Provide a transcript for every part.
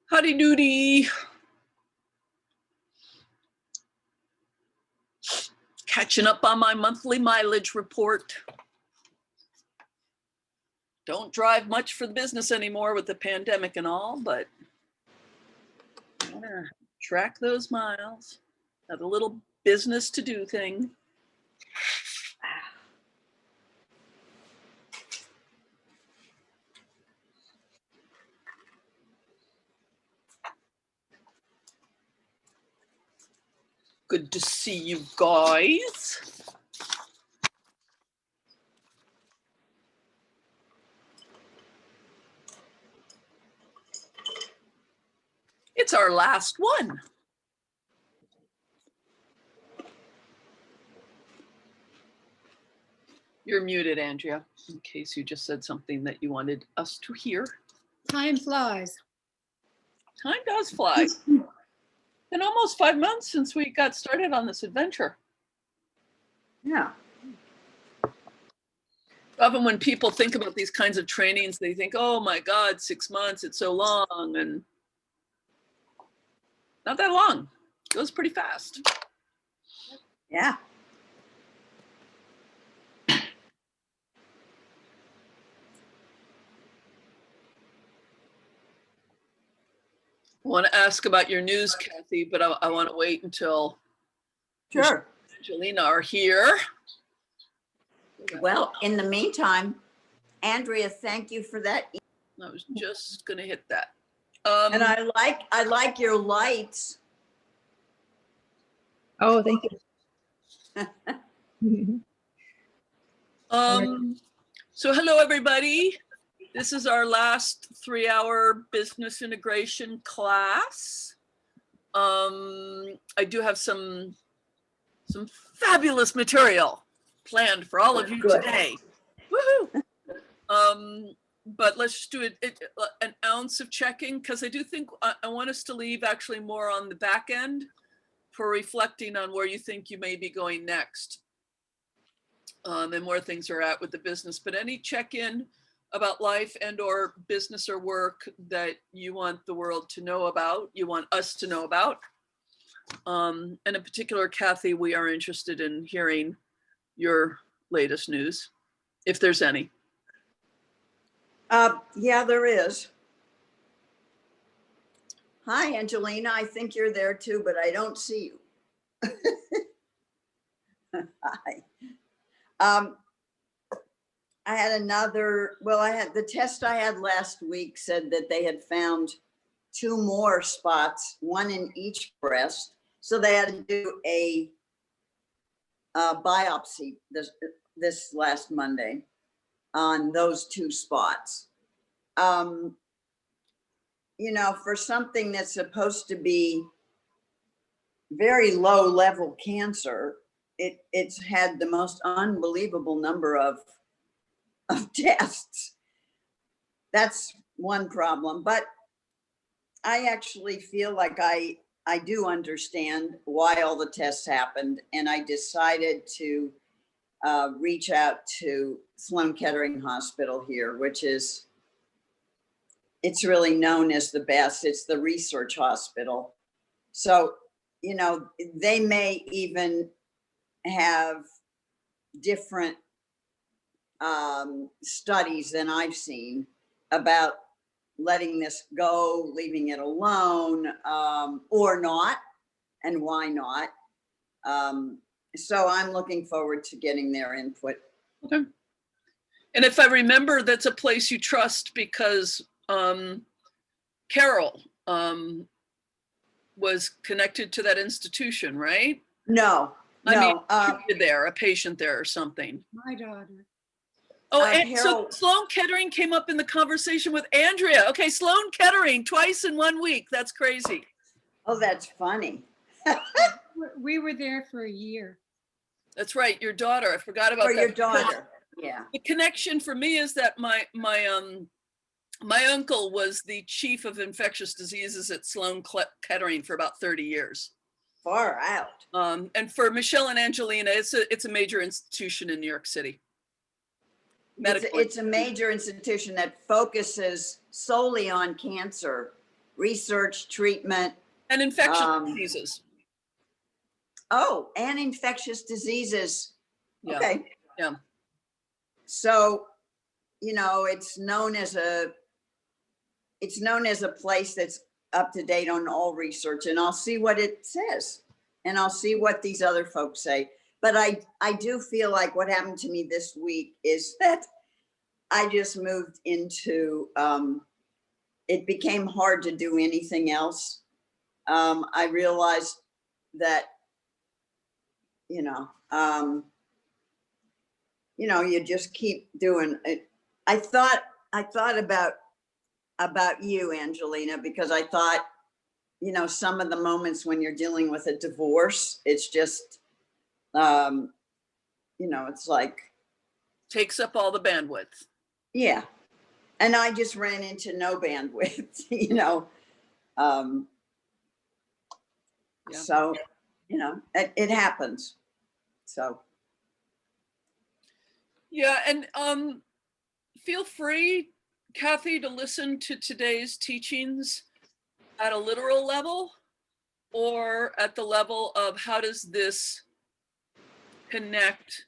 Howdy doody. Catching up on my monthly mileage report. Don't drive much for the business anymore with the pandemic and all, but I want to track those miles. Have a little business to do thing. Good to see you guys. It's our last one. You're muted, Andrea, in case you just said something that you wanted us to hear. Time flies. Time does fly. Been almost 5 months since we got started on this adventure. Yeah. Often when people think about these kinds of trainings, they think, oh my God, 6 months, it's so long. And not that long. It goes pretty fast. Yeah. I want to ask about your news, Kathy, but I want to wait until Sure. Angelina are here. Well, in the meantime, Andrea, thank you for that. I was just going to hit that. And I like your lights. Oh, thank you. So hello, everybody. This is our last 3-hour business integration class. I do have some fabulous material planned for all of you today. Woohoo! But let's just do an ounce of checking, because I do think I want us to leave actually more on the back end for reflecting on where you think you may be going next, and where things are at with the business. But any check-in about life and or business or work that you want the world to know about, you want us to know about. And in particular, Kathy, we are interested in hearing your latest news, if there's any. Yeah, there is. Hi, Angelina. I think you're there too, but I don't see you. Hi. I had the test I had last week said that they had found 2 more spots, 1 in each breast. So they had to do a biopsy this last Monday on those 2 spots. You know, for something that's supposed to be very low level cancer, it's had the most unbelievable number of tests. That's one problem, but I actually feel like I do understand why all the tests happened, and I decided to reach out to Sloan Kettering Hospital here, which is, it's really known as the best. It's the research hospital. So, you know, they may even have different studies than I've seen about letting this go, leaving it alone, or not, and why not. So I'm looking forward to getting their input. Okay. And if I remember, that's a place you trust, because Carol was connected to that institution, right? No, I mean, a patient there or something. My daughter. Oh, and so Sloan Kettering came up in the conversation with Andrea. Okay, Sloan Kettering twice in 1 week. That's crazy. Oh, that's funny. We were there for a year. That's right, your daughter. I forgot about that. For your daughter, yeah. The connection for me is that my uncle was the chief of infectious diseases at Sloan Kettering for about 30 years. Far out. And for Michelle and Angelina, it's a major institution in New York City. It's a major institution that focuses solely on cancer research, treatment. And infectious Um, diseases. Oh, and infectious diseases. Yeah. Okay. Yeah. So, it's known as a place that's up to date on all research, and I'll see what it says, and I'll see what these other folks say. But I do feel like what happened to me this week is that I just moved into, it became hard to do anything else. I realized that, you just keep doing it. I thought about you, Angelina, because I thought, some of the moments when you're dealing with a divorce, it's just, it's like, Takes up all the bandwidth. yeah. And I just ran into no bandwidth, um, Yeah. so, it happens. So. Yeah, and feel free, Kathy, to listen to today's teachings at a literal level or at the level of how does this connect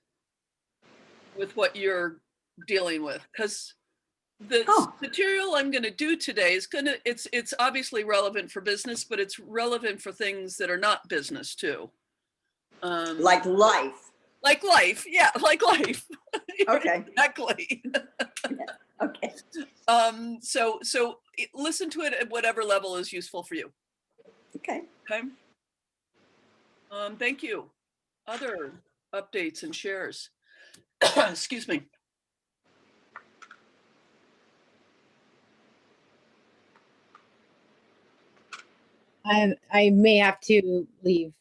with what you're dealing with? Because the material I'm going to do today is it's obviously relevant for business, but it's relevant for things that are not business too. Like life. Like life, yeah, like life. Okay. Exactly. Okay. So listen to it at whatever level is useful for you. Okay. Okay. Thank you. Other updates and shares. Excuse me. I may have to leave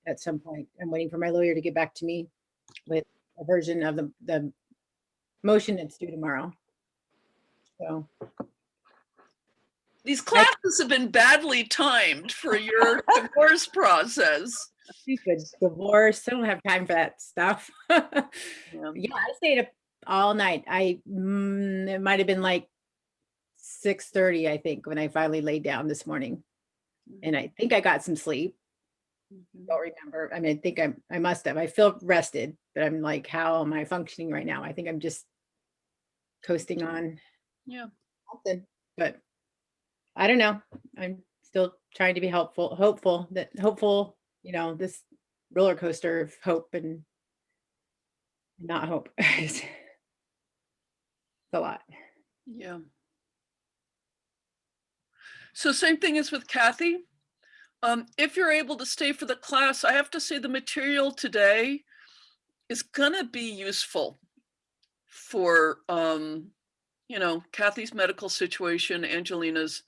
at some point. I'm waiting for my lawyer to get back to me with a version of the motion that's due tomorrow. So These classes have been badly timed for your divorce process. stupid divorce. I don't have time for that stuff. Yeah, I stayed up all night. It might have been like 6:30, I think, when I finally laid down this morning. And I think I got some sleep. Don't remember. I mean, I think I must have. I feel rested, but I'm like, how am I functioning right now? I think I'm just coasting on something, but I don't know. I'm still trying to be hopeful, this roller coaster of hope and not hope. It's a lot. Yeah. So same thing as with Kathy. If you're able to stay for the class, I have to say the material today is gonna be useful for Kathy's medical situation, Angelina's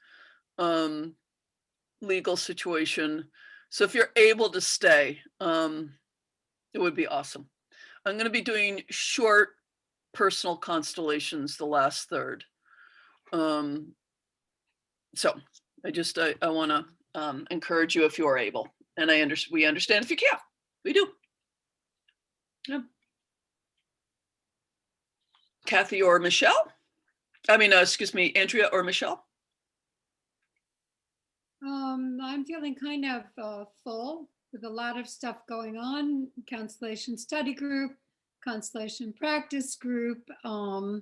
legal situation. So if you're able to stay, it would be awesome. I'm going to be doing short personal constellations the last third. So I want to encourage you if you are able, and we understand if you can't. We do. Yeah. Kathy or Michelle? Excuse me, Andrea or Michelle? I'm feeling kind of full with a lot of stuff going on. Constellation study group, constellation practice group, the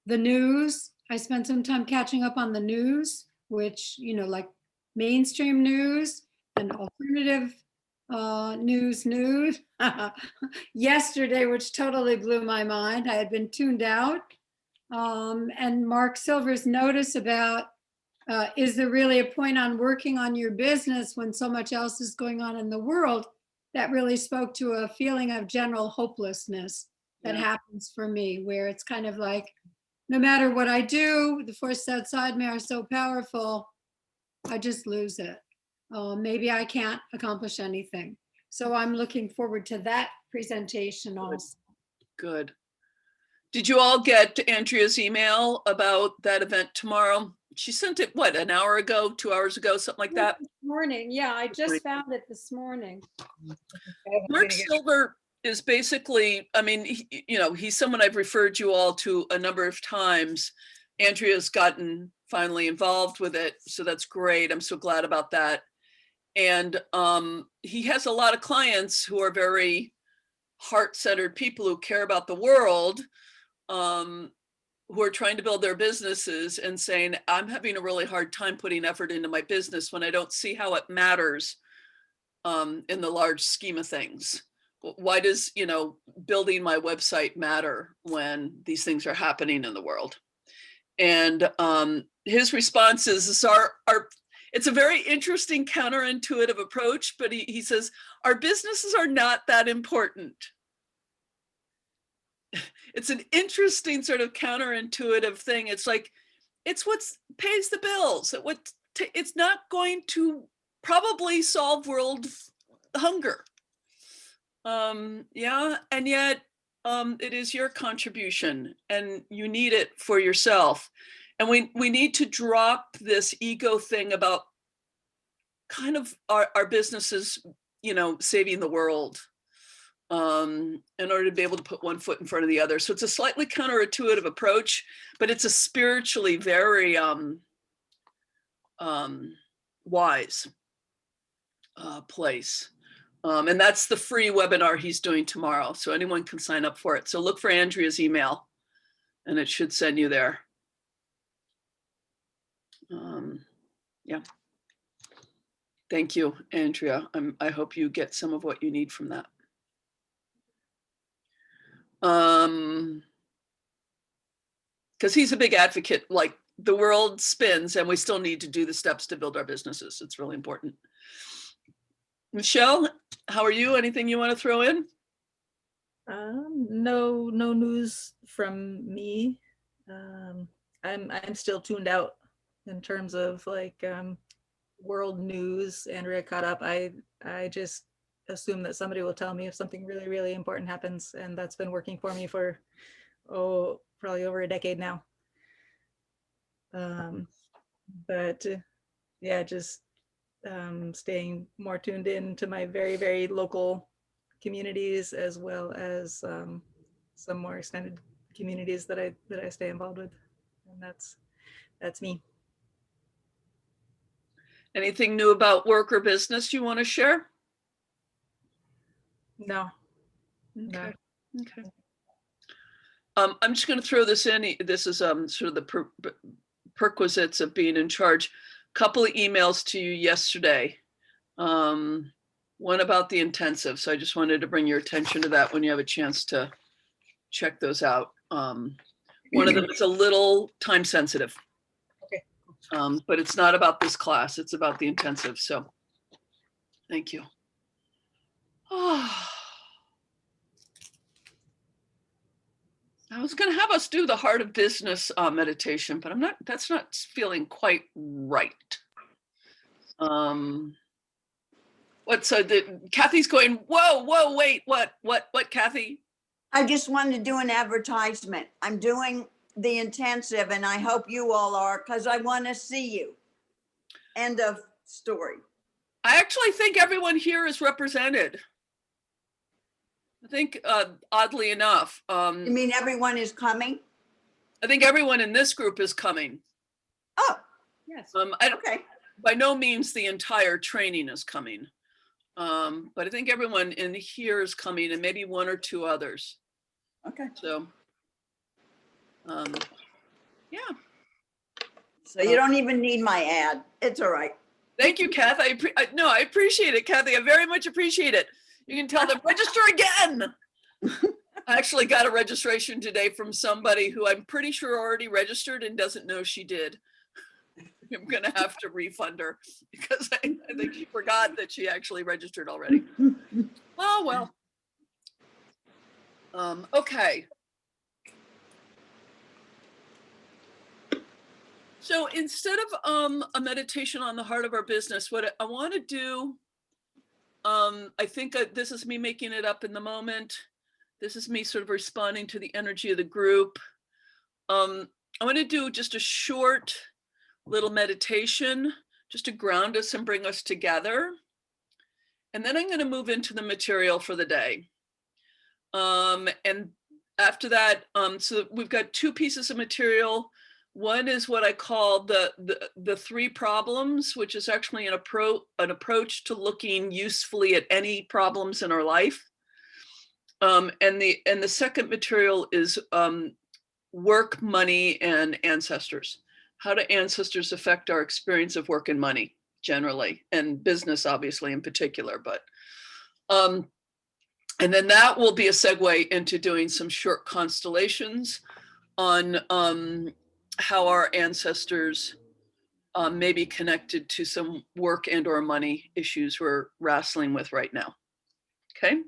news. I spent some time catching up on the news, which, like mainstream news and alternative news yesterday, which totally blew my mind. I had been tuned out. And Mark Silver's notice about is there really a point on working on your business when so much else is going on in the world? That really spoke to a feeling of general hopelessness that happens for me, where it's kind of like, no matter what I do, the forces outside me are so powerful, I just lose it. Maybe I can't accomplish anything. So I'm looking forward to that presentation also. Good. Did you all get Andrea's email about that event tomorrow? She sent it, what, an hour ago, 2 hours ago, something like that? This morning, yeah, I just found it this morning. Mark Silver is basically, he's someone I've referred you all to a number of times, Andrea's gotten finally involved with it, so that's great. I'm so glad about that. And he has a lot of clients who are very heart-centered people who care about the world, who are trying to build their businesses and saying, I'm having a really hard time putting effort into my business when I don't see how it matters in the large scheme of things. Why does, building my website matter when these things are happening in the world? And his response is it's a very interesting counterintuitive approach, but he says, our businesses are not that important. It's an interesting sort of counterintuitive thing. It's like, it's what pays the bills. It's not going to probably solve world hunger. Yeah, and yet it is your contribution and you need it for yourself. And we need to drop this ego thing about kind of our businesses, saving the world in order to be able to put one foot in front of the other. So it's a slightly counterintuitive approach, but it's a spiritually very wise place. And that's the free webinar he's doing tomorrow. So anyone can sign up for it. So look for Andrea's email and it should send you there. Yeah. Thank you, Andrea. I hope you get some of what you need from that. Because he's a big advocate, like the world spins and we still need to do the steps to build our businesses. It's really important. Michelle, how are you? Anything you want to throw in? No news from me. I'm still tuned out in terms of like world news. Andrea caught up. I just assume that somebody will tell me if something really, really important happens, and that's been working for me for probably over a decade now. But yeah, just staying more tuned in to my very, very local communities, as well as some more extended communities that I stay involved with, and that's me. Anything new about work or business you want to share? No. Okay. No. Okay. I'm just going to throw this in. This is sort of the perquisites of being in charge. Couple of emails to you yesterday. One about the intensive. So I just wanted to bring your attention to that when you have a chance to check those out. One of them is a little time sensitive. Okay. But it's not about this class. It's about the intensive. So thank you. I was going to have us do the heart of business meditation, but that's not feeling quite right. Kathy's going, whoa, wait, what, Kathy? I just wanted to do an advertisement. I'm doing the intensive and I hope you all are, because I want to see you. End of story. I actually think everyone here is represented. I think, oddly enough. You mean everyone is coming? I think everyone in this group is coming. Oh, Yes. okay. By no means the entire training is coming. But I think everyone in here is coming and maybe one or two others. Okay. So, yeah. So you don't even need my ad. It's all right. Thank you, Kath. I appreciate it, Kathy. I very much appreciate it. You can tell them, register again. I actually got a registration today from somebody who I'm pretty sure already registered and doesn't know she did. I'm going to have to refund her because I think she forgot that she actually registered already. Oh, well. Okay. So instead of a meditation on the heart of our business, what I want to do, I think this is me making it up in the moment. This is me sort of responding to the energy of the group. I want to do just a short little meditation just to ground us and bring us together. And then I'm going to move into the material for the day. And after that, so we've got two pieces of material. One is what I call the three problems, which is actually an approach to looking usefully at any problems in our life. And the second material is work, money, and ancestors. How do ancestors affect our experience of work and money generally, and business obviously in particular, but and then that will be a segue into doing some short constellations on how our ancestors may be connected to some work and or money issues we're wrestling with right now. Okay.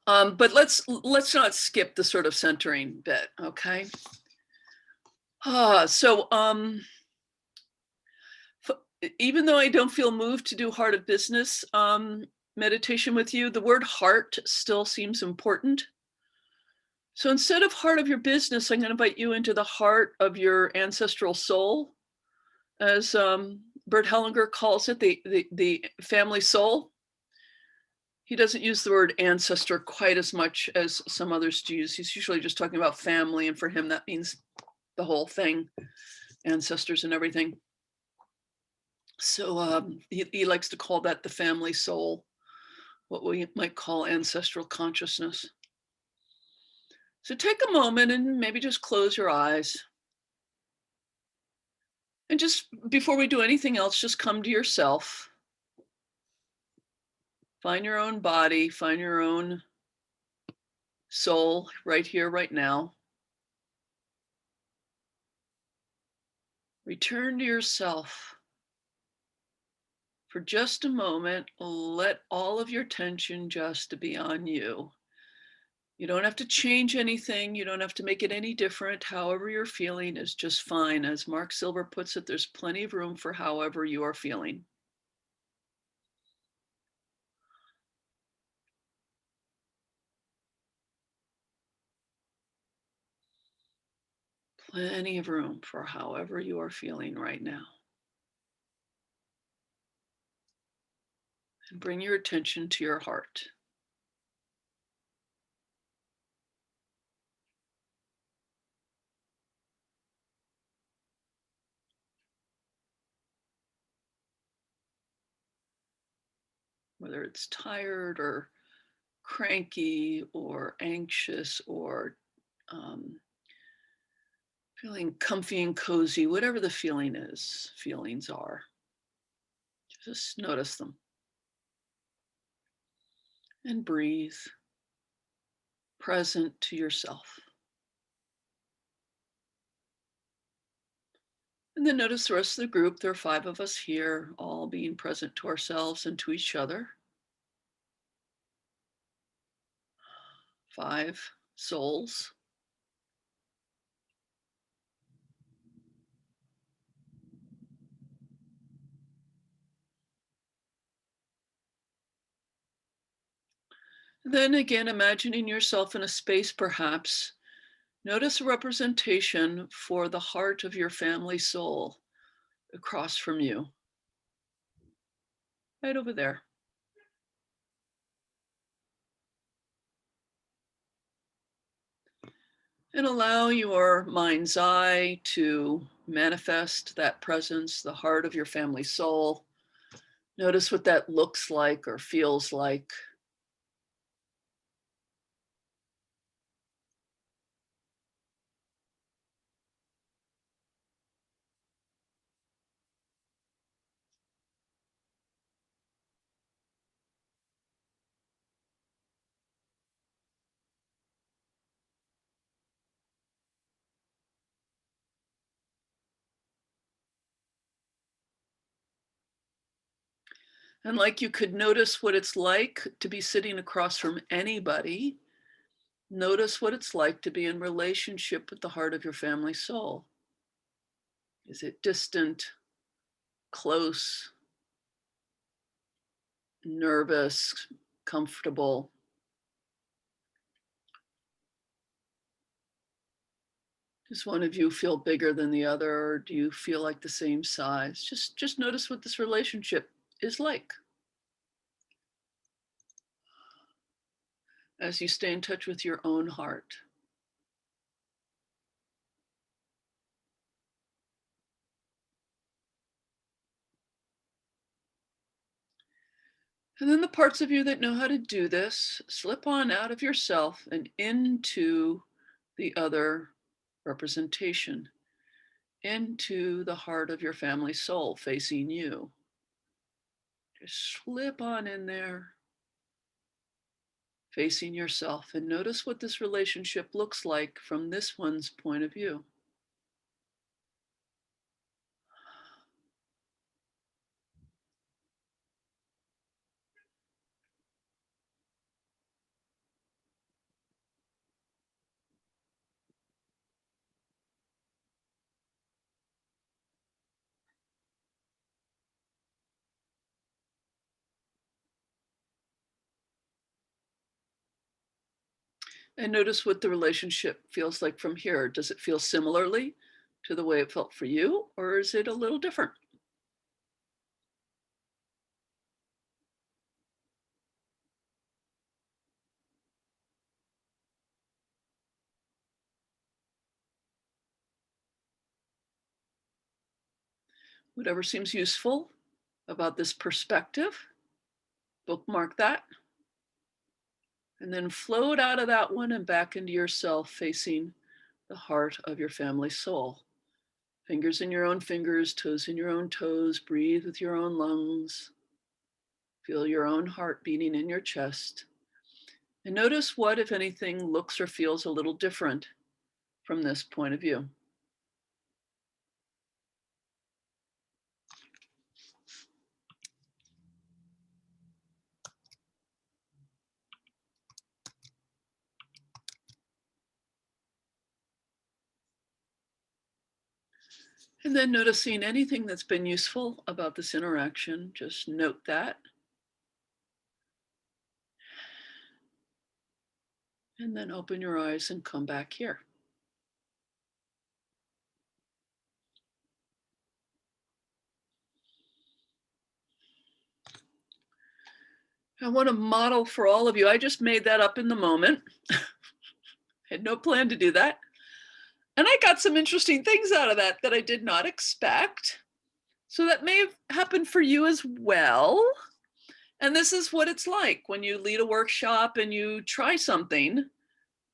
But let's not skip the sort of centering bit, okay? Even though I don't feel moved to do heart of business meditation with you, the word heart still seems important. So instead of heart of your business, I'm going to invite you into the heart of your ancestral soul, as Bert Hellinger calls it, the family soul. He doesn't use the word ancestor quite as much as some others do use. He's usually just talking about family, and for him that means the whole thing, ancestors and everything. So he likes to call that the family soul, what we might call ancestral consciousness. So take a moment and maybe just close your eyes. And just before we do anything else, just come to yourself. Find your own body, find your own soul right here, right now. Return to yourself. For just a moment, let all of your attention just be on you. You don't have to change anything. You don't have to make it any different. However you're feeling is just fine. As Mark Silver puts it, there's plenty of room for however you are feeling. Plenty of room for however you are feeling right now. And bring your attention to your heart. Whether it's tired or cranky or anxious or feeling comfy and cozy, whatever the feelings are, just notice them. And breathe, present to yourself. And then notice the rest of the group. There are 5 of us here, all being present to ourselves and to each other. 5 souls. Then again, imagining yourself in a space perhaps, notice a representation for the heart of your family soul across from you, right over there. And allow your mind's eye to manifest that presence, the heart of your family soul. Notice what that looks like or feels like. And like you could notice what it's like to be sitting across from anybody, notice what it's like to be in relationship with the heart of your family soul. Is it distant, close, nervous, comfortable? Does one of you feel bigger than the other, or do you feel like the same size? Just notice what this relationship is like as you stay in touch with your own heart. And then the parts of you that know how to do this, slip on out of yourself and into the other representation, into the heart of your family soul facing you. Just slip on in there, facing yourself, and notice what this relationship looks like from this one's point of view. And notice what the relationship feels like from here. Does it feel similarly to the way it felt for you, or is it a little different? Whatever seems useful about this perspective, bookmark that, and then float out of that one and back into yourself facing the heart of your family soul. Fingers in your own fingers, toes in your own toes, breathe with your own lungs. Feel your own heart beating in your chest. And notice what, if anything, looks or feels a little different from this point of view. And then noticing anything that's been useful about this interaction, just note that. And then open your eyes and come back here. I want to model for all of you. I just made that up in the moment. Had no plan to do that. And I got some interesting things out of that that I did not expect. So that may have happened for you as well. And this is what it's like when you lead a workshop and you try something,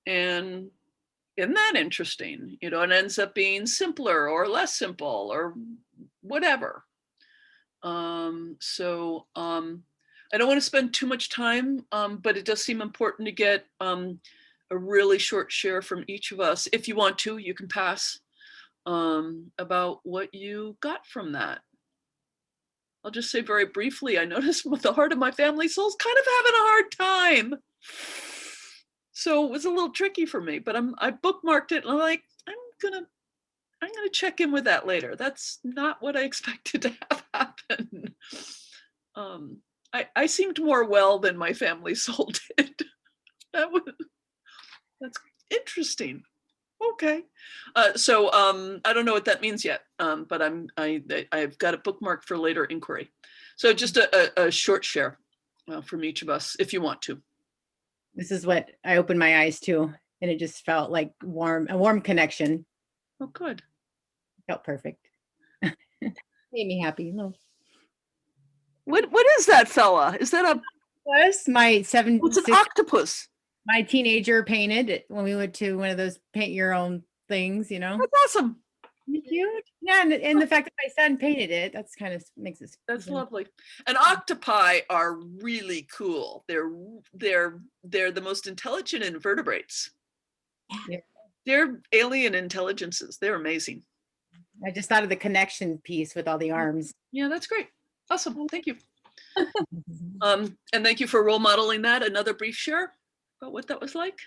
and isn't that interesting? You know, it ends up being simpler or less simple or whatever. I don't want to spend too much time, but it does seem important to get a really short share from each of us. If you want to, you can pass about what you got from that. I'll just say very briefly, I noticed with the heart of my family soul's kind of having a hard time. So it was a little tricky for me, but I bookmarked it and I'm like, I'm gonna check in with that later. That's not what I expected to have happen. I seemed more well than my family soul did. That's interesting. Okay. So I don't know what that means yet, but I've got a bookmark for later inquiry. So just a short share from each of us, if you want to. This is what I opened my eyes to, and it just felt like a warm connection. Oh, good. Felt perfect. Made me happy. No. What is that fella? Is that a? Was my It's an octopus. My teenager painted it when we went to one of those paint your own things, you know. That's awesome. Cute. Yeah, and the fact that my son painted it, that's kind of makes it. That's lovely. And octopi are really cool. They're the most intelligent invertebrates. Yeah. They're alien intelligences. They're amazing. I just thought of the connection piece with all the arms. Yeah, that's great. Awesome. Thank you. And thank you for role modeling that. Another brief share about what that was like.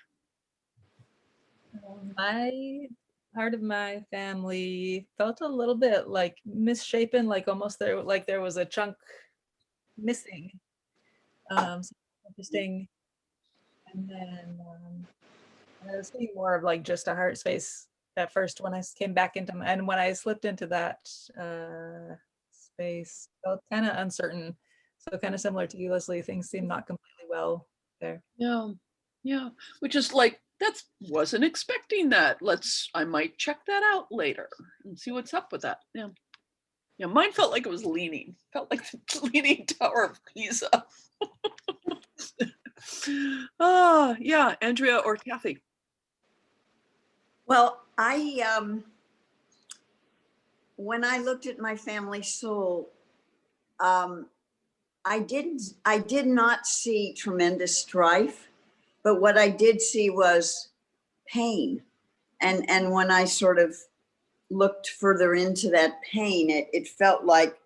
My part of my family felt a little bit like misshapen, like almost there was a chunk missing. So interesting. And then I was seeing more of like just a heart space at first when I came back into and when I slipped into that space, felt kind of uncertain. So kind of similar to you, Leslie, things seem not completely well there. Yeah, which is like, wasn't expecting that. I might check that out later and see what's up with that. Yeah. Yeah, mine felt like it was leaning. Felt like the Leaning Tower of Pisa. Oh, yeah, Andrea or Kathy. Well, when I looked at my family soul, I did not see tremendous strife, but what I did see was pain. And when I sort of looked further into that pain, it felt like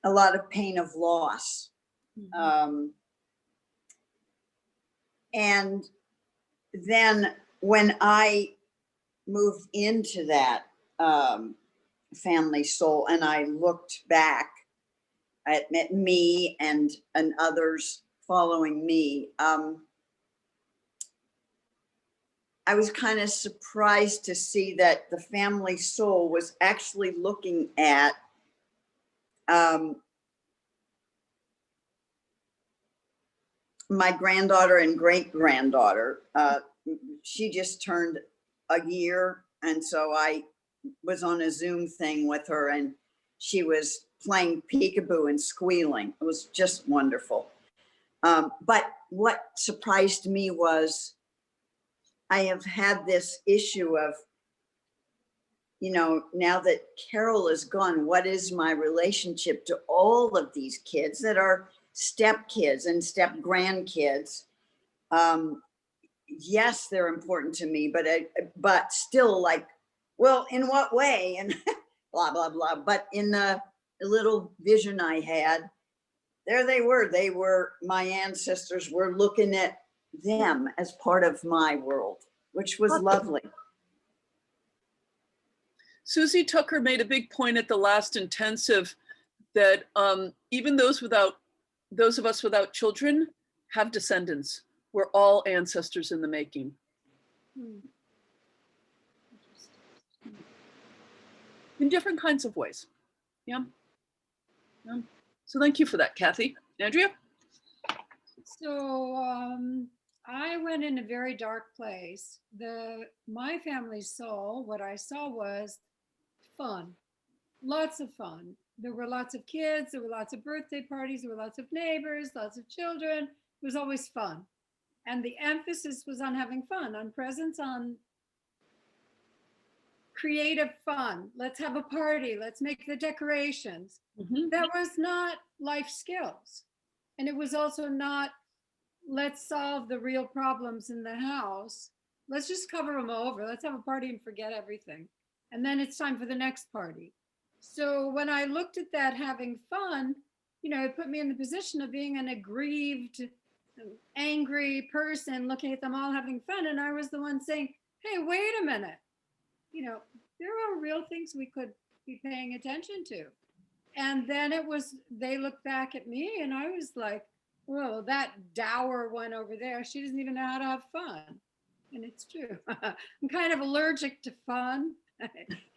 a lot of pain of loss. And then when I moved into that family soul and I looked back at me and others following me, I was kind of surprised to see that the family soul was actually looking at my granddaughter and great granddaughter. She just turned a year, and so I was on a Zoom thing with her, and she was playing peekaboo and squealing. It was just wonderful. But what surprised me was I have had this issue of, now that Carol is gone, what is my relationship to all of these kids that are step kids and step grandkids? Yes, they're important to me, but still, like, well, in what way? And blah blah blah. But in the little vision I had, there they were. They were my ancestors. Were looking at them as part of my world, which was lovely. Susie Tucker made a big point at the last intensive that even those of us without children have descendants. We're all ancestors in the making. In different kinds of ways. Yeah. So thank you for that, Kathy. Andrea? So I went in a very dark place. My family's soul, what I saw was fun, lots of fun. There were lots of kids, there were lots of birthday parties, there were lots of neighbors, lots of children. It was always fun. And the emphasis was on having fun, on presence, on creative fun. Let's have a party, let's make the decorations. That was not life skills. And it was also not, let's solve the real problems in the house. Let's just cover them over. Let's have a party and forget everything. And then it's time for the next party. So when I looked at that having fun, it put me in the position of being an aggrieved, angry person looking at them all having fun. And I was the one saying, hey, wait a minute. There are real things we could be paying attention to. And then they looked back at me and I was like, well, that dour one over there, she doesn't even know how to have fun. And it's true. I'm kind of allergic to fun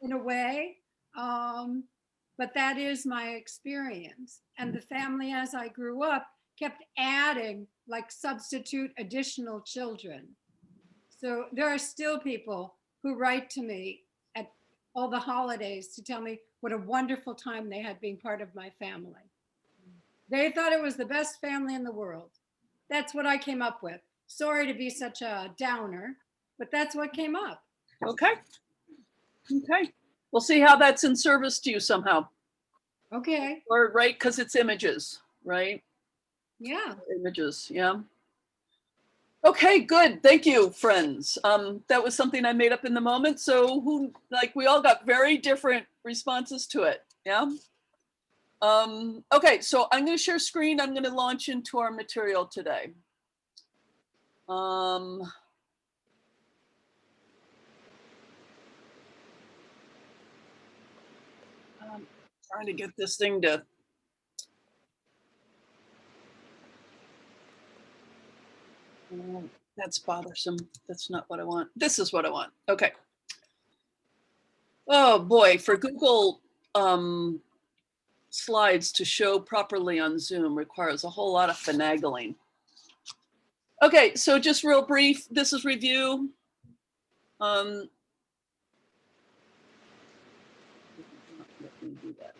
in a way. But that is my experience. And the family, as I grew up, kept adding like substitute additional children. So there are still people who write to me at all the holidays to tell me what a wonderful time they had being part of my family. They thought it was the best family in the world. That's what I came up with. Sorry to be such a downer, but that's what came up. Okay. We'll see how that's in service to you somehow. Okay. Or right, because it's images, right? Yeah. Images, yeah. Okay, good. Thank you, friends. That was something I made up in the moment. So we all got very different responses to it. Yeah. Okay, so I'm going to share screen. I'm going to launch into our material today. I'm trying to get this thing to. That's bothersome. That's not what I want. This is what I want. Okay. Oh boy, for Google slides to show properly on Zoom requires a whole lot of finagling. Okay, so just real brief, this is review. do that.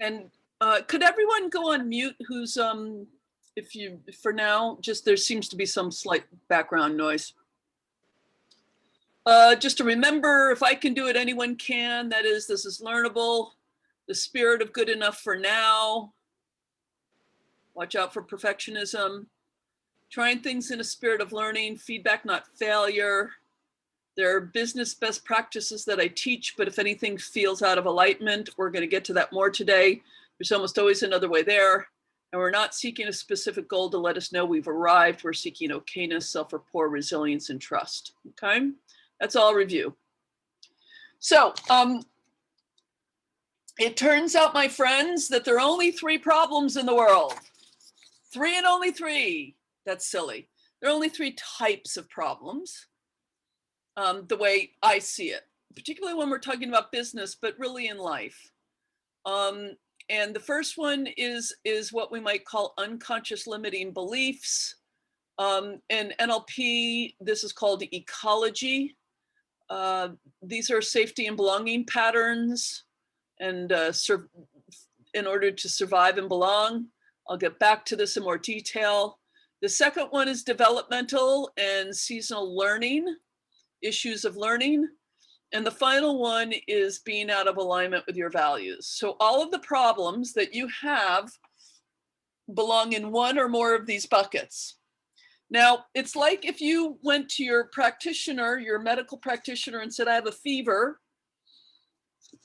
And could everyone go on mute who's, if you, for now, just there seems to be some slight background noise. Just to remember, if I can do it, anyone can. That is, this is learnable. The spirit of good enough for now. Watch out for perfectionism. Trying things in a spirit of learning, feedback, not failure. There are business best practices that I teach, but if anything feels out of alignment, we're going to get to that more today. There's almost always another way there. And we're not seeking a specific goal to let us know we've arrived. We're seeking okayness, self-rapport, resilience, and trust. Okay, that's all review. So it turns out, my friends, that there are only 3 problems in the world. 3 and only 3. That's silly. There are only 3 types of problems. The way I see it, particularly when we're talking about business, but really in life. And the first one is what we might call unconscious limiting beliefs. In NLP, this is called ecology. These are safety and belonging patterns, and in order to survive and belong. I'll get back to this in more detail. The second one is developmental and seasonal learning, issues of learning. And the final one is being out of alignment with your values. So all of the problems that you have belong in one or more of these buckets. Now, it's like if you went to your practitioner, your medical practitioner, and said, I have a fever.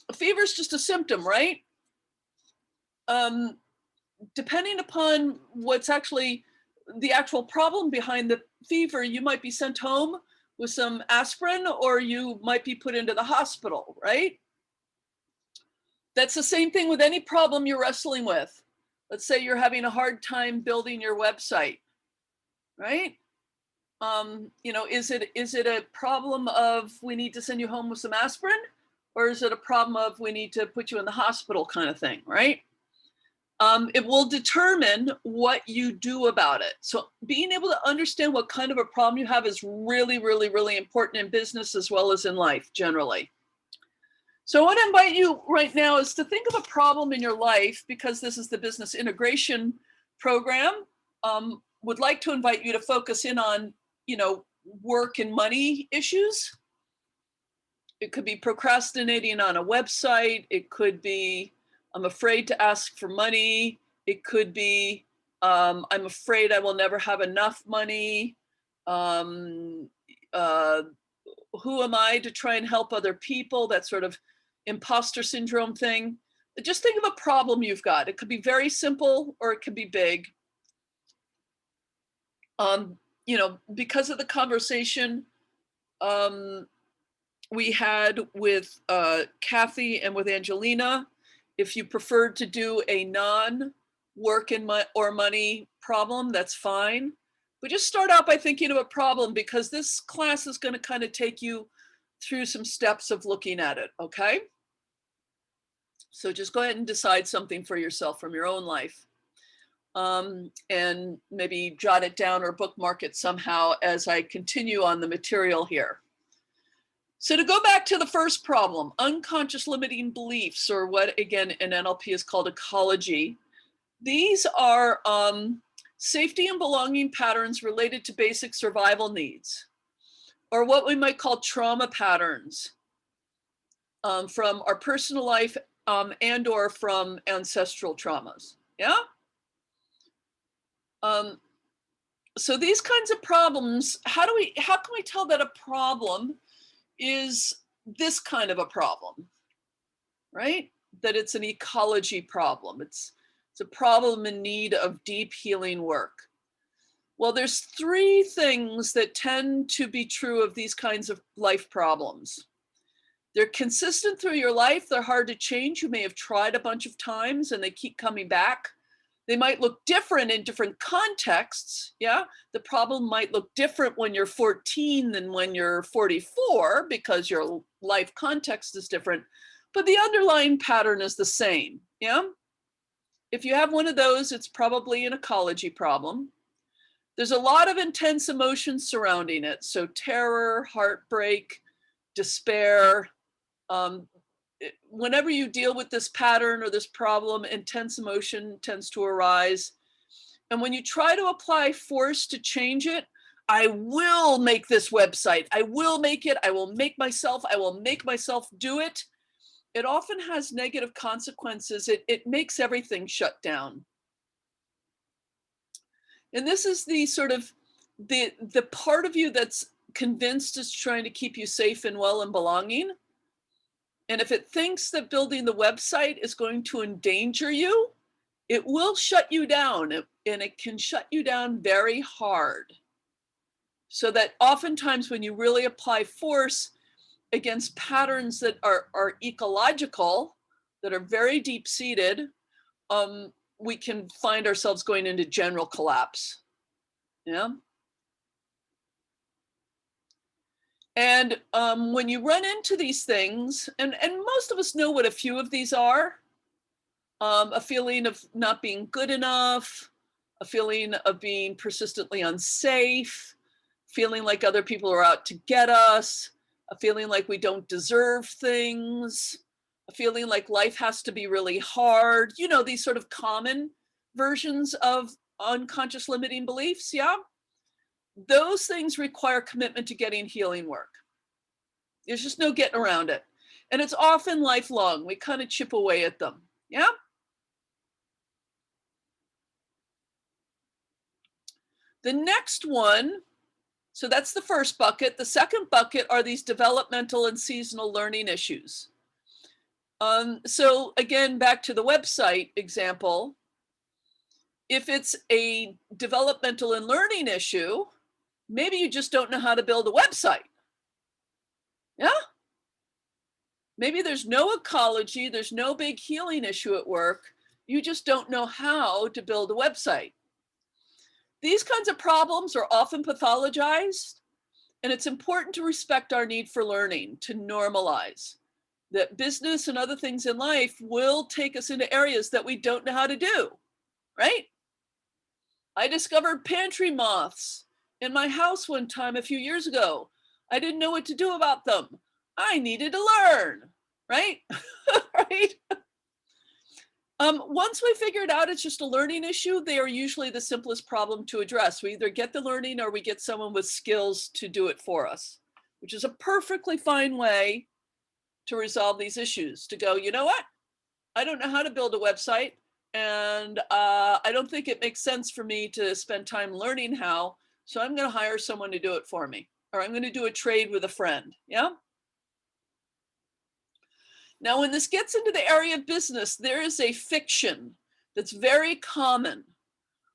A fever is just a symptom, right? Depending upon what's actually the actual problem behind the fever, you might be sent home with some aspirin, or you might be put into the hospital, right? That's the same thing with any problem you're wrestling with. Let's say you're having a hard time building your website, right? You know, is it a problem of we need to send you home with some aspirin, or is it a problem of we need to put you in the hospital kind of thing, right? It will determine what you do about it. So being able to understand what kind of a problem you have is really, really, really important in business as well as in life generally. So I want to invite you right now is to think of a problem in your life, because this is the business integration program. Would like to invite you to focus in on, you know, work and money issues. It could be procrastinating on a website. It could be I'm afraid to ask for money. It could be, I'm afraid I will never have enough money. Who am I to try and help other people? That sort of imposter syndrome thing. Just think of a problem you've got. It could be very simple or it could be big. You know, because of the conversation we had with Kathy and with Angelina, if you prefer to do a non-work or money problem, that's fine. But just start out by thinking of a problem, because this class is going to kind of take you through some steps of looking at it, okay? So just go ahead and decide something for yourself from your own life. And maybe jot it down or bookmark it somehow as I continue on the material here. So to go back to the first problem, unconscious limiting beliefs, or what again in NLP is called ecology. These are safety and belonging patterns related to basic survival needs, or what we might call trauma patterns from our personal life and or from ancestral traumas, yeah? So these kinds of problems, how can we tell that a problem is this kind of a problem, right? That it's an ecology problem. It's a problem in need of deep healing work. Well, there's 3 things that tend to be true of these kinds of life problems. They're consistent through your life. They're hard to change. You may have tried a bunch of times and they keep coming back. They might look different in different contexts, yeah? The problem might look different when you're 14 than when you're 44 because your life context is different, but the underlying pattern is the same, yeah? If you have one of those, it's probably an ecology problem. There's a lot of intense emotions surrounding it. So terror, heartbreak, despair. Whenever you deal with this pattern or this problem, intense emotion tends to arise. And when you try to apply force to change it, I will make this website. I will make it. I will make myself do it. It often has negative consequences. It makes everything shut down. And this is the sort of the part of you that's convinced is trying to keep you safe and well and belonging. And if it thinks that building the website is going to endanger you, it will shut you down, and it can shut you down very hard. So that oftentimes when you really apply force against patterns that are ecological, that are very deep-seated, we can find ourselves going into general collapse. Yeah. And when you run into these things, and most of us know what a few of these are, a feeling of not being good enough, a feeling of being persistently unsafe, feeling like other people are out to get us, a feeling like we don't deserve things, a feeling like life has to be really hard, you know, these sort of common versions of unconscious limiting beliefs, yeah? Those things require commitment to getting healing work. There's just no getting around it. And it's often lifelong. We kind of chip away at them, yeah? The next one, so that's the first bucket. The second bucket are these developmental and seasonal learning issues. So again, back to the website example, if it's a developmental and learning issue, maybe you just don't know how to build a website. Yeah? Maybe there's no ecology, there's no big healing issue at work. You just don't know how to build a website. These kinds of problems are often pathologized, and it's important to respect our need for learning, to normalize that business and other things in life will take us into areas that we don't know how to do, right? I discovered pantry moths in my house one time a few years ago. I didn't know what to do about them. I needed to learn, right? Right? Once we figure it out, it's just a learning issue. They are usually the simplest problem to address. We either get the learning or we get someone with skills to do it for us, which is a perfectly fine way to resolve these issues, to go, you know what? I don't know how to build a website, and I don't think it makes sense for me to spend time learning how, so I'm going to hire someone to do it for me, or I'm going to do a trade with a friend, yeah? Now, when this gets into the area of business, there is a fiction that's very common,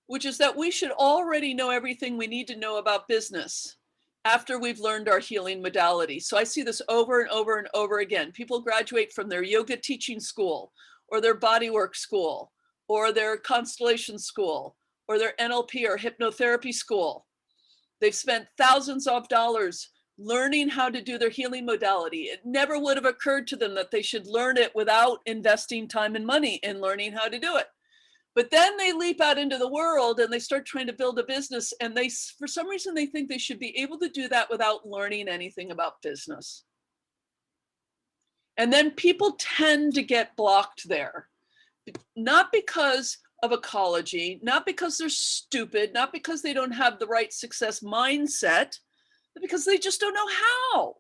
which is that we should already know everything we need to know about business after we've learned our healing modality. So I see this over and over and over again. People graduate from their yoga teaching school, or their bodywork school, or their constellation school, or their NLP or hypnotherapy school. They've spent thousands of dollars learning how to do their healing modality. It never would have occurred to them that they should learn it without investing time and money in learning how to do it. But then they leap out into the world and they start trying to build a business, and they, for some reason, they think they should be able to do that without learning anything about business. And then people tend to get blocked there, not because of ecology, not because they're stupid, not because they don't have the right success mindset, but because they just don't know how.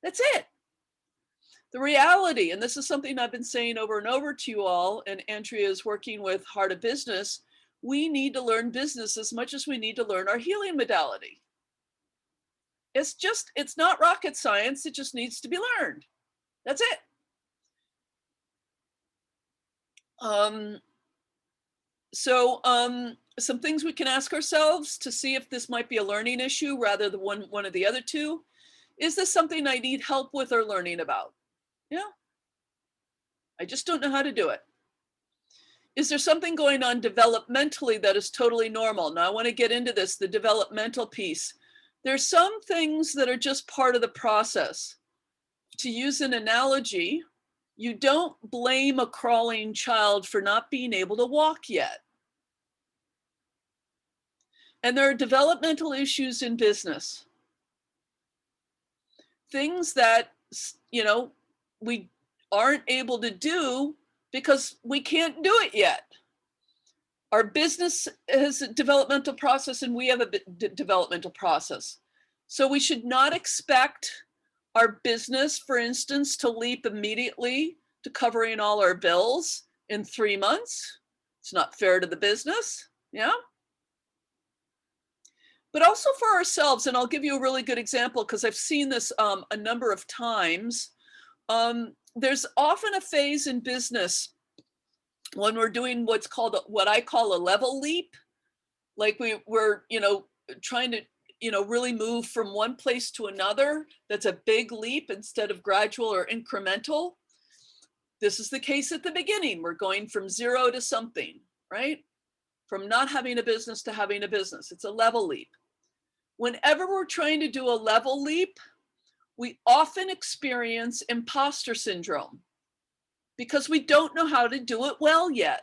That's it. The reality, and this is something I've been saying over and over to you all, and Andrea is working with Heart of Business, we need to learn business as much as we need to learn our healing modality. It's not rocket science, it just needs to be learned. That's it. Some things we can ask ourselves to see if this might be a learning issue rather than one of the other two. Is this something I need help with or learning about? Yeah. I just don't know how to do it. Is there something going on developmentally that is totally normal? Now I want to get into this, the developmental piece. There's some things that are just part of the process. To use an analogy, you don't blame a crawling child for not being able to walk yet. And there are developmental issues in business. Things that you know, we aren't able to do because we can't do it yet. Our business has a developmental process and we have a developmental process. So we should not expect our business, for instance, to leap immediately to covering all our bills in 3 months. It's not fair to the business, yeah? But also for ourselves, and I'll give you a really good example because I've seen this a number of times. There's often a phase in business when we're doing what I call a level leap, like we're trying to really move from one place to another. That's a big leap instead of gradual or incremental. This is the case at the beginning. We're going from 0 to something, right? From not having a business to having a business. It's a level leap. Whenever we're trying to do a level leap, we often experience imposter syndrome because we don't know how to do it well yet.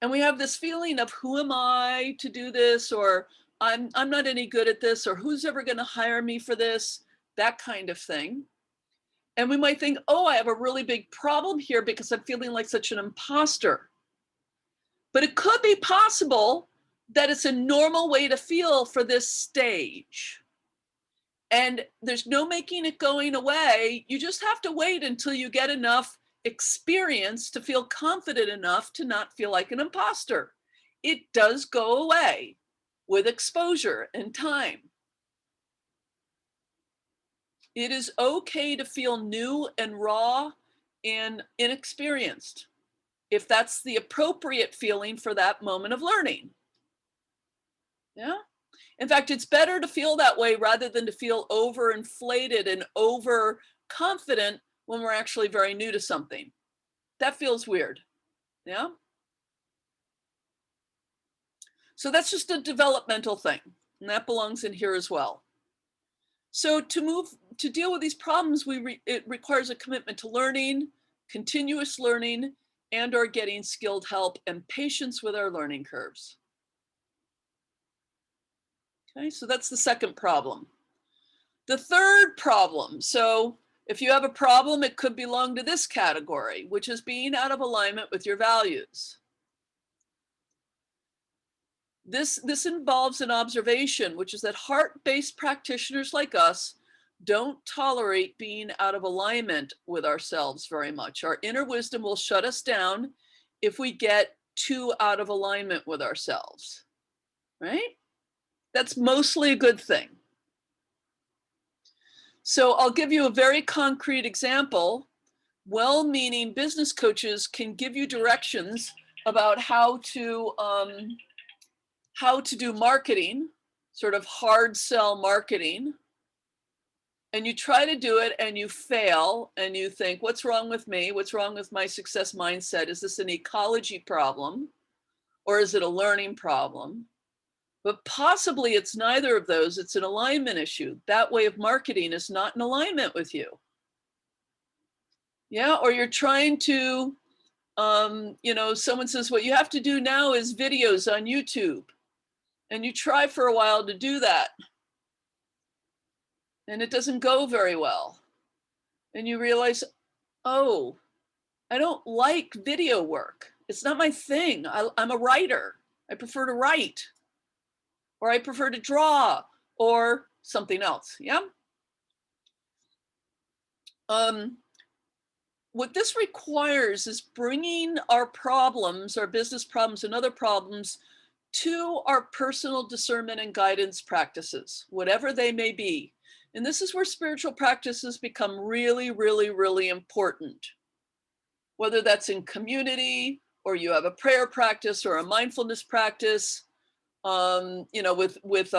And we have this feeling of, who am I to do this? Or I'm not any good at this, or who's ever going to hire me for this? That kind of thing. And we might think, oh, I have a really big problem here because I'm feeling like such an imposter. But it could be possible that it's a normal way to feel for this stage. And there's no making it going away. You just have to wait until you get enough experience to feel confident enough to not feel like an imposter. It does go away with exposure and time. It is okay to feel new and raw and inexperienced if that's the appropriate feeling for that moment of learning. Yeah. In fact, it's better to feel that way rather than to feel overinflated and overconfident when we're actually very new to something. That feels weird. Yeah. So that's just a developmental thing, and that belongs in here as well. So to deal with these problems, it requires a commitment to learning, continuous learning, and or getting skilled help and patience with our learning curves. Okay, so that's the second problem. The third problem, so if you have a problem, it could belong to this category, which is being out of alignment with your values. This involves an observation, which is that heart-based practitioners like us don't tolerate being out of alignment with ourselves very much. Our inner wisdom will shut us down if we get too out of alignment with ourselves, right? That's mostly a good thing. So I'll give you a very concrete example. Well-meaning business coaches can give you directions about how to do marketing, sort of hard sell marketing. And you try to do it and you fail and you think, what's wrong with me? What's wrong with my success mindset? Is this an ecology problem or is it a learning problem? But possibly it's neither of those. It's an alignment issue. That way of marketing is not in alignment with you. Yeah, or you're trying to, someone says, what you have to do now is videos on YouTube. And you try for a while to do that. And it doesn't go very well. And you realize, oh, I don't like video work. It's not my thing. I'm a writer. I prefer to write. Or I prefer to draw or something else, yeah? What this requires is bringing our problems, our business problems and other problems to our personal discernment and guidance practices, whatever they may be. And this is where spiritual practices become really, really, really important. Whether that's in community or you have a prayer practice or a mindfulness practice, with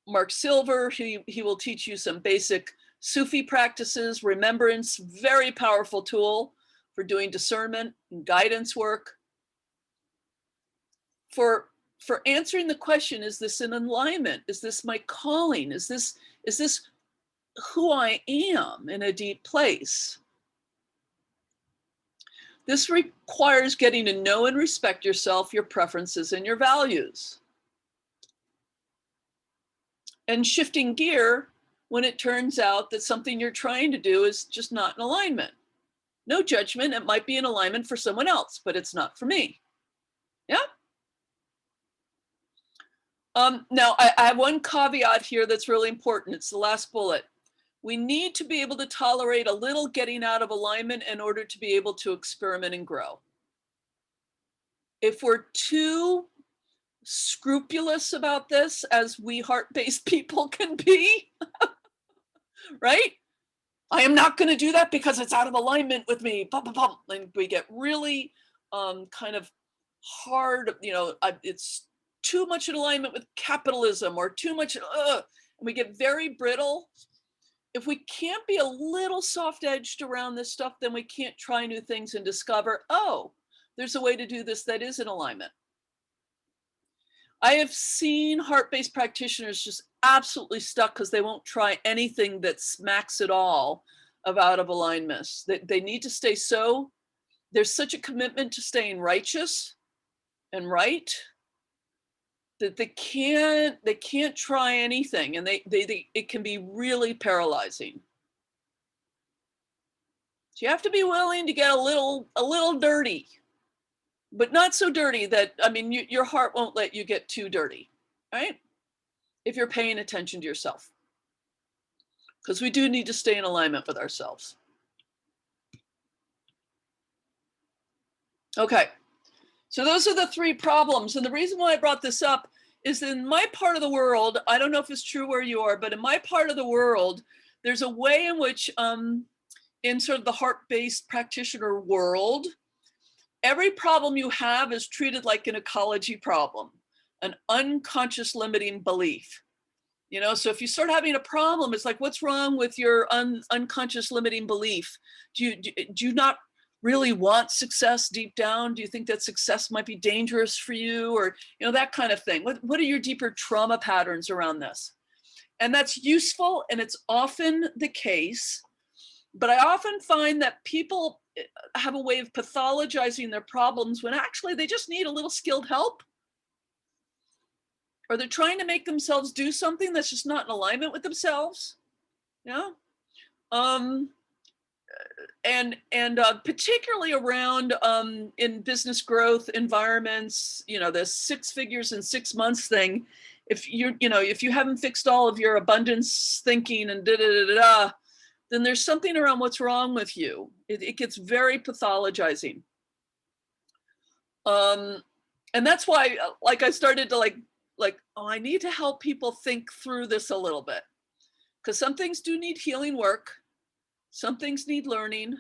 Mark Silver, he will teach you some basic Sufi practices, remembrance, very powerful tool for doing discernment and guidance work. For answering the question, is this in alignment? Is this my calling? Is this who I am in a deep place? This requires getting to know and respect yourself, your preferences, and your values. And shifting gear, when it turns out that something you're trying to do is just not in alignment. No judgment, it might be in alignment for someone else, but it's not for me. Yeah. Now, I have one caveat here that's really important. It's the last bullet. We need to be able to tolerate a little getting out of alignment in order to be able to experiment and grow. If we're too scrupulous about this, as we heart-based people can be, right? I am not going to do that because it's out of alignment with me. Bum, bum, bum. And we get really kind of hard, it's too much in alignment with capitalism or too much, and we get very brittle. If we can't be a little soft-edged around this stuff, then we can't try new things and discover, oh, there's a way to do this that is in alignment. I have seen heart-based practitioners just absolutely stuck because they won't try anything that smacks at all of out of alignment. They need to stay there's such a commitment to staying righteous and right that they can't try anything, and it can be really paralyzing. So you have to be willing to get a little dirty, but not so dirty that, your heart won't let you get too dirty, right? If you're paying attention to yourself, because we do need to stay in alignment with ourselves. Okay, so those are the three problems. And the reason why I brought this up is in my part of the world, I don't know if it's true where you are, but in my part of the world, there's a way in which, in sort of the heart-based practitioner world, every problem you have is treated like an ecology problem, an unconscious limiting belief. So if you start having a problem, it's like, what's wrong with your unconscious limiting belief? Do you not really want success deep down? Do you think that success might be dangerous for you, or that kind of thing? What are your deeper trauma patterns around this? And that's useful, and it's often the case. But I often find that people have a way of pathologizing their problems when actually they just need a little skilled help. Or they're trying to make themselves do something that's just not in alignment with themselves. And particularly around in business growth environments, the 6 figures in 6 months thing. If you haven't fixed all of your abundance thinking and then there's something around what's wrong with you. It gets very pathologizing. And that's why, I started to I need to help people think through this a little bit, because some things do need healing work. Some things need learning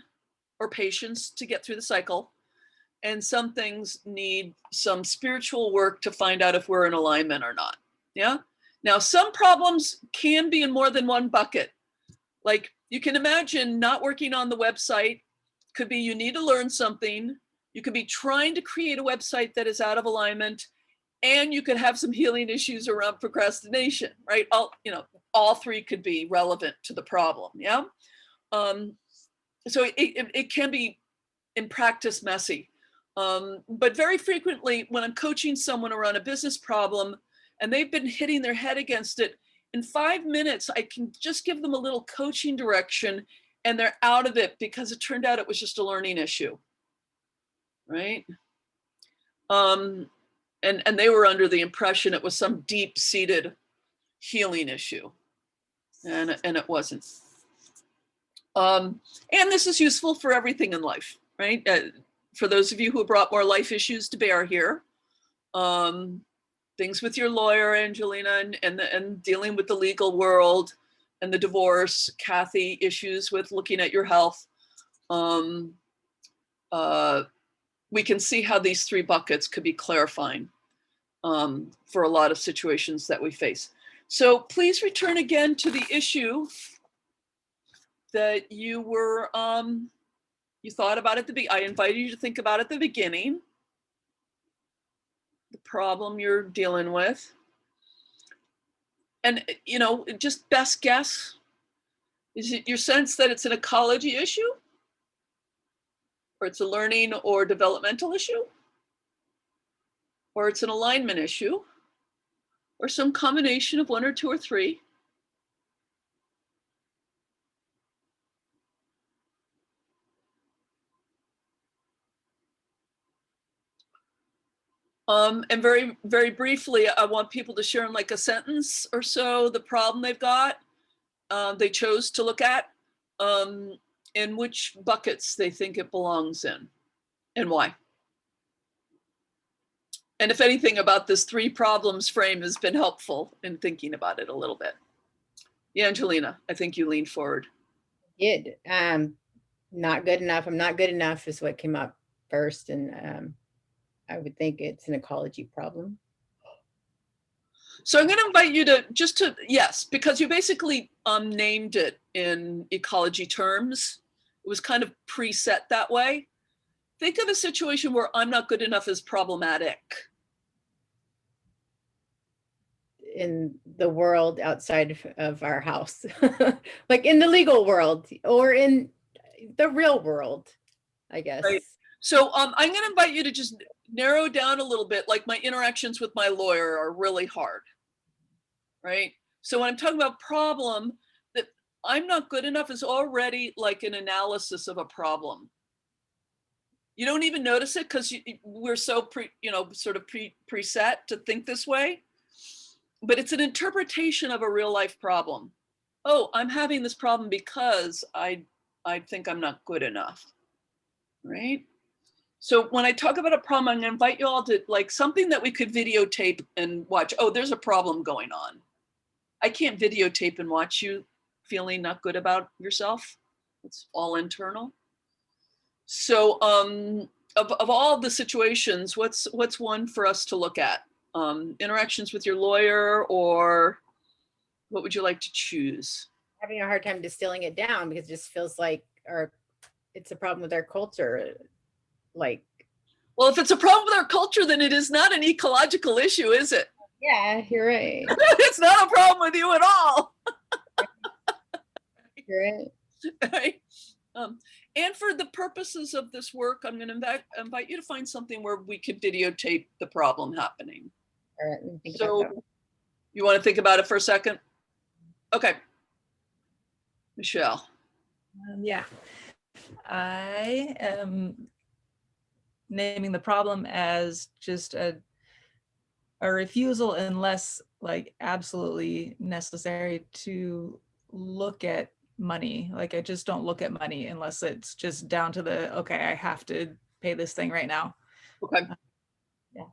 or patience to get through the cycle. And some things need some spiritual work to find out if we're in alignment or not. Yeah. Now, some problems can be in more than one bucket. Like, you can imagine not working on the website could be you need to learn something. You could be trying to create a website that is out of alignment, and you could have some healing issues around procrastination, right? All three could be relevant to the problem. Yeah. So it can be in practice messy. But very frequently when I'm coaching someone around a business problem and they've been hitting their head against it, in 5 minutes, I can just give them a little coaching direction and they're out of it because it turned out it was just a learning issue, right? And they were under the impression it was some deep-seated healing issue, and it wasn't. And this is useful for everything in life, right? For those of you who brought more life issues to bear here, things with your lawyer, Angelina, and dealing with the legal world and the divorce, Kathy, issues with looking at your health. We can see how these 3 buckets could be clarifying for a lot of situations that we face. So please return again to the issue that you were, you thought about at the beginning. I invited you to think about at the beginning, the problem you're dealing with. And, just best guess, is it your sense that it's an ecology issue? Or it's a learning or developmental issue? Or it's an alignment issue? Or some combination of 1 or 2 or 3? And very, very briefly, I want people to share in like a sentence or so the problem they've got, they chose to look at, in which buckets they think it belongs in, and why. And if anything about this 3 problems frame has been helpful in thinking about it a little bit. Yeah, Angelina, I think you leaned forward. Did not good enough. I'm not good enough is what came up first, and I would think it's an ecology problem. So I'm going to invite you to just to, yes, because you basically named it in ecology terms. It was kind of preset that way. Think of a situation where I'm not good enough as problematic. In the world outside of our house, like in the legal world or in the real world, I guess. Right. So I'm going to invite you to just narrow down a little bit, like my interactions with my lawyer are really hard, right? So when I'm talking about problem, that I'm not good enough is already like an analysis of a problem. You don't even notice it because we're so preset to think this way, but it's an interpretation of a real life problem. Oh, I'm having this problem because I think I'm not good enough, right? So when I talk about a problem, I'm going to invite you all to like something that we could videotape and watch. Oh, there's a problem going on. I can't videotape and watch you feeling not good about yourself. It's all internal. So of all the situations, what's one for us to look at? Interactions with your lawyer, or what would you like to choose? Having a hard time distilling it down because it just feels like it's a problem with our culture. Like, well, if it's a problem with our culture, then it is not an ecological issue, is it? yeah, you're right. It's not a problem with you at all. You're right. Right? And for the purposes of this work, I'm going to invite you to find something where we could videotape the problem happening. All right, let me think So about that. you want to think about it for a second? Okay. Michelle. Yeah. I am naming the problem as just a refusal unless like absolutely necessary to look at money. Like I just don't look at money unless it's just down to the, okay, I have to pay this thing right now. Okay. Yeah.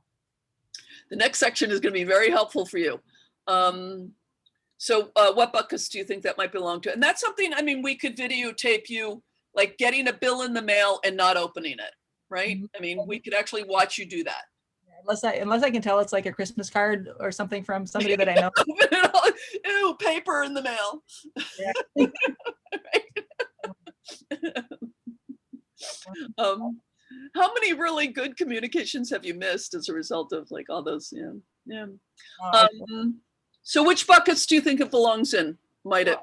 The next section is going to be very helpful for you. So what buckets do you think that might belong to? And that's something, I mean, we could videotape you like getting a bill in the mail and not opening it, right? I mean, we could actually watch you do that. Unless I can tell it's like a Christmas card or something from somebody that I know. Ew, paper in the mail. How many really good communications have you missed as a result of like all those? Yeah. So which buckets do you think it belongs in? Might it?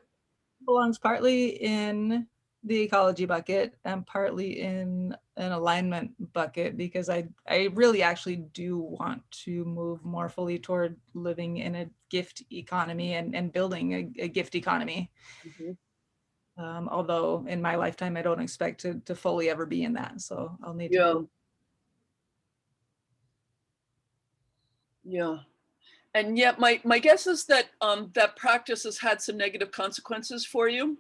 Belongs partly in the ecology bucket and partly in an alignment bucket, because I really actually do want to move more fully toward living in a gift economy and building a gift economy. Mm-hmm. Although in my lifetime, I don't expect to fully ever be in that. So I'll need Yeah. to. Yeah. And yet my guess is that that practice has had some negative consequences for you.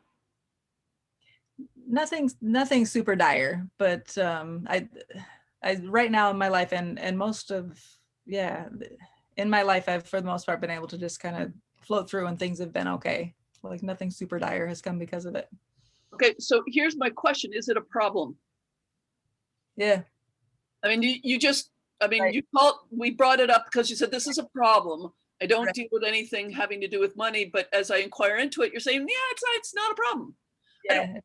Nothing super dire, but I right now in my life and most of, in my life, I've for the most part been able to just kind of float through and things have been okay. Like nothing super dire has come because of it. Okay, so here's my question. Is it a problem? Yeah. I mean, you just, I mean, Right. we brought it up because you said this is a problem. I don't Right. deal with anything having to do with money, but as I inquire into it, you're saying, yeah, it's not a problem. Yeah.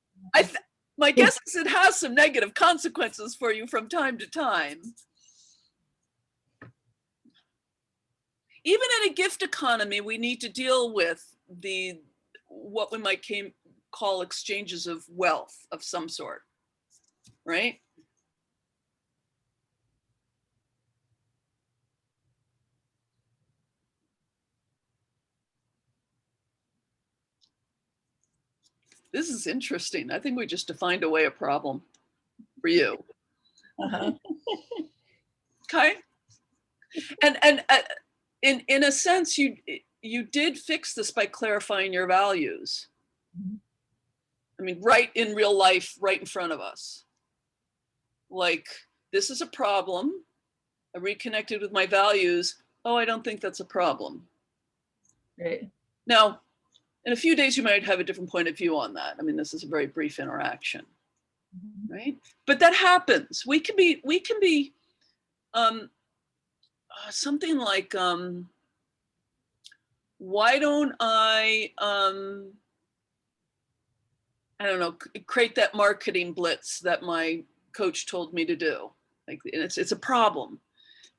My guess is it has some negative consequences for you from time to time. Even in a gift economy, we need to deal with what we might call exchanges of wealth of some sort, right? This is interesting. I think we just defined away a problem for you. Uh-huh. Okay. And in a sense, you did fix this by clarifying your values. Mhm. I mean, right in real life, right in front of us. Like, this is a problem. I reconnected with my values. Oh, I don't think that's a problem. Right. Now, in a few days, you might have a different point of view on that. I mean, this is a very brief interaction, Mhm. right? But that happens. We can be something like, why don't I don't know, create that marketing blitz that my coach told me to do. Like, it's a problem.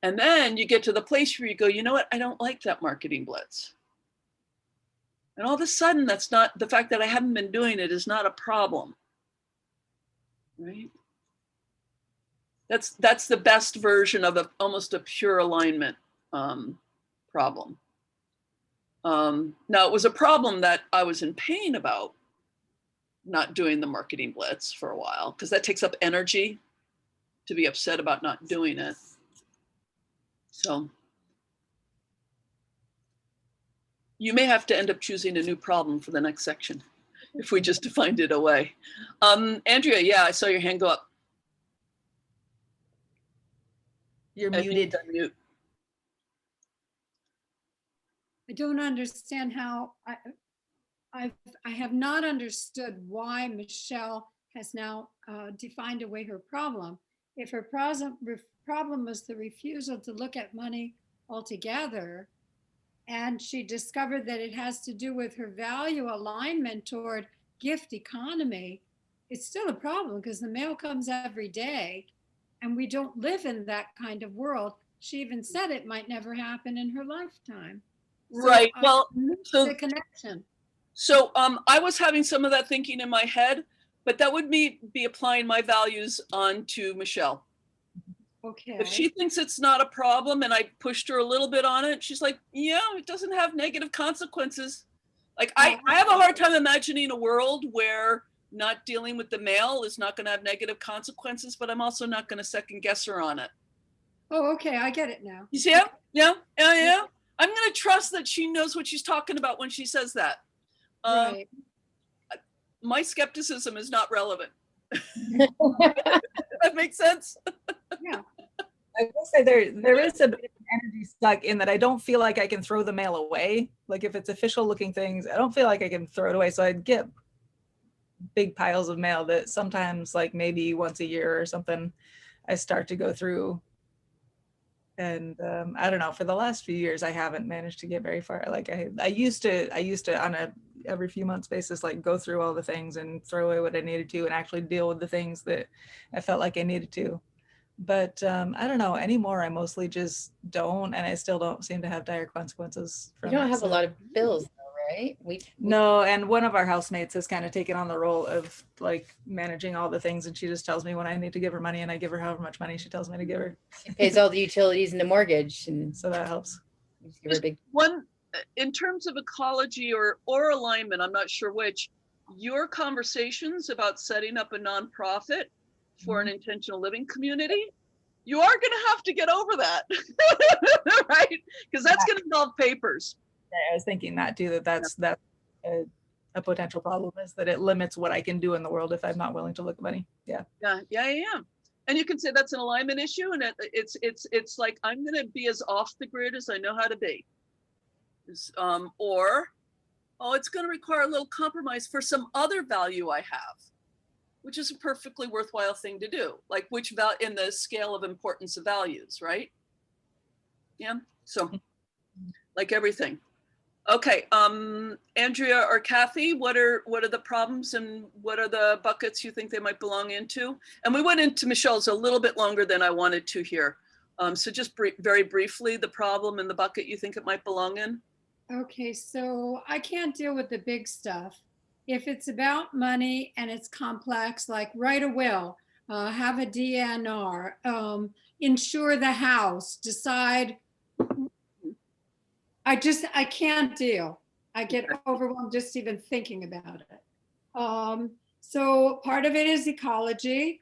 And then you get to the place where you go, you know what? I don't like that marketing blitz. And all of a sudden, that's not, the fact that I haven't been doing it is not a problem, right? That's the best version of almost a pure alignment problem. Now, it was a problem that I was in pain about, not doing the marketing blitz for a while, because that takes up energy to be upset about not doing it. So you may have to end up choosing a new problem for the next section if we just defined it away. Andrea, yeah, I saw your hand go up. You're I think muted. you're mute. I don't understand how I have not understood why Michelle has now defined away her problem. If her problem was the refusal to look at money altogether, and she discovered that it has to do with her value alignment toward gift economy, it's still a problem because the mail comes every day and we don't live in that kind of world. She even said it might never happen in her lifetime. Right. So, Well, the connection. so I was having some of that thinking in my head, but that would be applying my values onto Michelle. Okay. If she thinks it's not a problem and I pushed her a little bit on it, she's like, yeah, it doesn't have negative consequences. Like, I have a hard time imagining a world where not dealing with the mail is not going to have negative consequences, but I'm also not going to second guess her on it. Oh, okay. I get it now. You see how? Yeah. I'm going to trust that she knows what she's talking about when she says that. Right. My skepticism is not relevant. That makes sense? Yeah. I will say there is a bit of energy stuck in that I don't feel like I can throw the mail away. Like if it's official looking things, I don't feel like I can throw it away. So I'd get big piles of mail that sometimes like maybe once a year or something, I start to go through. And I don't know, for the last few years, I haven't managed to get very far. Like I used to on a every few months basis, like go through all the things and throw away what I needed to and actually deal with the things that I felt like I needed to. But I don't know anymore. I mostly just don't, and I still don't seem to have dire consequences You from don't it. have a So- lot of bills though, right? No, and one of our housemates has kind of taken on the role of like managing all the things, and she just tells me when I need to give her money, and I give her however much money she tells me to give her. She pays all the utilities and the mortgage, and So that helps. you just give her a big. One, in terms of ecology or alignment, I'm not sure which, your conversations about setting up a nonprofit for an intentional living community, you are going to have to get over that, right? Because that's going to involve papers. I was thinking that too, that's a potential problem is that it limits what I can do in the world if I'm not willing to look at money. Yeah. Yeah. And you can say that's an alignment issue, and it's like, I'm going to be as off the grid as I know how to be. Or, oh, it's going to require a little compromise for some other value I have, which is a perfectly worthwhile thing to do. Like which in the scale of importance of values, right? Yeah. So, like everything. Okay, Andrea or Kathy, what are the problems and what are the buckets you think they might belong into? And we went into Michelle's a little bit longer than I wanted to here. So just very briefly, the problem and the bucket you think it might belong in. Okay, so I can't deal with the big stuff. If it's about money and it's complex, like write a will, have a DNR, insure the house, decide. I can't deal. I get overwhelmed just even thinking about it. So part of it is ecology,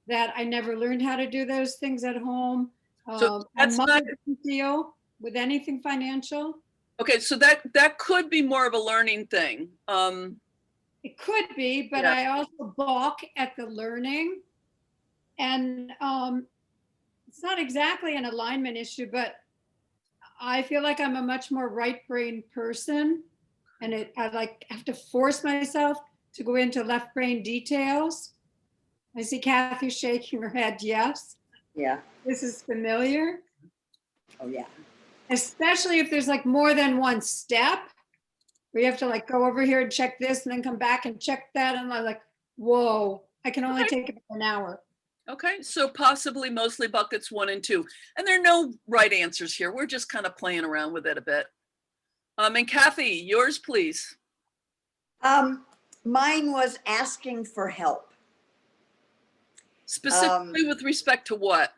that I never learned how to do those things at home. So My that's mother not, didn't deal with anything financial. okay, so that could be more of a learning thing. It could be, but Yeah. I also balk at the learning. And it's not exactly an alignment issue, but I feel like I'm a much more right brain person. And I like have to force myself to go into left brain details. I see Kathy shaking her head. Yes, Yeah. this is familiar, Oh, yeah. especially if there's like more than one step where you have to like go over here and check this and then come back and check that. And I'm like, whoa, I can only Okay. take about an hour. Okay, so possibly mostly buckets 1 and 2. And there are no right answers here. We're just kind of playing around with it a bit. And Kathy, yours, please. Mine was asking for help. Specifically with respect to what?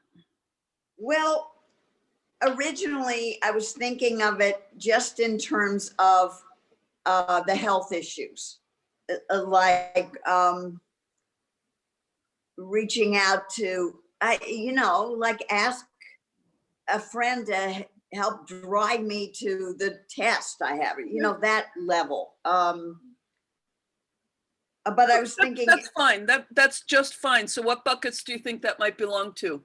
Well, originally I was thinking of it just in terms of the health issues, like reaching out to, like ask a friend to help drive me to the test I have, that level. But I was thinking, That's fine. That's just fine. So what buckets do you think that might belong to?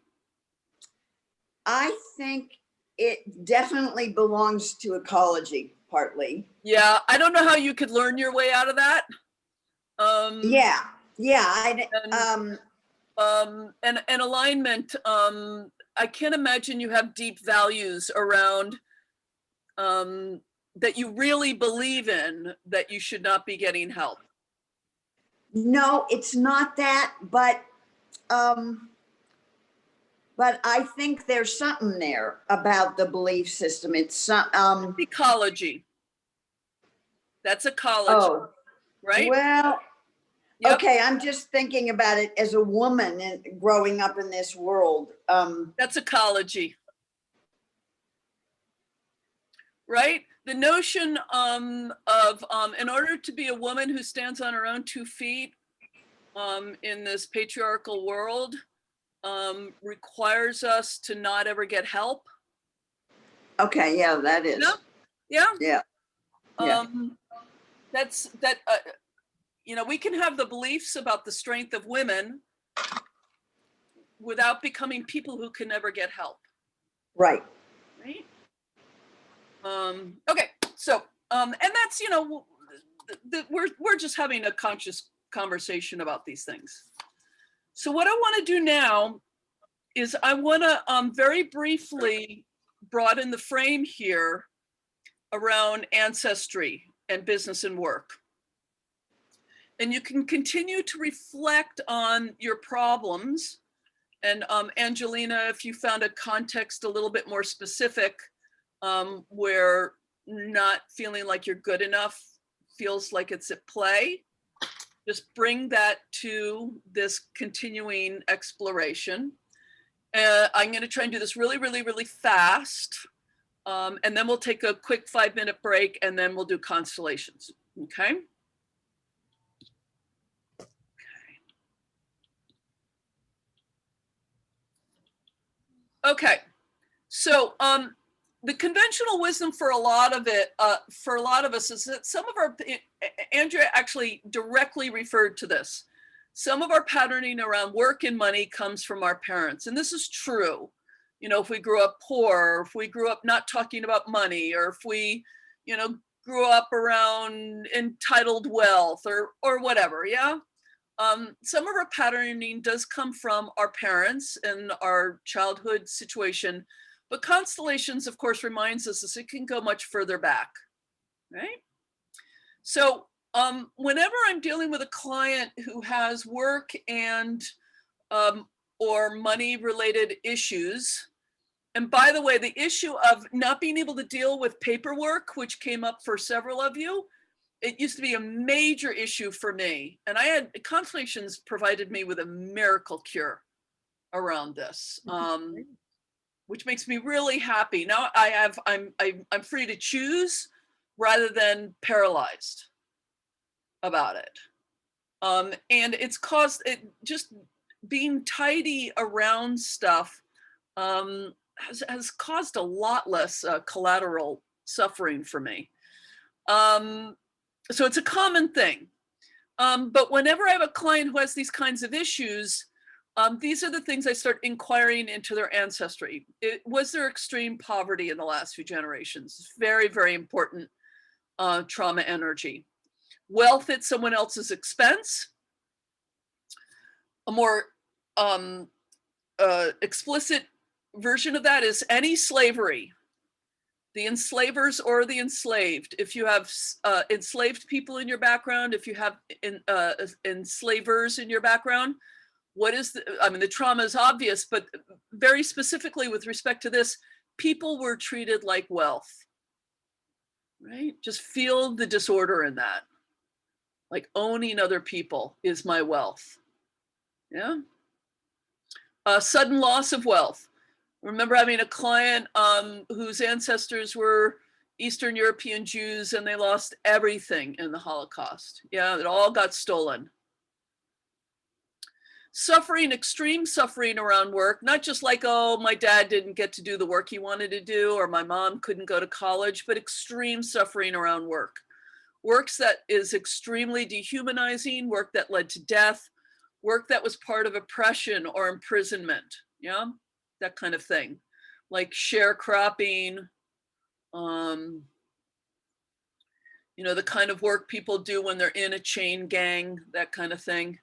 I think it definitely belongs to ecology, partly. Yeah, I don't know how you could learn your way out of that. Yeah, And alignment, I can't imagine you have deep values around that you really believe in, that you should not be getting help. no, it's not that, but I think there's something there about the belief system. It's Ecology. That's ecology, oh, right? well, Yep. okay, I'm just thinking about it as a woman and growing up in this world. That's ecology. Right? The notion of in order to be a woman who stands on her own 2 feet in this patriarchal world requires us to not ever get help. Okay, yeah, that is. Yeah. Yeah. Yeah. That's that. We can have the beliefs about the strength of women without becoming people who can never get help. Right. Right. Okay. So, and that's, we're just having a conscious conversation about these things. So what I want to do now is I want to very briefly broaden the frame here around ancestry and business and work. And you can continue to reflect on your problems. And Angelina, if you found a context a little bit more specific, where not feeling like you're good enough feels like it's at play, just bring that to this continuing exploration. I'm going to try and do this really, really, really fast. And then we'll take a quick 5-minute break and then we'll do constellations. Okay. Okay. So the conventional wisdom for a lot of us is that some of our, Andrea actually directly referred to this. Some of our patterning around work and money comes from our parents. And this is true. If we grew up poor, or if we grew up not talking about money, or if we, grew up around entitled wealth or whatever. Yeah. Some of our patterning does come from our parents and our childhood situation, but constellations, of course, reminds us that it can go much further back, right? So whenever I'm dealing with a client who has work and or money related issues, and by the way, the issue of not being able to deal with paperwork, which came up for several of you, it used to be a major issue for me. And Constellations provided me with a miracle cure around this, which makes me really happy. Now I'm free to choose rather than paralyzed about it. And it's caused it just being tidy around stuff has caused a lot less collateral suffering for me. So it's a common thing. But whenever I have a client who has these kinds of issues, these are the things I start inquiring into their ancestry. Was there extreme poverty in the last few generations? It's very, very important trauma energy. Wealth at someone else's expense. A more explicit version of that is any slavery. The enslavers or the enslaved. If you have enslaved people in your background, if you have enslavers in your background, what is the trauma is obvious, but very specifically with respect to this, people were treated like wealth, right? Just feel the disorder in that. Like owning other people is my wealth. Yeah. Sudden loss of wealth. Remember having a client whose ancestors were Eastern European Jews and they lost everything in the Holocaust. Yeah, it all got stolen. Suffering, extreme suffering around work, not just like, oh, my dad didn't get to do the work he wanted to do, or my mom couldn't go to college, but extreme suffering around work. Works that is extremely dehumanizing, work that led to death, work that was part of oppression or imprisonment. Yeah, that kind of thing. Like sharecropping, the kind of work people do when they're in a chain gang, that kind of thing.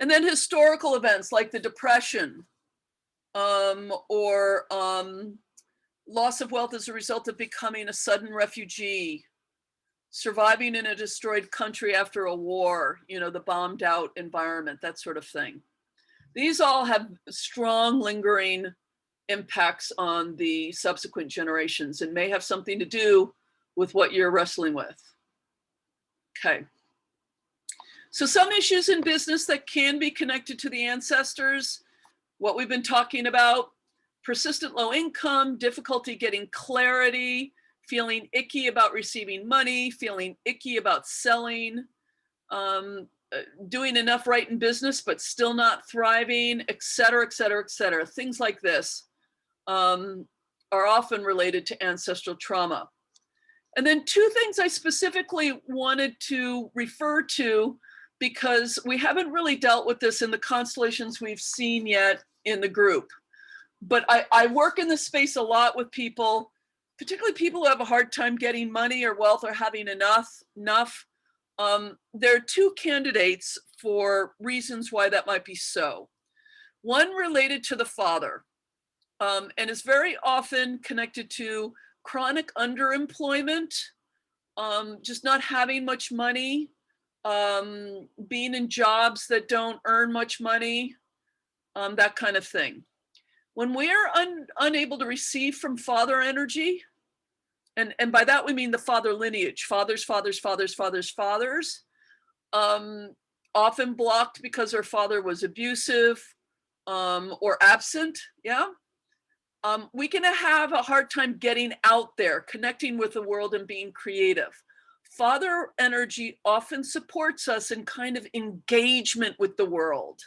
And then historical events like the Depression, or loss of wealth as a result of becoming a sudden refugee, surviving in a destroyed country after a war, the bombed out environment, that sort of thing. These all have strong lingering impacts on the subsequent generations and may have something to do with what you're wrestling with. Okay. So some issues in business that can be connected to the ancestors, what we've been talking about, persistent low income, difficulty getting clarity, feeling icky about receiving money, feeling icky about selling, doing enough right in business, but still not thriving, et cetera, et cetera, et cetera. Things like this are often related to ancestral trauma. And then two things I specifically wanted to refer to because we haven't really dealt with this in the constellations we've seen yet in the group. But I work in this space a lot with people, particularly people who have a hard time getting money or wealth or having enough. There are two candidates for reasons why that might be so. One related to the father, and is very often connected to chronic underemployment, just not having much money, being in jobs that don't earn much money, that kind of thing. When we are unable to receive from father energy, and by that we mean the father lineage, fathers, often blocked because their father was abusive or absent, yeah? We can have a hard time getting out there, connecting with the world and being creative. Father energy often supports us in kind of engagement with the world,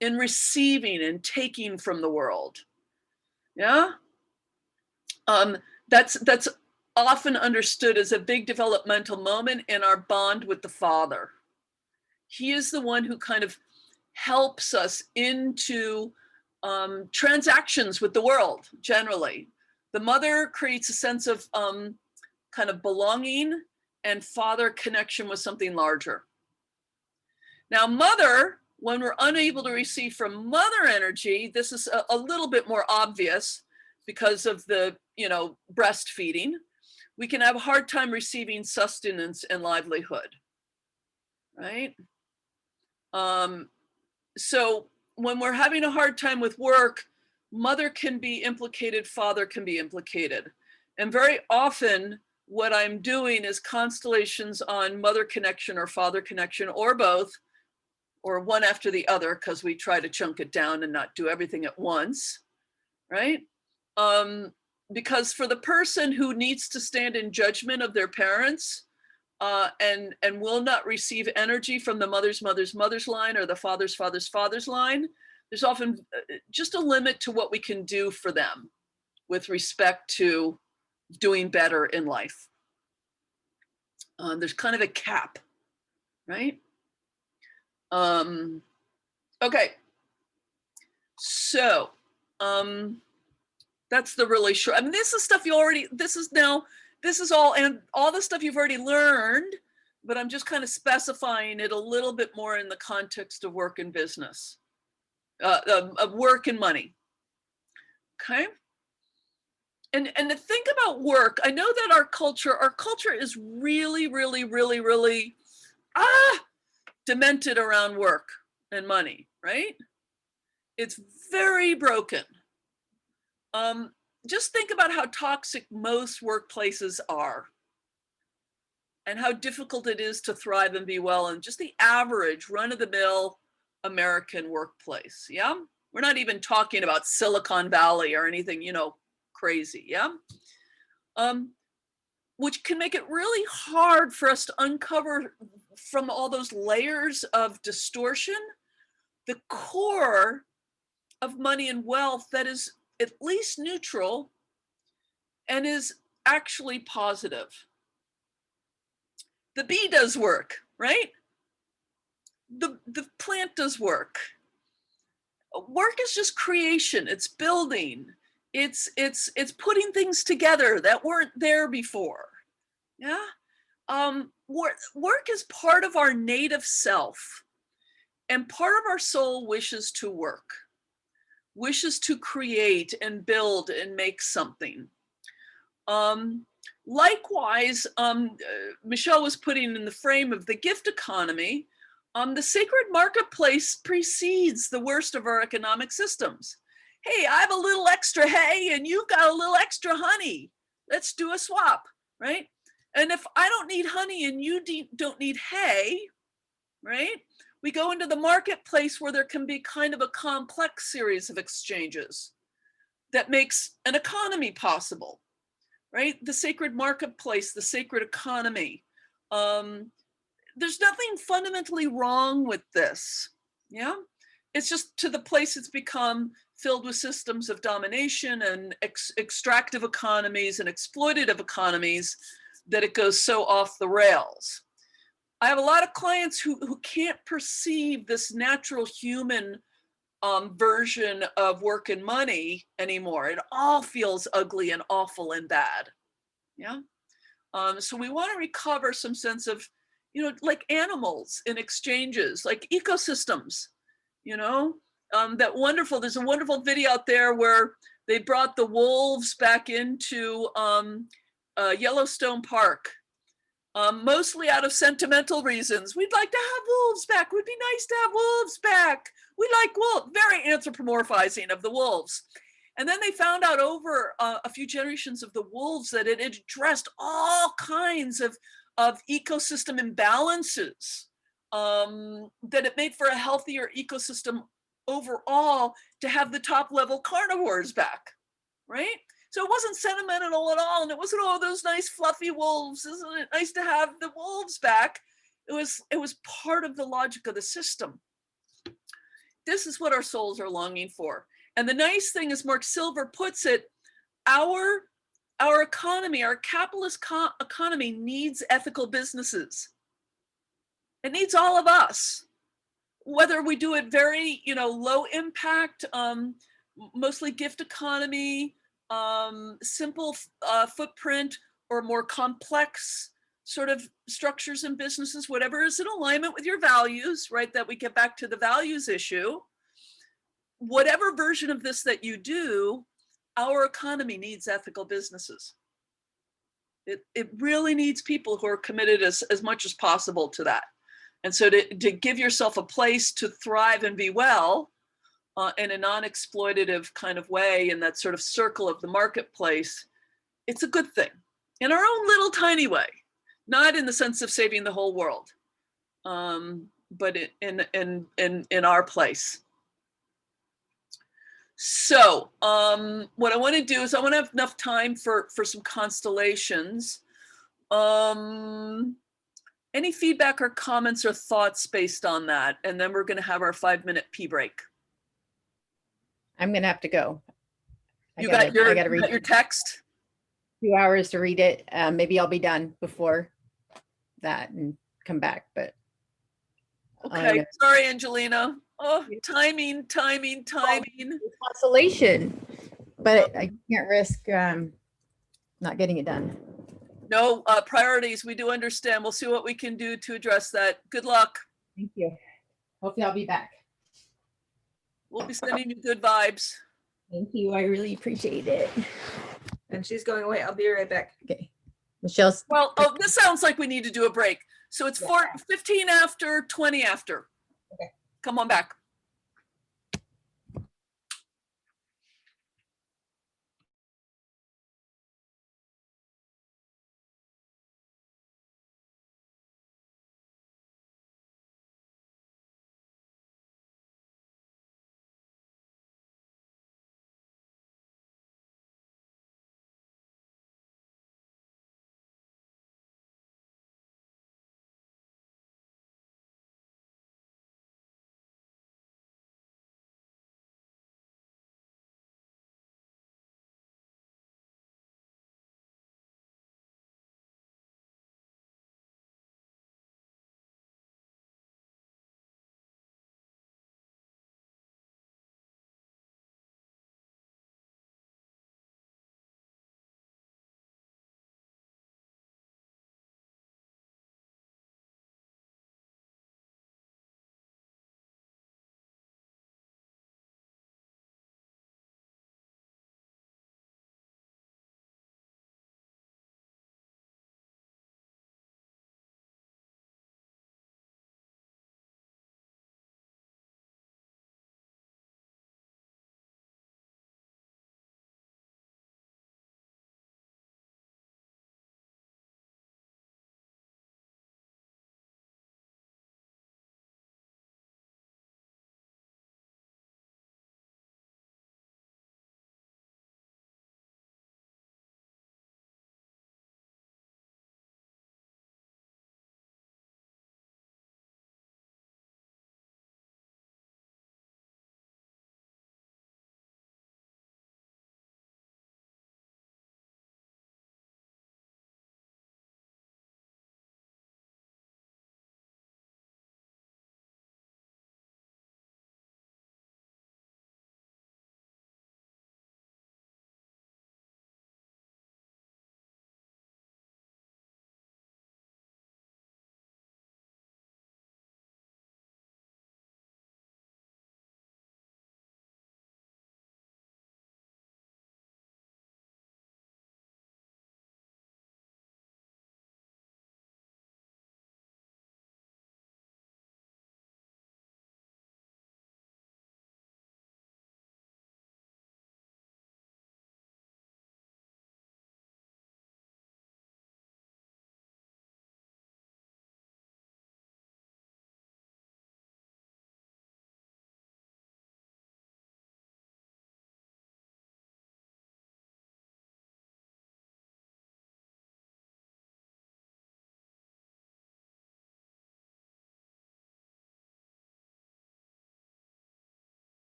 in receiving and taking from the world. Yeah? That's often understood as a big developmental moment in our bond with the father. He is the one who kind of helps us into transactions with the world, generally. The mother creates a sense of kind of belonging and father connection with something larger. Now, mother, when we're unable to receive from mother energy, this is a little bit more obvious because of the, breastfeeding. We can have a hard time receiving sustenance and livelihood, right? So when we're having a hard time with work, mother can be implicated, father can be implicated. And very often what I'm doing is constellations on mother connection or father connection or both, or one after the other, because we try to chunk it down and not do everything at once, right? Because for the person who needs to stand in judgment of their parents and will not receive energy from the mother's line or the father's line, there's often just a limit to what we can do for them with respect to doing better in life. There's kind of a cap, right? Okay. So, that's the really short. I mean, this is stuff you already, this is all, and all the stuff you've already learned, but I'm just kind of specifying it a little bit more in the context of work and business, of work and money. Okay. And to think about work, I know that our culture is really, really, really, really demented around work and money, right? It's very broken. Just think about how toxic most workplaces are and how difficult it is to thrive and be well in just the average run-of-the-mill American workplace. Yeah, we're not even talking about Silicon Valley or anything, crazy. Yeah, which can make it really hard for us to uncover from all those layers of distortion the core of money and wealth that is at least neutral and is actually positive. The bee does work, right? The plant does work. Work is just creation. It's building. It's putting things together that weren't there before. Yeah. Work is part of our native self, and part of our soul wishes to work, wishes to create and build and make something. Likewise, Michelle was putting in the frame of the gift economy, the sacred marketplace precedes the worst of our economic systems. Hey, I have a little extra hay and you've got a little extra honey. Let's do a swap, right? And if I don't need honey and you don't need hay, right? We go into the marketplace where there can be kind of a complex series of exchanges that makes an economy possible, right? The sacred marketplace, the sacred economy. There's nothing fundamentally wrong with this, yeah? It's just to the place it's become filled with systems of domination and extractive economies and exploitative economies that it goes so off the rails. I have a lot of clients who can't perceive this natural human version of work and money anymore. It all feels ugly and awful and bad. Yeah. So we want to recover some sense of, like animals in exchanges, like ecosystems, that wonderful, there's a wonderful video out there where they brought the wolves back into Yellowstone Park. Mostly out of sentimental reasons. We'd like to have wolves back. It would be nice to have wolves back. We like wolves, very anthropomorphizing of the wolves. And then they found out over a few generations of the wolves that it addressed all kinds of ecosystem imbalances, that it made for a healthier ecosystem overall to have the top level carnivores back, right? So it wasn't sentimental at all. And it wasn't, oh, those nice fluffy wolves. Isn't it nice to have the wolves back? It was part of the logic of the system. This is what our souls are longing for. And the nice thing, as Mark Silver puts it, our economy, our capitalist economy needs ethical businesses. It needs all of us, whether we do it very, low impact, mostly gift economy, simple footprint, or more complex sort of structures and businesses, whatever is in alignment with your values, right? That we get back to the values issue. Whatever version of this that you do, our economy needs ethical businesses. It really needs people who are committed as much as possible to that. And so to give yourself a place to thrive and be well, in a non-exploitative kind of way, in that sort of circle of the marketplace, it's a good thing in our own little tiny way, not in the sense of saving the whole world, but in our place. So what I want to do is I want to have enough time for some constellations. Any feedback or comments or thoughts based on that? And then we're going to have our 5-minute pee break. I'm gonna have to go. I You gotta, got your, I gotta you read got your text? 2 hours to read it. Maybe I'll be done before that and come back, but I'm Okay, gonna- sorry, Angelina. Oh, timing. consolation, but I can't risk not getting it done. No, priorities, we do understand. We'll see what we can do to address that. Good luck. Thank you. Hopefully I'll be back. We'll be sending you good vibes. Thank you. I really appreciate it. And she's going away. I'll be right back. Okay. Michelle's, Well, oh, this sounds like we need to do a break. So it's Yeah. 15 after, 20 after. Okay. Come on back.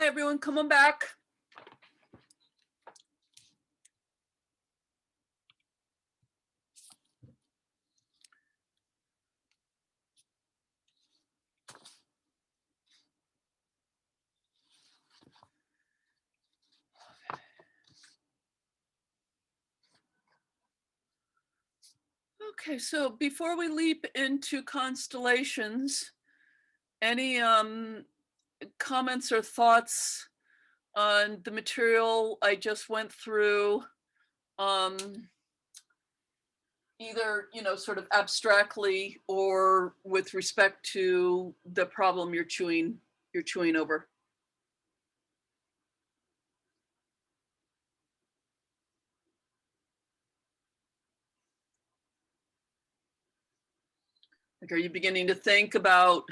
Hi, everyone, come on back. Okay, so before we leap into constellations, any comments or thoughts on the material I just went through? Either, sort of abstractly or with respect to the problem you're chewing over. Like, are you beginning to think about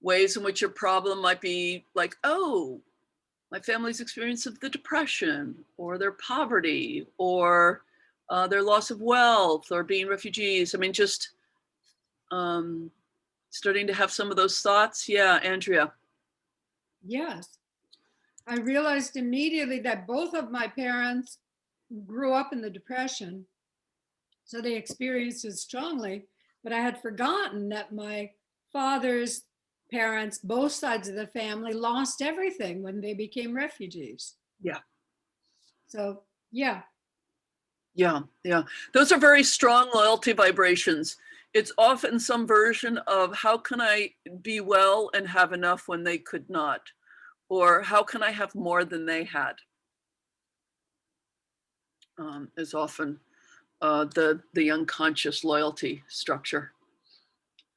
ways in which your problem might be like, oh, my family's experience of the Depression, or their poverty, or their loss of wealth, or being refugees? I mean, just starting to have some of those thoughts. Yeah, Andrea. Yes. I realized immediately that both of my parents grew up in the Depression, so they experienced it strongly. But I had forgotten that my father's parents, both sides of the family, lost everything when they became refugees. Yeah. So, yeah. Yeah, yeah. Those are very strong loyalty vibrations. It's often some version of how can I be well and have enough when they could not? Or how can I have more than they had? Is often the unconscious loyalty structure.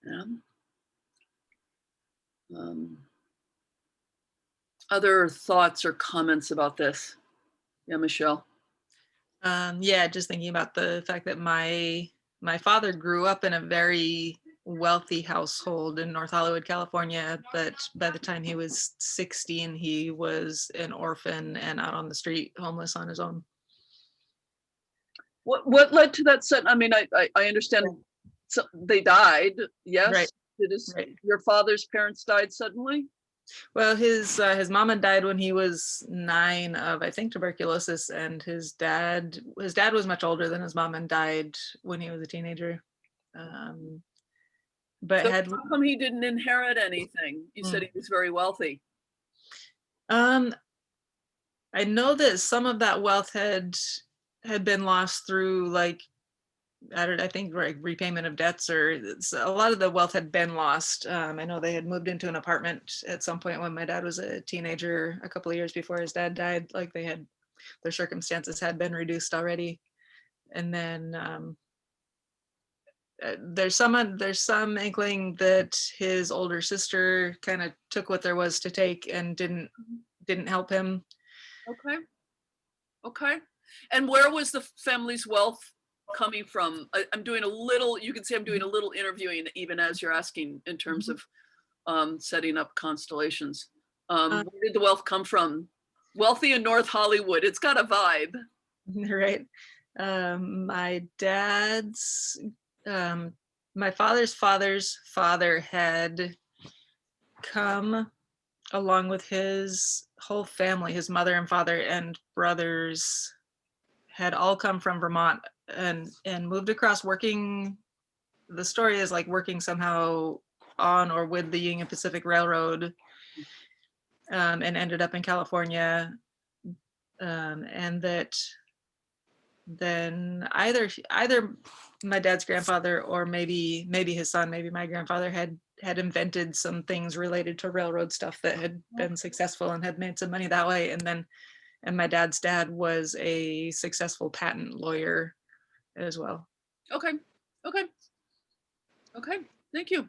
Yeah. Other thoughts or comments about this? Yeah, Michelle. Yeah, just thinking about the fact that my father grew up in a very wealthy household in North Hollywood, California, but by the time he was 16, he was an orphan and out on the street, homeless on his own. What led to that set? I mean, I understand they died. Yes. Right. Right. Your father's parents died suddenly? Well, his mama died when he was 9 of, I think, tuberculosis, and his dad was much older than his mom and died when he was a teenager. But So had how come he didn't inherit anything? You said he was very wealthy. I know that some of that wealth had been lost through, like, I think like repayment of debts, or a lot of the wealth had been lost. I know they had moved into an apartment at some point when my dad was a teenager, a couple of years before his dad died. Like, they had, their circumstances had been reduced already. And then there's some inkling that his older sister kind of took what there was to take and didn't help him. Okay. Okay. And where was the family's wealth coming from? I'm doing a little, you can say I'm doing a little interviewing even as you're asking in terms of setting up constellations. Where did the wealth come from? Wealthy in North Hollywood. It's got a vibe. Right. My dad's, my father's father had come along with his whole family. His mother and father and brothers had all come from Vermont and moved across, working. The story is like working somehow on or with the Union Pacific Railroad, and ended up in California. And that then either my dad's grandfather or maybe his son, maybe my grandfather had invented some things related to railroad stuff that had been successful and had made some money that way. And my dad's dad was a successful patent lawyer as well. Okay. Okay. Okay. Thank you.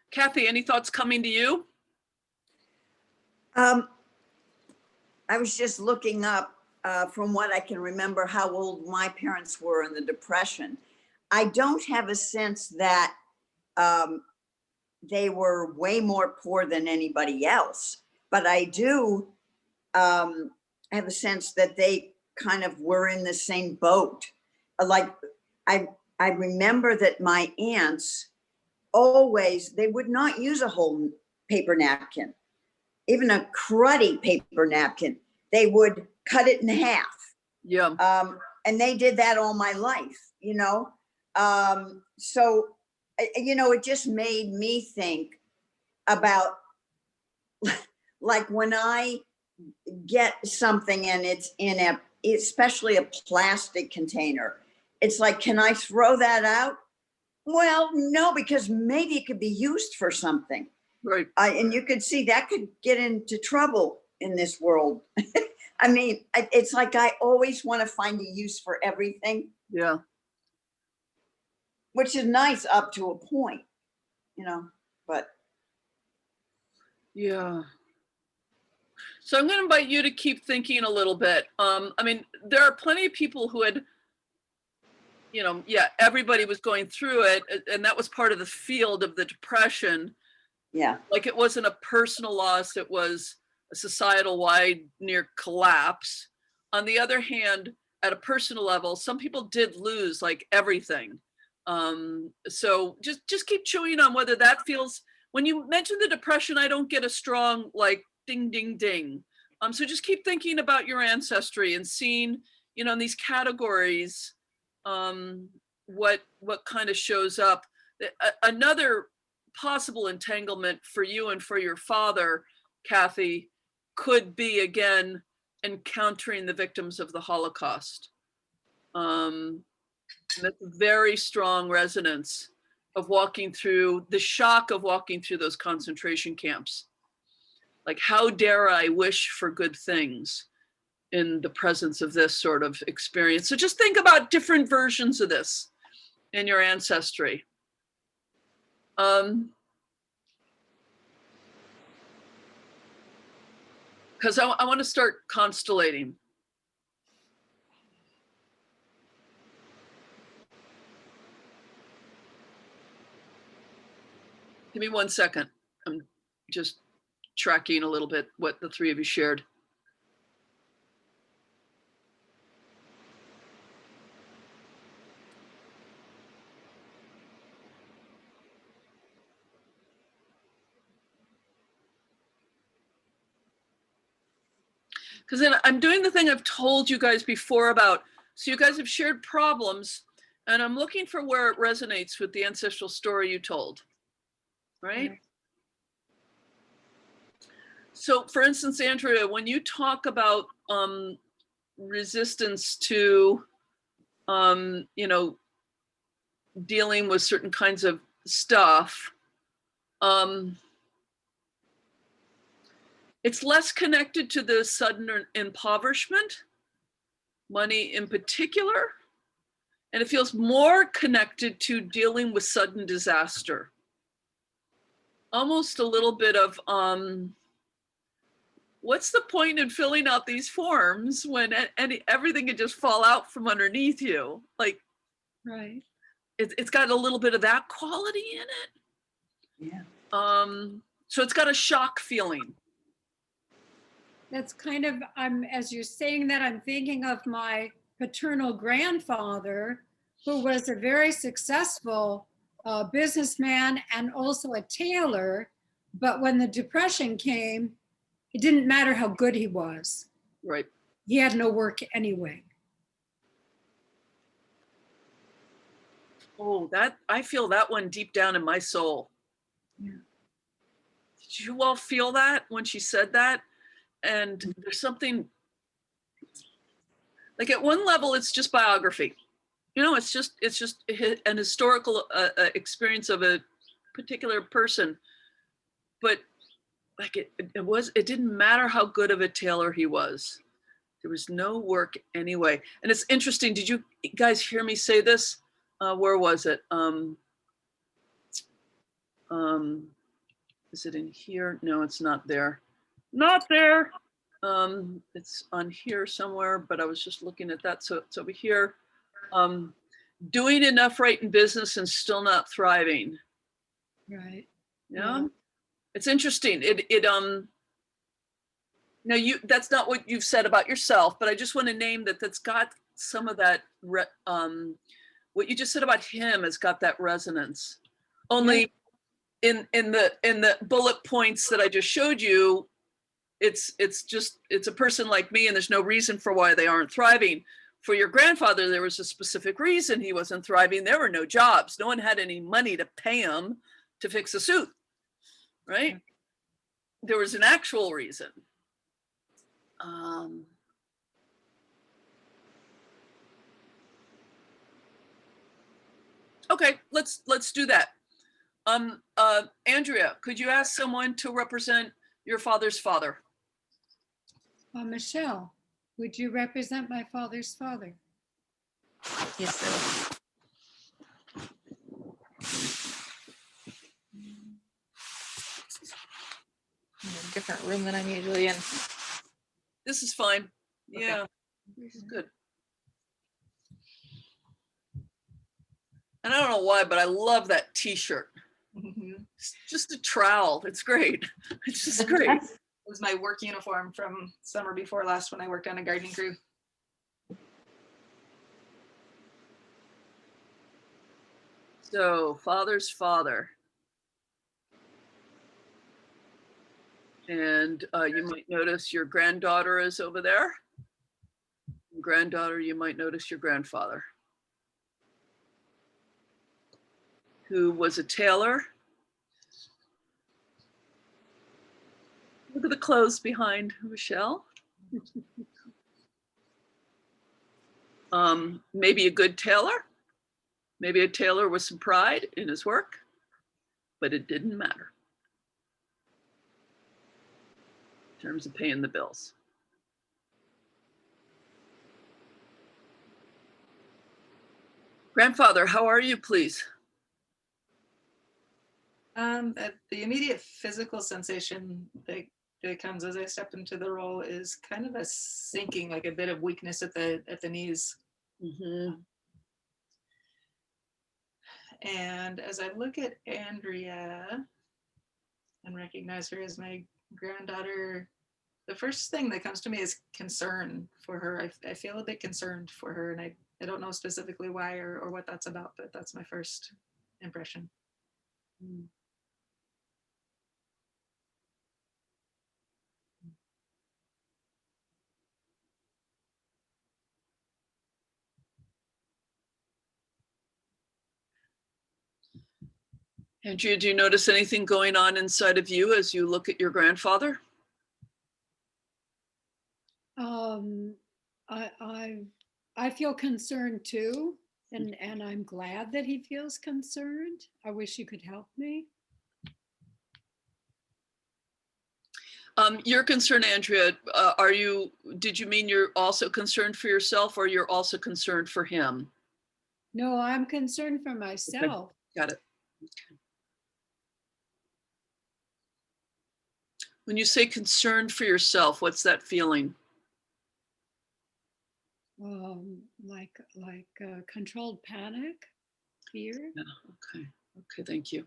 Kathy, any thoughts coming to you? I was just looking up from what I can remember how old my parents were in the Depression. I don't have a sense that they were way more poor than anybody else, but I do have a sense that they kind of were in the same boat. Like I remember that my aunts always, they would not use a whole paper napkin. even a cruddy paper napkin, they would cut it in half. Yeah. And they did that all my life, you know? So, you know, it just made me think about like when I get something and it's in a, especially a plastic container, it's like, can I throw that out? Well, no, because maybe it could be used for something. Right. And you could see that could get into trouble in this world. I mean, it's like I always want to find a use for everything, Yeah. which is nice up to a point, you know, but Yeah. So I'm going to invite you to keep thinking a little bit. I mean, there are plenty of people who had, you know, yeah, everybody was going through it, and that was part of the field of the Depression. yeah. Like it wasn't a personal loss, it was a societal wide near collapse. On the other hand, at a personal level, some people did lose like everything. So just keep chewing on whether that feels, when you mention the Depression, I don't get a strong like ding, ding, ding. So just keep thinking about your ancestry and seeing, you know, in these categories, what kind of shows up. Another possible entanglement for you and for your father, Kathy, could be again encountering the victims of the Holocaust. That's a very strong resonance of walking through the shock of walking through those concentration camps. Like, how dare I wish for good things in the presence of this sort of experience? So just think about different versions of this in your ancestry. Because I want to start constellating. Give me 1 second. I'm just tracking a little bit what the three of you shared. Because then I'm doing the thing I've told you guys before about, so you guys have shared problems, and I'm looking for where it resonates with the ancestral story you told, right? Right. So for instance, Andrea, when you talk about resistance to, you know, dealing with certain kinds of stuff, it's less connected to the sudden impoverishment, money in particular, and it feels more connected to dealing with sudden disaster. Almost a little bit of, what's the point in filling out these forms when everything could just fall out from underneath you? Like, Right. it's got a little bit of that quality in it. Yeah. So it's got a shock feeling. That's kind of, as you're saying that, I'm thinking of my paternal grandfather, who was a very successful businessman and also a tailor. But when the Depression came, it didn't matter how good he was. Right. He had no work anyway. Oh, that, I feel that one deep down in my soul. Yeah. Did you all feel that when she said that? And there's something, like at one level, it's just biography. You know, it's just an historical experience of a particular person. But like it didn't matter how good of a tailor he was. There was no work anyway. And it's interesting. Did you guys hear me say this? Where was it? Is it in here? No, it's not there. Not there. It's on here somewhere, but I was just looking at that. So it's over here. Doing enough right in business and still not thriving. Right. Yeah. It's interesting. No, that's not what you've said about yourself, but I just want to name that that's got some of that, what you just said about him has got that resonance. Only in the bullet points that I just showed you, it's a person like me, and there's no reason for why they aren't thriving. For your grandfather, there was a specific reason he wasn't thriving. There were no jobs. No one had any money to pay him to fix a suit, right? There was an actual reason. Okay, let's do that. Andrea, could you ask someone to represent your father's father? Michelle, would you represent my father's father? Yes, sir. I'm in a different room than I'm usually in. This is fine. Okay. Yeah, this is good. And I don't know why, but I love that T-shirt. It's just a trowel. It's great. It's just great. It was my work uniform from summer before last when I worked on a gardening crew. So, father's father. And you might notice your granddaughter is over there. Granddaughter, you might notice your grandfather, who was a tailor. Look at the clothes behind Michelle. Maybe a good tailor, maybe a tailor with some pride in his work, but it didn't matter in terms of paying the bills. Grandfather, how are you, please? The immediate physical sensation that comes as I step into the role is kind of a sinking, like a bit of weakness at the knees. Mm-hmm. And as I look at Andrea and recognize her as my granddaughter, the first thing that comes to me is concern for her. I feel a bit concerned for her, and I don't know specifically why or what that's about, but that's my first impression. Andrea, do you notice anything going on inside of you as you look at your grandfather? I feel concerned too, and I'm glad that he feels concerned. I wish you could help me. You're concerned, Andrea. Did you mean you're also concerned for yourself, or you're also concerned for him? No, I'm concerned for myself. Got it. Okay. When you say concerned for yourself, what's that feeling? Like controlled panic, fear. Yeah, okay. Okay, thank you.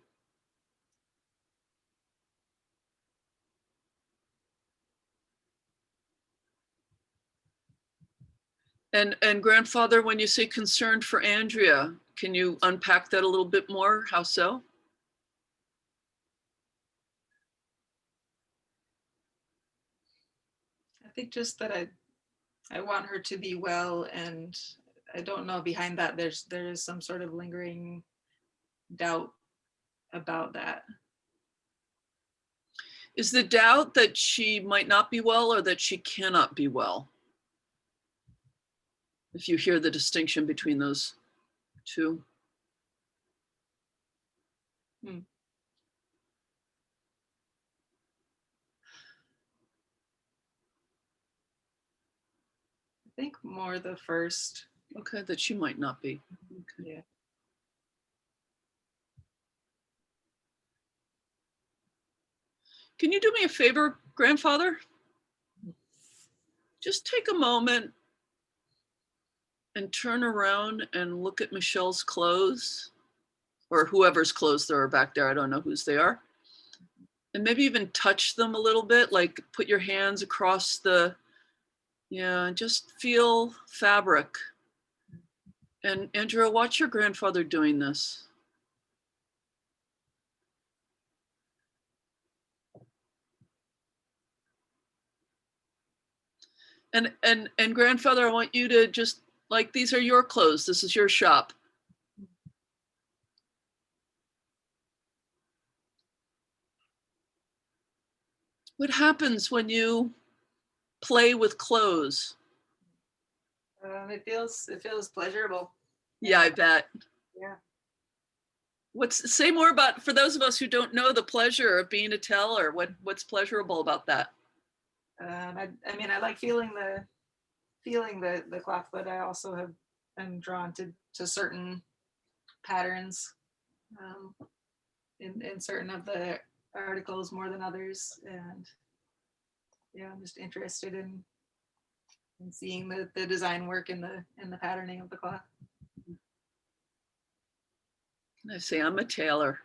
And grandfather, when you say concerned for Andrea, can you unpack that a little bit more? How so? I think just that I want her to be well, and I don't know, behind that there is some sort of lingering doubt about that. Is the doubt that she might not be well, or that she cannot be well? If you hear the distinction between those two. I think more the first. Okay, that she might not be. Okay. Yeah. Can you do me a favor, grandfather? Just take a moment and turn around and look at Michelle's clothes, or whoever's clothes there are back there. I don't know whose they are. And maybe even touch them a little bit, like put your hands across the, yeah, just feel fabric. And Andrea, watch your grandfather doing this. And grandfather, I want you to just, like, these are your clothes. This is your shop. What happens when you play with clothes? It feels pleasurable. Yeah, I bet. Yeah. Say more about, for those of us who don't know the pleasure of being a teller, what's pleasurable about that? I mean, I like feeling the cloth, but I also am drawn to certain patterns in certain of the articles more than others, and yeah, I'm just interested in seeing the design work in the patterning of the cloth. I say I'm a tailor.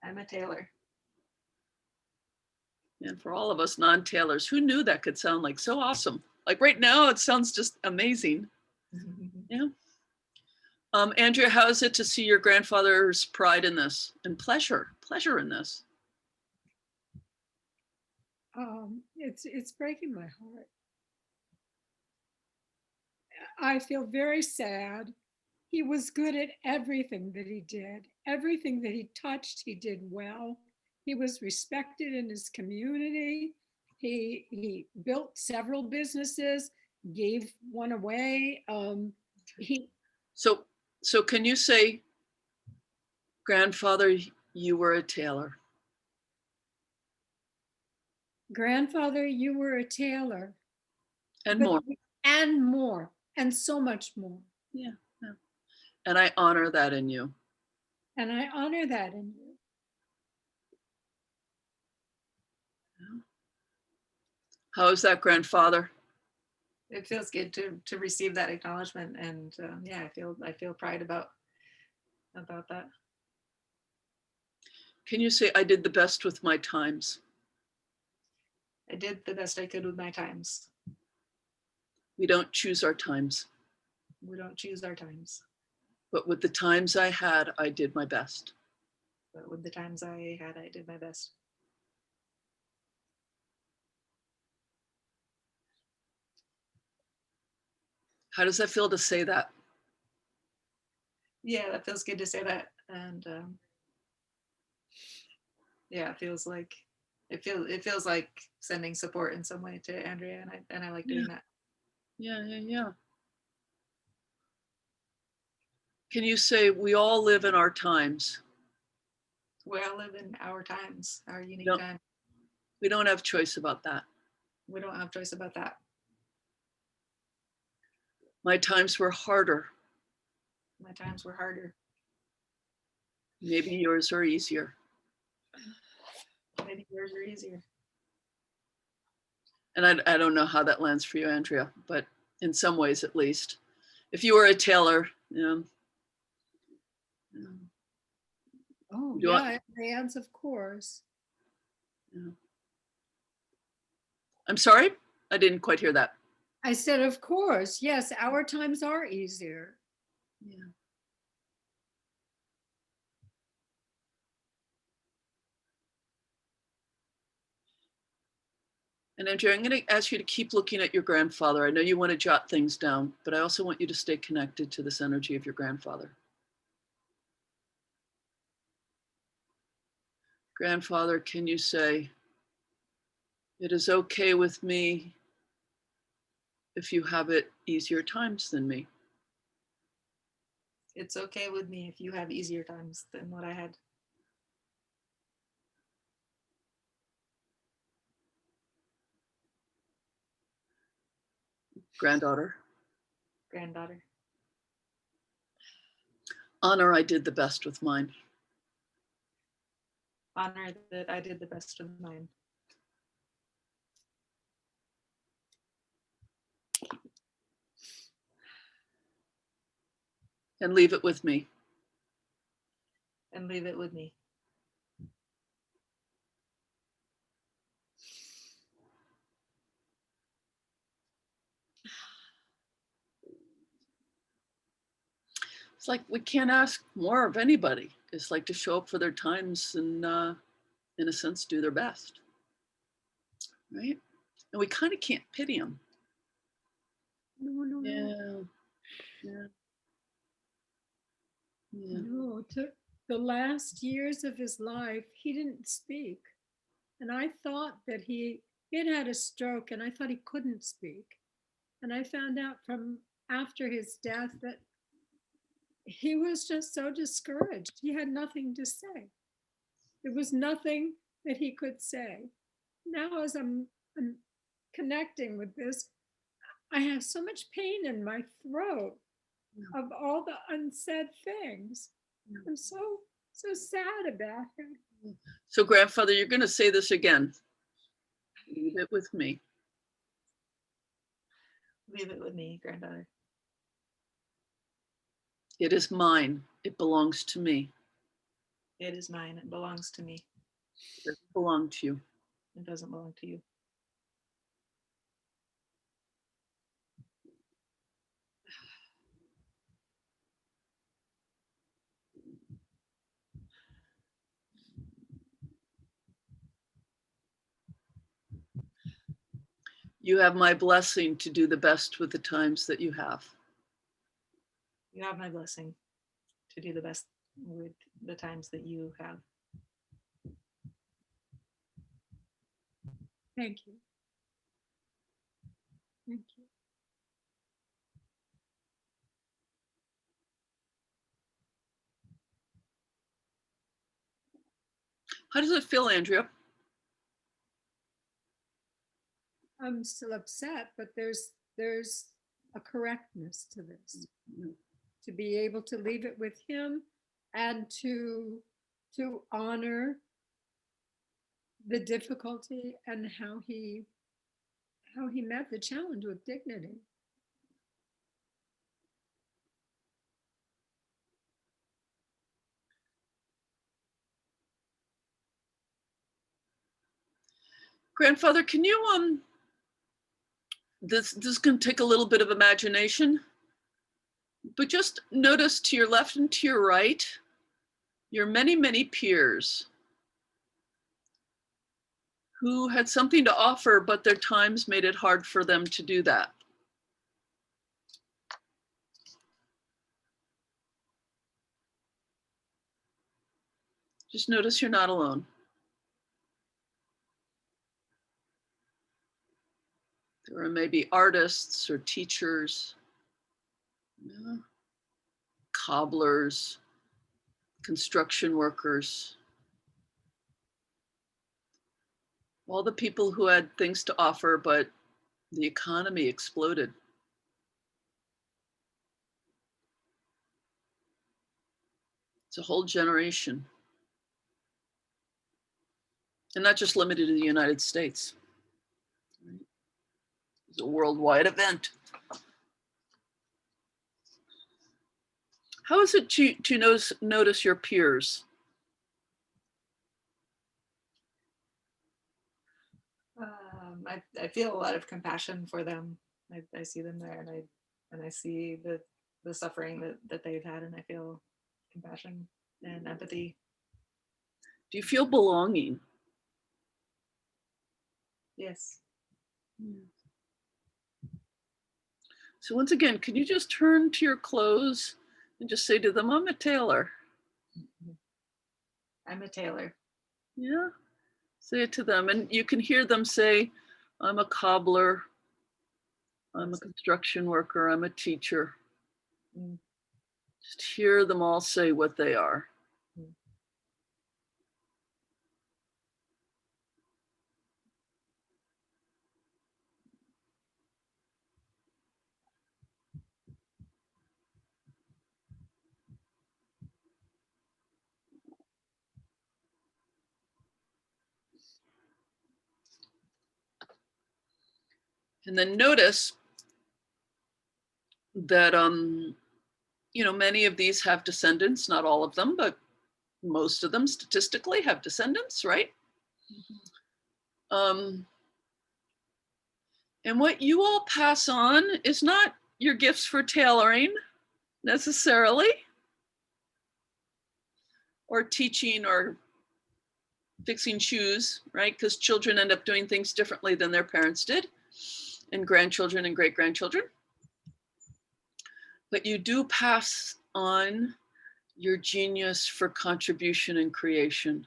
I'm a tailor. And for all of us non-tailors, who knew that could sound like so awesome? Like right now, it sounds just amazing. Yeah. Andrea, how is it to see your grandfather's pride in this and pleasure in this? It's breaking my heart. I feel very sad. He was good at everything that he did. Everything that he touched, he did well. He was respected in his community. He built several businesses, gave one away. He So can you say, grandfather, you were a tailor? Grandfather, you were a tailor. And but- more. And more. And so much more. Yeah. And I honor that in you. And I honor that in you. How is that, grandfather? It feels good to receive that acknowledgement, and yeah, I feel pride about that. Can you say, I did the best with my times? I did the best I could with my times. We don't choose our times, We don't choose our times, but with the times I had, I did my best. but with the times I had, I did my best. How does that feel to say that? Yeah, that feels good to say that, and yeah, it feels like sending support in some way to Andrea, and I like doing that. Yeah. Can you say, we all live in our times? We all live in our times, our unique Yep. time. We don't have choice about that. We don't have choice about that. My times were harder. My times were harder. Maybe yours are easier. Maybe yours are easier. And I don't know how that lands for you, Andrea, but in some ways at least. If you were a tailor, Oh, Do I- yeah, bands, of course. I'm sorry, I didn't quite hear that. I said, of course, yes, our times are easier. Yeah. And Andrea, I'm going to ask you to keep looking at your grandfather. I know you want to jot things down, but I also want you to stay connected to this energy of your grandfather. Grandfather, can you say, it is okay with me if you have it easier times than me? It's okay with me if you have easier times than what I had. Granddaughter, Granddaughter, honor I did the best with mine. honor that I did the best of mine. And leave it with me. And leave it with me. It's like we can't ask more of anybody. It's like to show up for their times and, in a sense, do their best, right? And we kind of can't pity them. No, no, no. Yeah. Yeah. No, to the last years of his life, he didn't speak. And I thought that he had a stroke and I thought he couldn't speak. And I found out from after his death that he was just so discouraged. He had nothing to say. There was nothing that he could say. Now, as I'm connecting with this, I have so much pain in my throat of all the unsaid things. I'm so sad about him. So grandfather, you're going to say this again. Leave it with me. Leave it with me, granddaughter. It is mine. It belongs to me. It is mine. It belongs to me. It doesn't belong to you. It doesn't belong to you. You have my blessing to do the best with the times that you have. You have my blessing to do the best with the times that you have. Thank you. Thank you. How does it feel, Andrea? I'm still upset, but there's a correctness to this. To be able to leave it with him and to honor the difficulty and how he met the challenge with dignity. Grandfather, can you this can take a little bit of imagination, but just notice to your left and to your right, your many peers who had something to offer, but their times made it hard for them to do that. Just notice you're not alone. There are maybe artists or teachers, cobblers, construction workers, all the people who had things to offer, but the economy exploded. It's a whole generation. And not just limited to the United States. It's a worldwide event. How is it to notice your peers? I feel a lot of compassion for them. I see them there, and I see the suffering that they've had, and I feel compassion and empathy. Do you feel belonging? Yes. So once again, can you just turn to your clothes and just say to them, I'm a tailor. I'm a tailor. Yeah, say it to them. And you can hear them say, I'm a cobbler, I'm a construction worker, I'm a teacher. Just hear them all say what they are. And then notice that, many of these have descendants, not all of them, but most of them statistically have descendants, right? And what you all pass on is not your gifts for tailoring necessarily, or teaching or fixing shoes, right? Because children end up doing things differently than their parents did, and grandchildren and great-grandchildren. but you do pass on your genius for contribution and creation.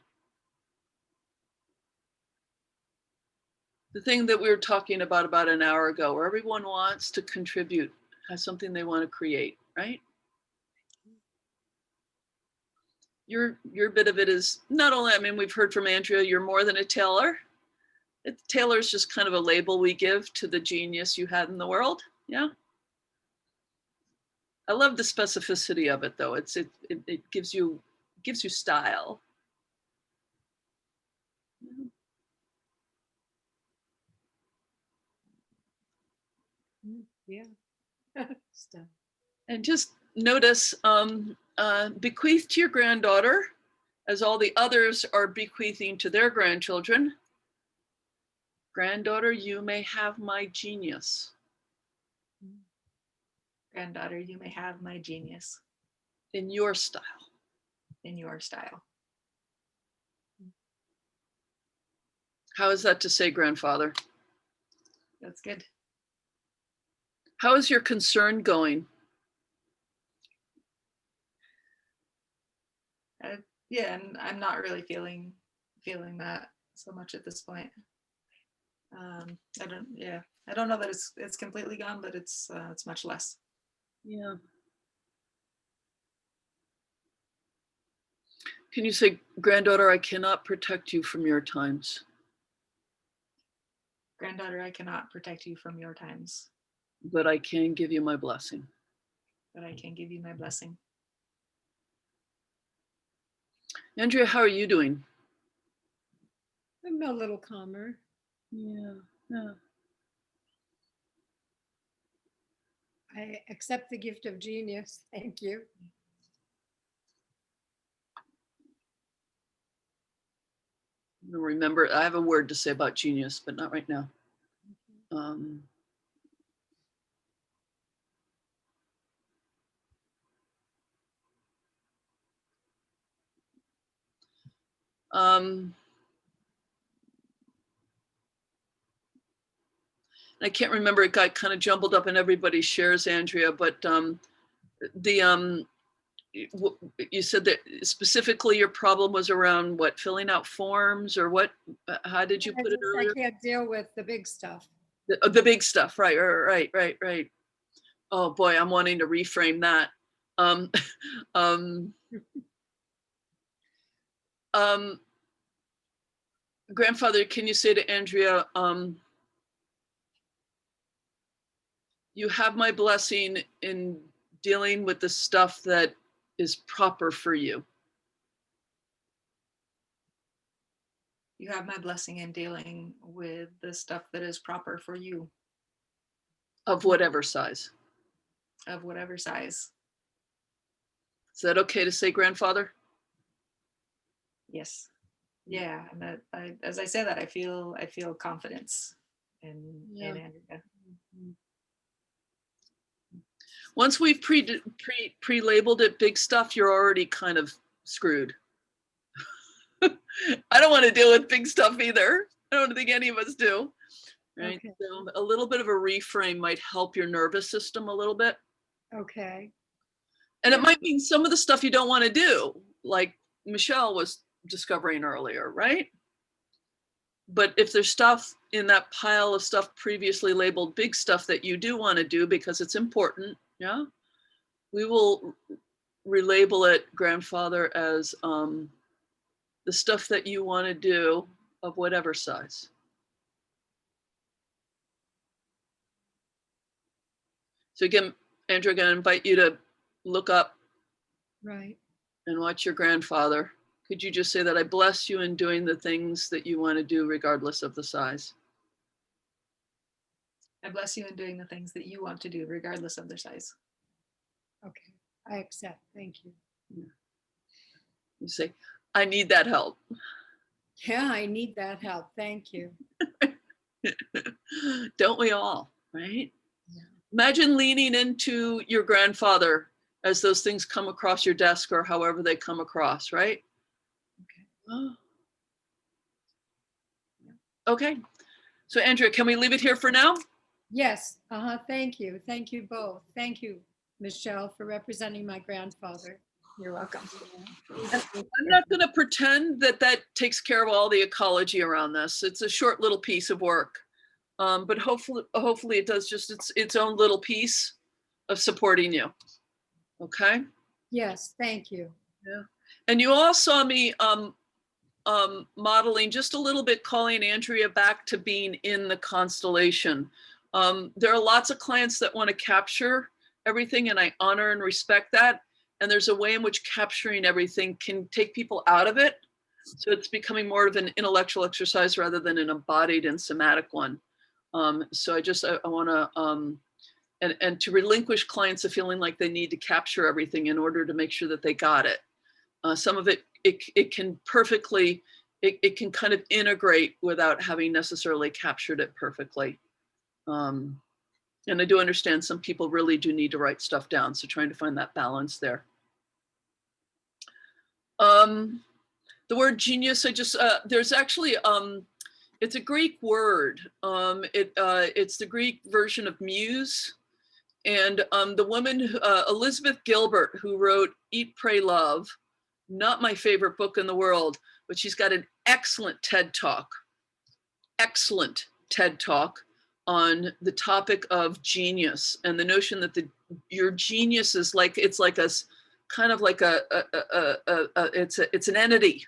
The thing that we were talking about an hour ago, where everyone wants to contribute, has something they want to create, right? Your bit of it is not only, I mean, we've heard from Andrea, you're more than a tailor. Tailor is just kind of a label we give to the genius you had in the world. Yeah. I love the specificity of it though. It gives you style. Yeah. Stuff. And just notice, bequeath to your granddaughter, as all the others are bequeathing to their grandchildren. Granddaughter, you may have my genius. Granddaughter, you may have my genius In your style. in your style. How is that to say, grandfather? That's good. How is your concern going? Yeah, and I'm not really feeling that so much at this point. I don't know that it's completely gone, but it's much less. Yeah. Can you say, granddaughter, I cannot protect you from your times, Granddaughter, I cannot protect you from your times, but I can give you my blessing. but I can give you my blessing. Andrea, how are you doing? I'm a little calmer. Yeah. Yeah. I accept the gift of genius. Thank you. Remember, I have a word to say about genius, but not right now. I can't remember, it got kind of jumbled up in everybody's shares, Andrea, but you said that specifically your problem was around what, filling out forms or what, how did you put it I earlier? can't deal with the big stuff. The big stuff, right. Oh boy, I'm wanting to reframe that. Grandfather, can you say to Andrea, you have my blessing in dealing with the stuff that is proper for you. You have my blessing in dealing with the stuff that is proper for you. Of whatever size. Of whatever size. Is that okay to say, grandfather? Yes. Yeah, and that as I say that, I feel confidence in Andrea. Once we've pre-labeled it big stuff, you're already kind of screwed. I don't want to deal with big stuff either. I don't think any of us do. Right. Okay. So a little bit of a reframe might help your nervous system a little bit. Okay. And it might mean some of the stuff you don't want to do, like Michelle was discovering earlier, right? But if there's stuff in that pile of stuff previously labeled big stuff that you do want to do because it's important, yeah, we will relabel it, grandfather, as the stuff that you want to do of whatever size. So again, Andrew, I'm going to invite you to look up Right. and watch your grandfather. Could you just say that I bless you in doing the things that you want to do regardless of the size? I bless you in doing the things that you want to do regardless of their size. Okay. I accept. Thank you. You say, I need that help. Yeah, I need that help. Thank you. Don't we all, right? Yeah. Imagine leaning into your grandfather as those things come across your desk or however they come across, right? Okay. Oh. Okay. So Andrea, can we leave it here for now? Yes. Thank you. Thank you both. Thank you. Michelle, for representing my grandfather. You're welcome. I'm not going to pretend that that takes care of all the ecology around this. It's a short little piece of work. But hopefully it does just its own little piece of supporting you. Okay. Yes, thank you. Yeah. And you all saw me modeling just a little bit, calling Andrea back to being in the constellation. There are lots of clients that want to capture everything, and I honor and respect that. And there's a way in which capturing everything can take people out of it. So it's becoming more of an intellectual exercise rather than an embodied and somatic one. So I want to, and to relinquish clients of feeling like they need to capture everything in order to make sure that they got it. Some of it can perfectly, it can kind of integrate without having necessarily captured it perfectly. And I do understand some people really do need to write stuff down. So trying to find that balance there. The word genius, there's actually, it's a Greek word. It's the Greek version of muse. And the woman, Elizabeth Gilbert, who wrote Eat, Pray, Love, not my favorite book in the world, but she's got an excellent TED Talk on the topic of genius and the notion that your genius is like, it's like a kind of like it's an entity.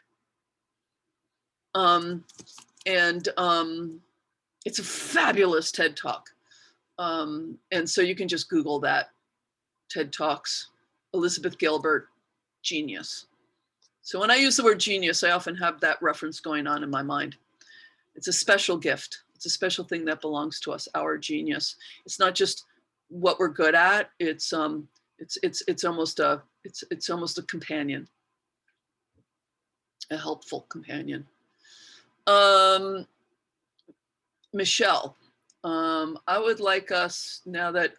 It's a fabulous TED Talk. And so you can just Google that, TED Talks, Elizabeth Gilbert, genius. So when I use the word genius, I often have that reference going on in my mind. It's a special gift. It's a special thing that belongs to us, our genius. It's not just what we're good at. It's almost a companion, a helpful companion. Michelle, I would like us, now that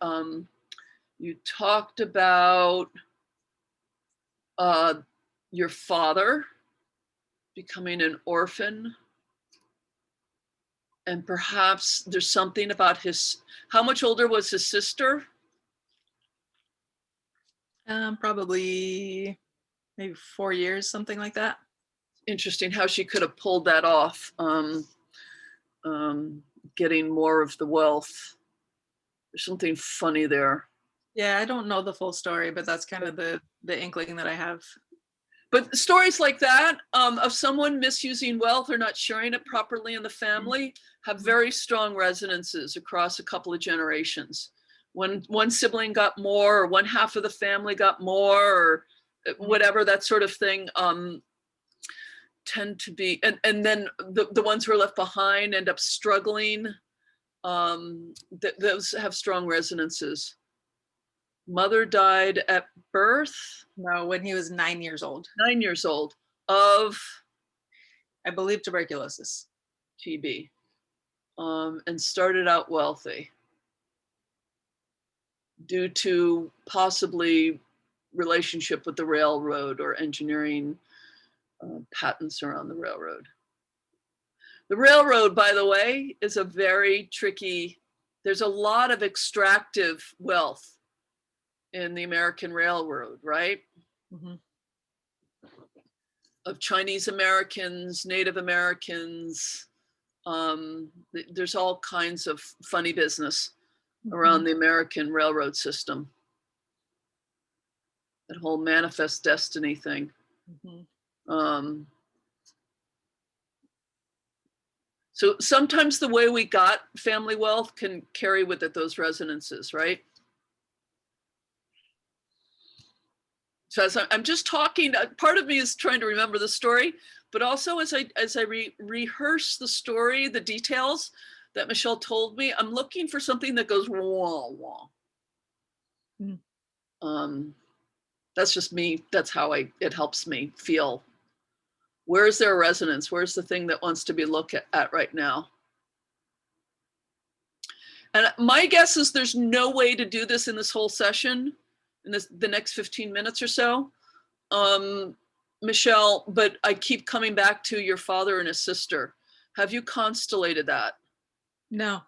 you talked about your father becoming an orphan, and perhaps there's something about how much older was his sister? Probably maybe 4 years, something like that. Interesting how she could have pulled that off, getting more of the wealth. There's something funny there. Yeah, I don't know the full story, but that's kind of the inkling that I have. But stories like that, of someone misusing wealth or not sharing it properly in the family, have very strong resonances across a couple of generations. When one sibling got more, or one half of the family got more, or whatever, that sort of thing, tend to be, and then the ones who are left behind end up struggling. Those have strong resonances. Mother died at birth? No, when he was 9 years old. 9 years old of, I believe, tuberculosis. TB, and started out wealthy due to possibly relationship with the railroad or engineering patents around the railroad. The railroad, by the way, is a very tricky, there's a lot of extractive wealth in the American Railroad, right? Mm-hmm. Of Chinese Americans, Native Americans. There's all kinds of funny business around the American railroad system. That whole manifest destiny thing. So sometimes the way we got family wealth can carry with it those resonances, right? So as I'm just talking, part of me is trying to remember the story, but also as I rehearse the story, the details that Michelle told me, I'm looking for something that goes wah wah. That's just me. That's how it helps me feel. Where's there a resonance? Where's the thing that wants to be looked at right now? And my guess is there's no way to do this in this whole session, in the next 15 minutes or so, Michelle, but I keep coming back to your father and his sister. Have you constellated that? No.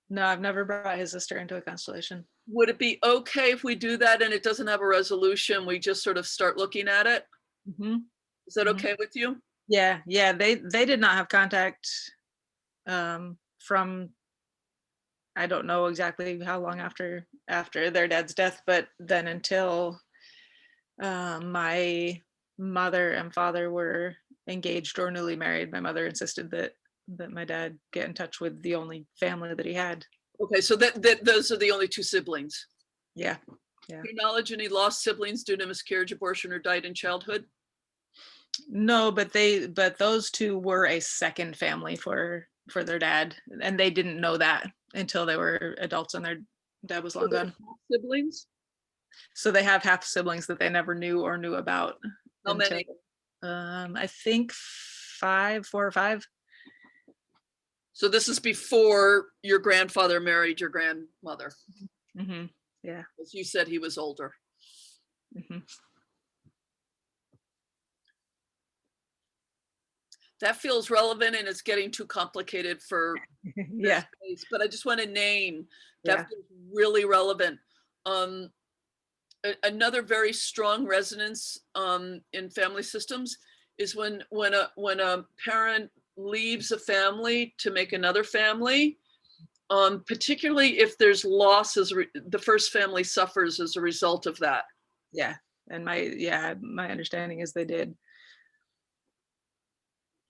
No, I've never brought his sister into a constellation. Would it be okay if we do that and it doesn't have a resolution? We just sort of start looking at it? Mhm. Is that Mhm. okay with you? Yeah, yeah, they did not have contact from, I don't know exactly how long after their dad's death, but then until my mother and father were engaged or newly married, my mother insisted that my dad get in touch with the only family that he had. Okay, so those are the only two siblings. Yeah. To your knowledge, any lost siblings due to miscarriage, abortion, or died in childhood? No, but those two were a second family for their dad, and they didn't know that until they were adults and their dad was long gone. Siblings? So they have half siblings that they never knew or knew about. How until, many? I think 4 or 5. So this is before your grandfather married your grandmother. Mm-hmm. Yeah. As you said, he was older. Mm-hmm. That feels relevant and it's getting too complicated for Yeah. space, but I just want to name that Yeah. feels really relevant. Another very strong resonance in family systems is when a parent leaves a family to make another family, particularly if there's loss as the first family suffers as a result of that. Yeah. And my understanding is they did.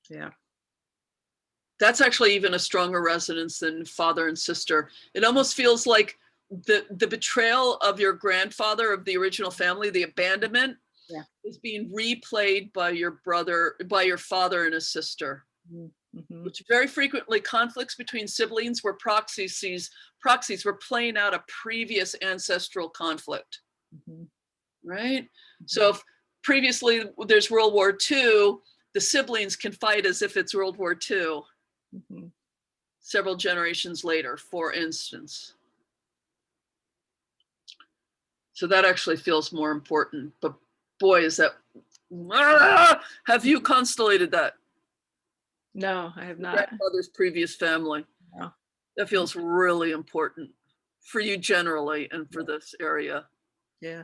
Yeah. That's actually even a stronger resonance than father and sister. It almost feels like the betrayal of your grandfather, of the original family, the abandonment, Yeah. is being replayed by your brother, by your father and a sister. Mm-hmm. Which very frequently conflicts between siblings where proxies were playing out a previous ancestral conflict. Mm-hmm. Right? Mm-hmm. So if previously there's World War II, the siblings can fight as if it's World War II. Mm-hmm. Several generations later, for instance. So that actually feels more important, but boy, is that, have you constellated that? No, I have Your not. grandfather's previous family. No. That feels really important for you generally and for this area. Yeah.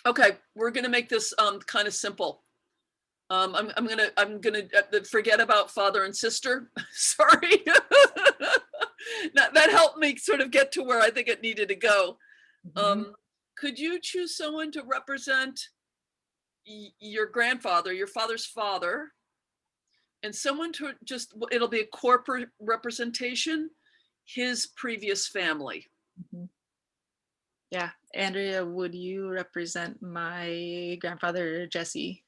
Okay, we're gonna make this kind of simple. I'm gonna forget about father and sister. Sorry. That helped me sort of get to where I think it needed to go. Mm-hmm. Could you choose someone to represent your grandfather, your father's father, and someone to just, it'll be a corporate representation, his previous family? Mm-hmm. Yeah. Andrea, would you represent my grandfather, Jesse?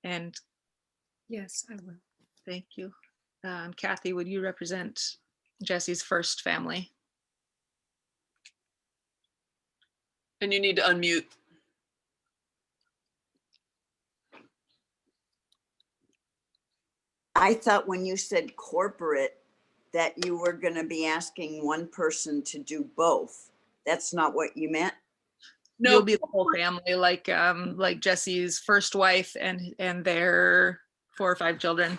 And Yes, I will. thank you. Kathy, would you represent Jesse's first family? And you need to unmute. I thought when you said corporate that you were going to be asking one person to do both. That's not what you meant? No, You'll be the whole family, like Jesse's first wife and their 4 or 5 children.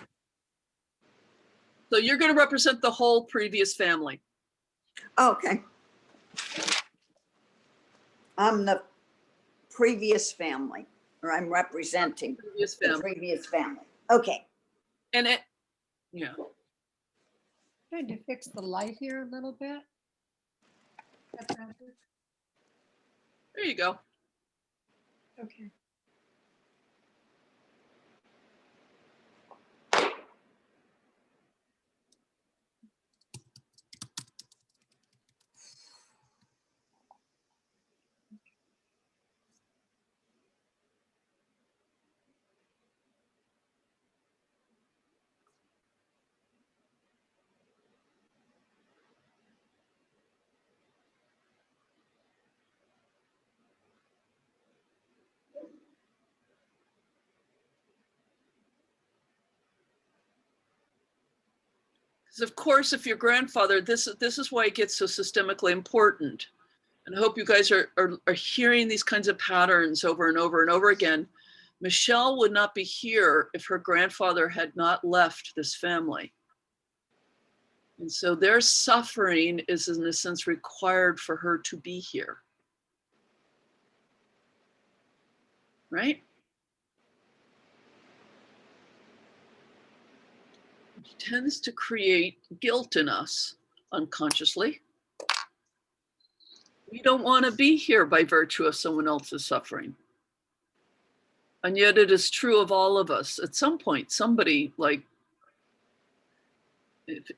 so you're going to represent the whole previous family. Okay. I'm the previous family, or I'm representing Previous the family. previous family. Okay. And it, yeah. Trying to fix the light here a little bit. That's better. There you go. Okay. Because of course, if your grandfather, this is why it gets so systemically important. and I hope you guys are hearing these kinds of patterns over and over and over again. Michelle would not be here if her grandfather had not left this family. And so their suffering is in a sense required for her to be here. Right? Which tends to create guilt in us unconsciously. We don't want to be here by virtue of someone else's suffering. And yet it is true of all of us. At some point, somebody, like,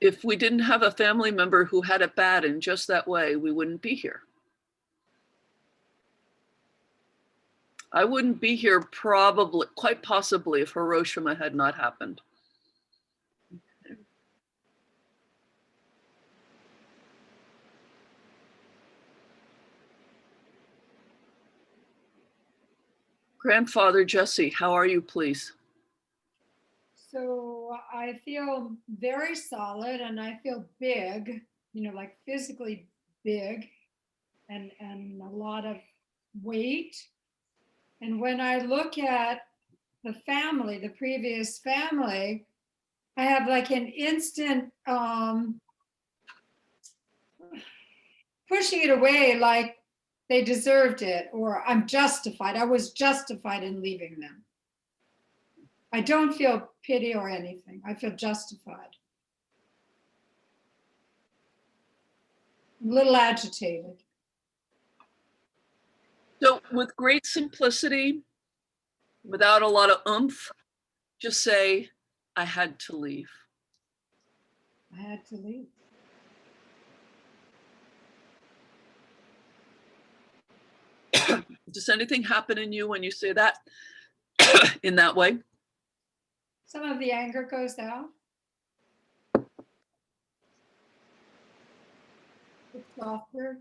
if we didn't have a family member who had it bad in just that way, we wouldn't be here. I wouldn't be here probably, quite possibly, if Hiroshima had not happened. Grandfather Jesse, how are you, please? So I feel very solid and I feel big, like physically big and a lot of weight. And when I look at the family, the previous family, I have like an instant pushing it away like they deserved it, or I'm justified. I was justified in leaving them. I don't feel pity or anything. I feel justified. I'm a little agitated. So with great simplicity, without a lot of oomph, just say, I had to leave. I had to leave. Does anything happen in you when you say that in that way? Some of the anger goes out. It's softer.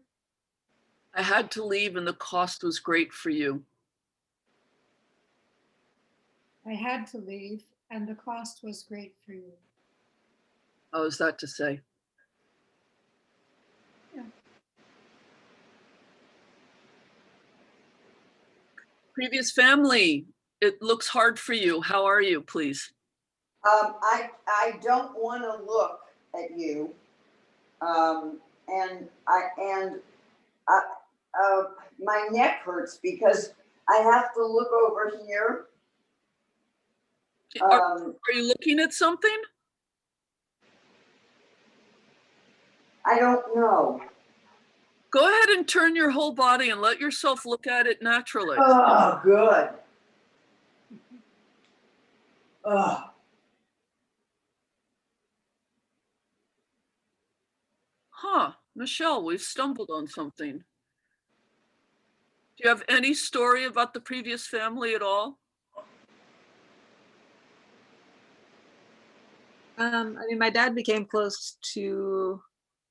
I had to leave and the cost was great for you. I had to leave and the cost was great for you. How is that to say? Yeah. Previous family, it looks hard for you. How are you, please? I don't want to look at you, and my neck hurts because I have to look over here. Are you looking at something? I don't know. Go ahead and turn your whole body and let yourself look at it naturally. Oh, good. Oh. Huh, Michelle, we've stumbled on something. Do you have any story about the previous family at all? I mean, my dad became close to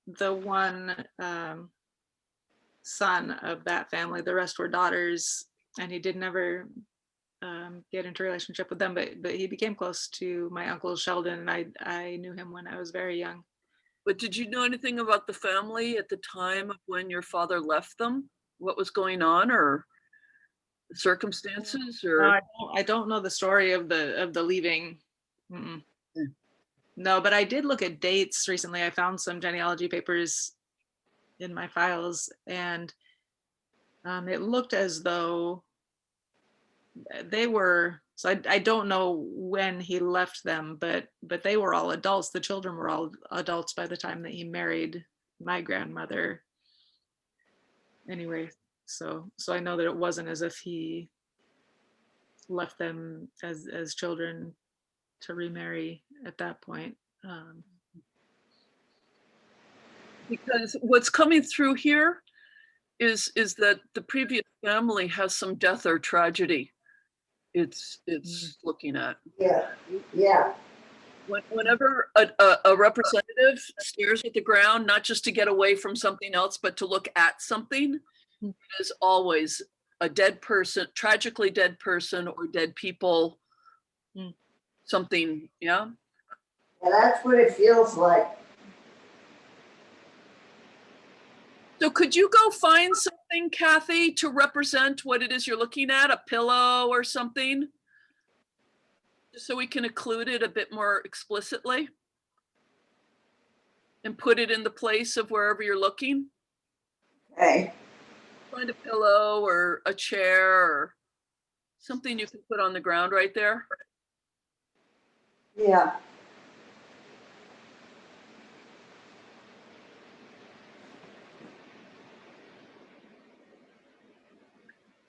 the one son of that family. The rest were daughters, and he did never get into a relationship with them. But he became close to my uncle Sheldon, and I knew him when I was very young. But did you know anything about the family at the time of when your father left them? What was going on, or the circumstances, or? No, I don't know the story of the leaving. Mm-mm. No, but I did look at dates recently. I found some genealogy papers in my files, and it looked as though they were, so I don't know when he left them, but they were all adults. The children were all adults by the time that he married my grandmother. Anyway, so I know that it wasn't as if he left them as children to remarry at that point. Because what's coming through here is that the previous family has some death or tragedy. It's looking at. Yeah. Whenever a representative stares at the ground, not just to get away from something else, but to look at something, it is always a dead person, tragically dead person, or dead people, something, yeah? And that's what it feels like. So could you go find something, Kathy, to represent what it is you're looking at, a pillow or something? Just so we can include it a bit more explicitly? And put it in the place of wherever you're looking? Okay, Find a pillow or a chair or something you can put on the ground right there. yeah.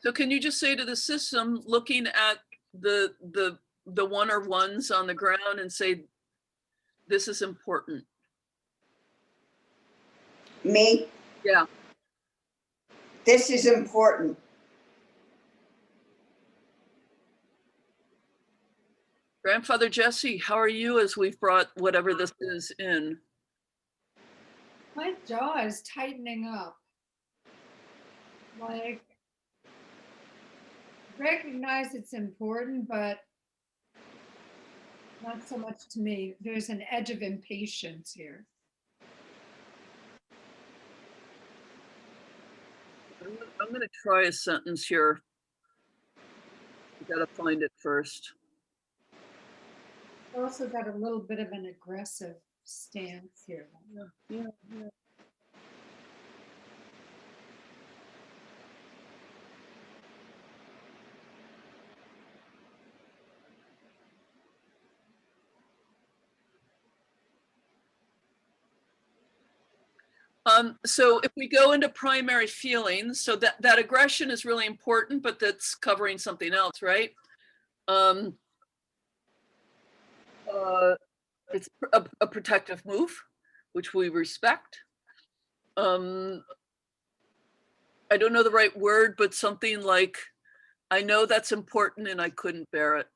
So can you just say to the system, looking at the one or ones on the ground and say, this is important? Me, Yeah. this is important. Grandfather Jesse, how are you as we've brought whatever this is in? My jaw is tightening up. Like, recognize it's important, but not so much to me. There's an edge of impatience here. I'm going to try a sentence here. You got to find it first. Also got a little bit of an aggressive stance here. Yeah. So if we go into primary feelings, so that aggression is really important, but that's covering something else, right? It's a protective move, which we respect. I don't know the right word, but something like, I know that's important and I couldn't bear it.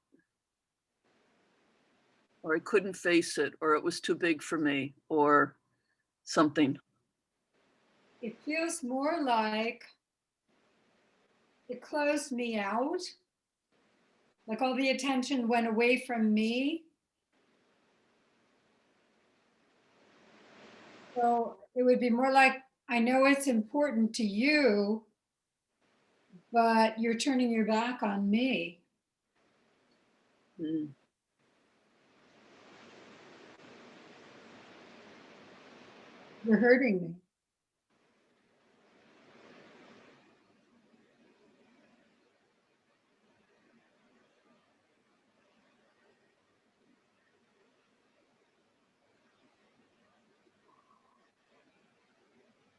Or I couldn't face it, or it was too big for me, or something. It feels more like it closed me out. Like all the attention went away from me. So it would be more like, I know it's important to you, but you're turning your back on me. Hmm. You're hurting me.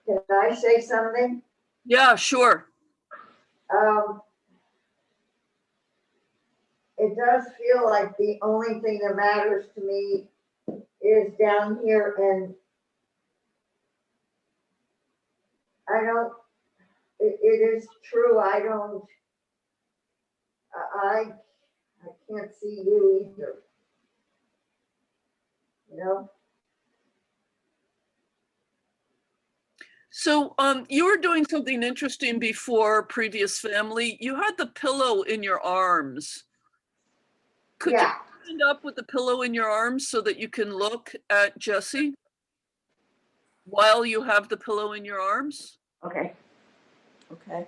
Can I say something? Yeah, sure. It does feel like the only thing that matters to me is down here, and I don't, it is true, I don't, I can't see you either. You know? So you were doing something interesting before previous family. You had the pillow in your arms. Could you Yeah, stand up with the pillow in your arms so that you can look at Jesse while you have the pillow in your arms? okay. Okay.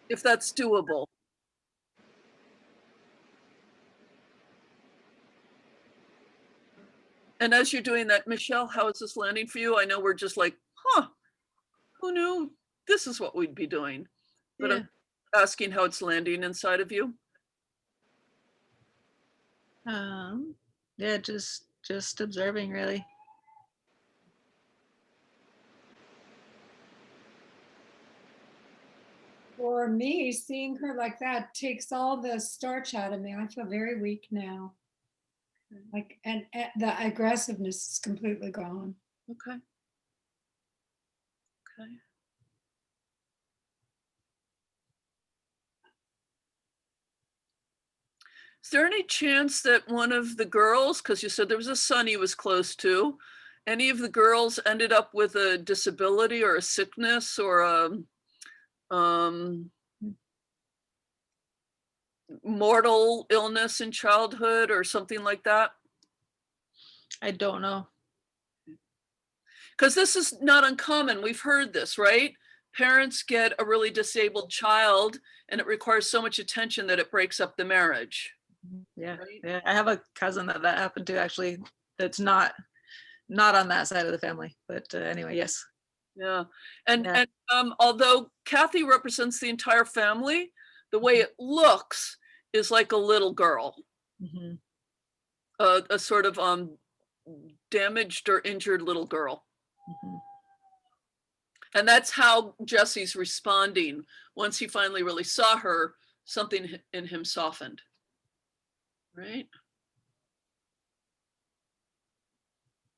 If that's doable. And as you're doing that, Michelle, how is this landing for you? I know we're just like, huh, who knew this is what we'd be doing? But Yeah. I'm asking how it's landing inside of you. Yeah, just observing really. For me, seeing her like that takes all the starch out of me. I feel very weak now. Like, and the aggressiveness is completely gone. Okay. Okay. Is there any chance that one of the girls, because you said there was a son he was close to, any of the girls ended up with a disability or a sickness or a mortal illness in childhood or something like that? I don't know. Because this is not uncommon. We've heard this, right? Parents get a really disabled child and it requires so much attention that it breaks up the marriage. Yeah, Right. yeah. I have a cousin that happened to actually. That's not on that side of the family. But anyway, yes. Yeah. And Yeah. although Kathy represents the entire family, the way it looks is like a little girl, hmm a sort of damaged or injured little girl. hmm And that's how Jesse's responding. Once he finally really saw her, something in him softened. Right?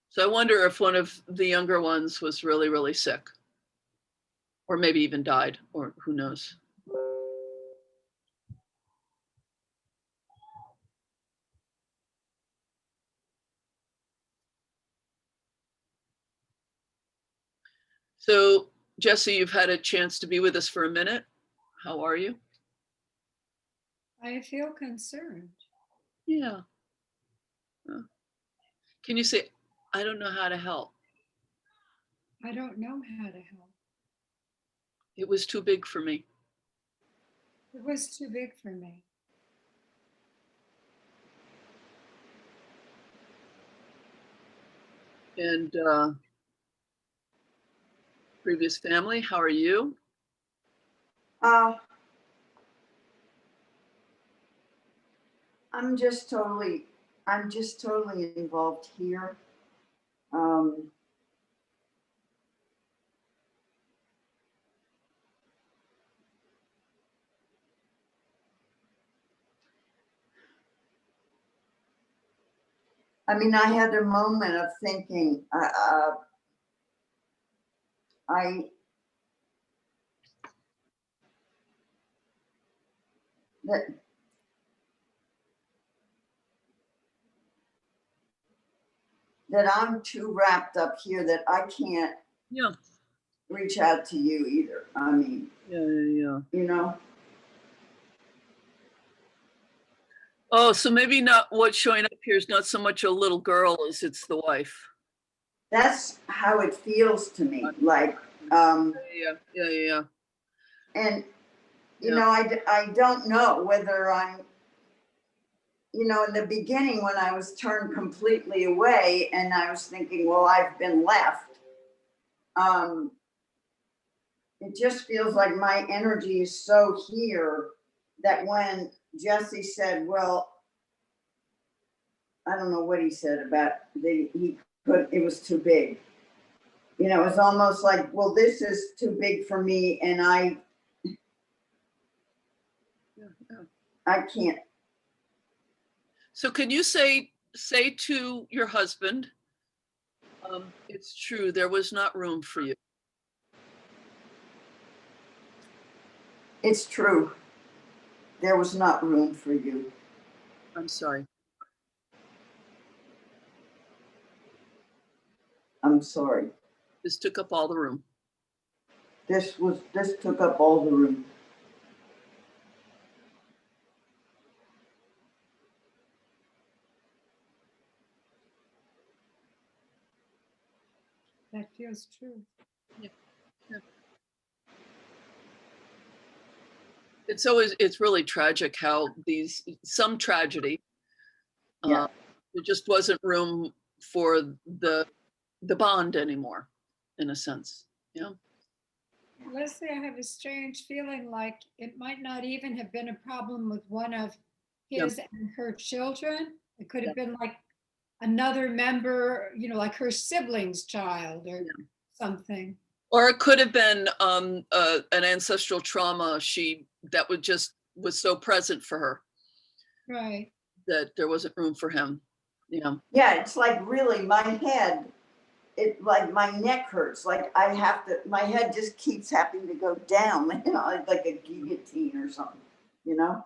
So I wonder if one of the younger ones was really, really sick. Or maybe even died, or who knows. So, Jesse, you've had a chance to be with us for a minute. How are you? I feel concerned. Yeah. Can you say, I don't know how to help? I don't know how to help. It was too big for me. It was too big for me. And previous family, how are you? Uh, I'm just totally involved here. Um, I mean, I had a moment of thinking, I, that, that I'm too wrapped up here that I can't Yeah. reach out to you either. I mean, Yeah. you know, Oh, so maybe not what's showing up here is not so much a little girl as it's the wife. that's how it feels to me. Like, Yeah. and you Yeah. know, I don't know whether I'm, you know, in the beginning when I was turned completely away and I was thinking, well, I've been left. It just feels like my energy is so here that when Jesse said, well, I don't know what he said about it was too big. You know, it was almost like, well, this is too big for me and Yeah. I can't. So can you say to your husband, it's true, there was not room for you. It's true. There was not room for you. I'm sorry. I'm sorry. This took up all the room. This took up all the room. That feels true. Yeah. It's really tragic how some tragedy, Yeah. there just wasn't room for the bond anymore, in a sense. Yeah. Leslie, I have a strange feeling like it might not even have been a problem with one of his and her children. It could have been like another member, you know, like her sibling's child or something. Or it could have been an ancestral trauma was so present for her Right. that there wasn't room for him. Yeah. Yeah, it's like really my head, it like my neck hurts. Like my head just keeps having to go down, you know, like a guillotine or something, you know?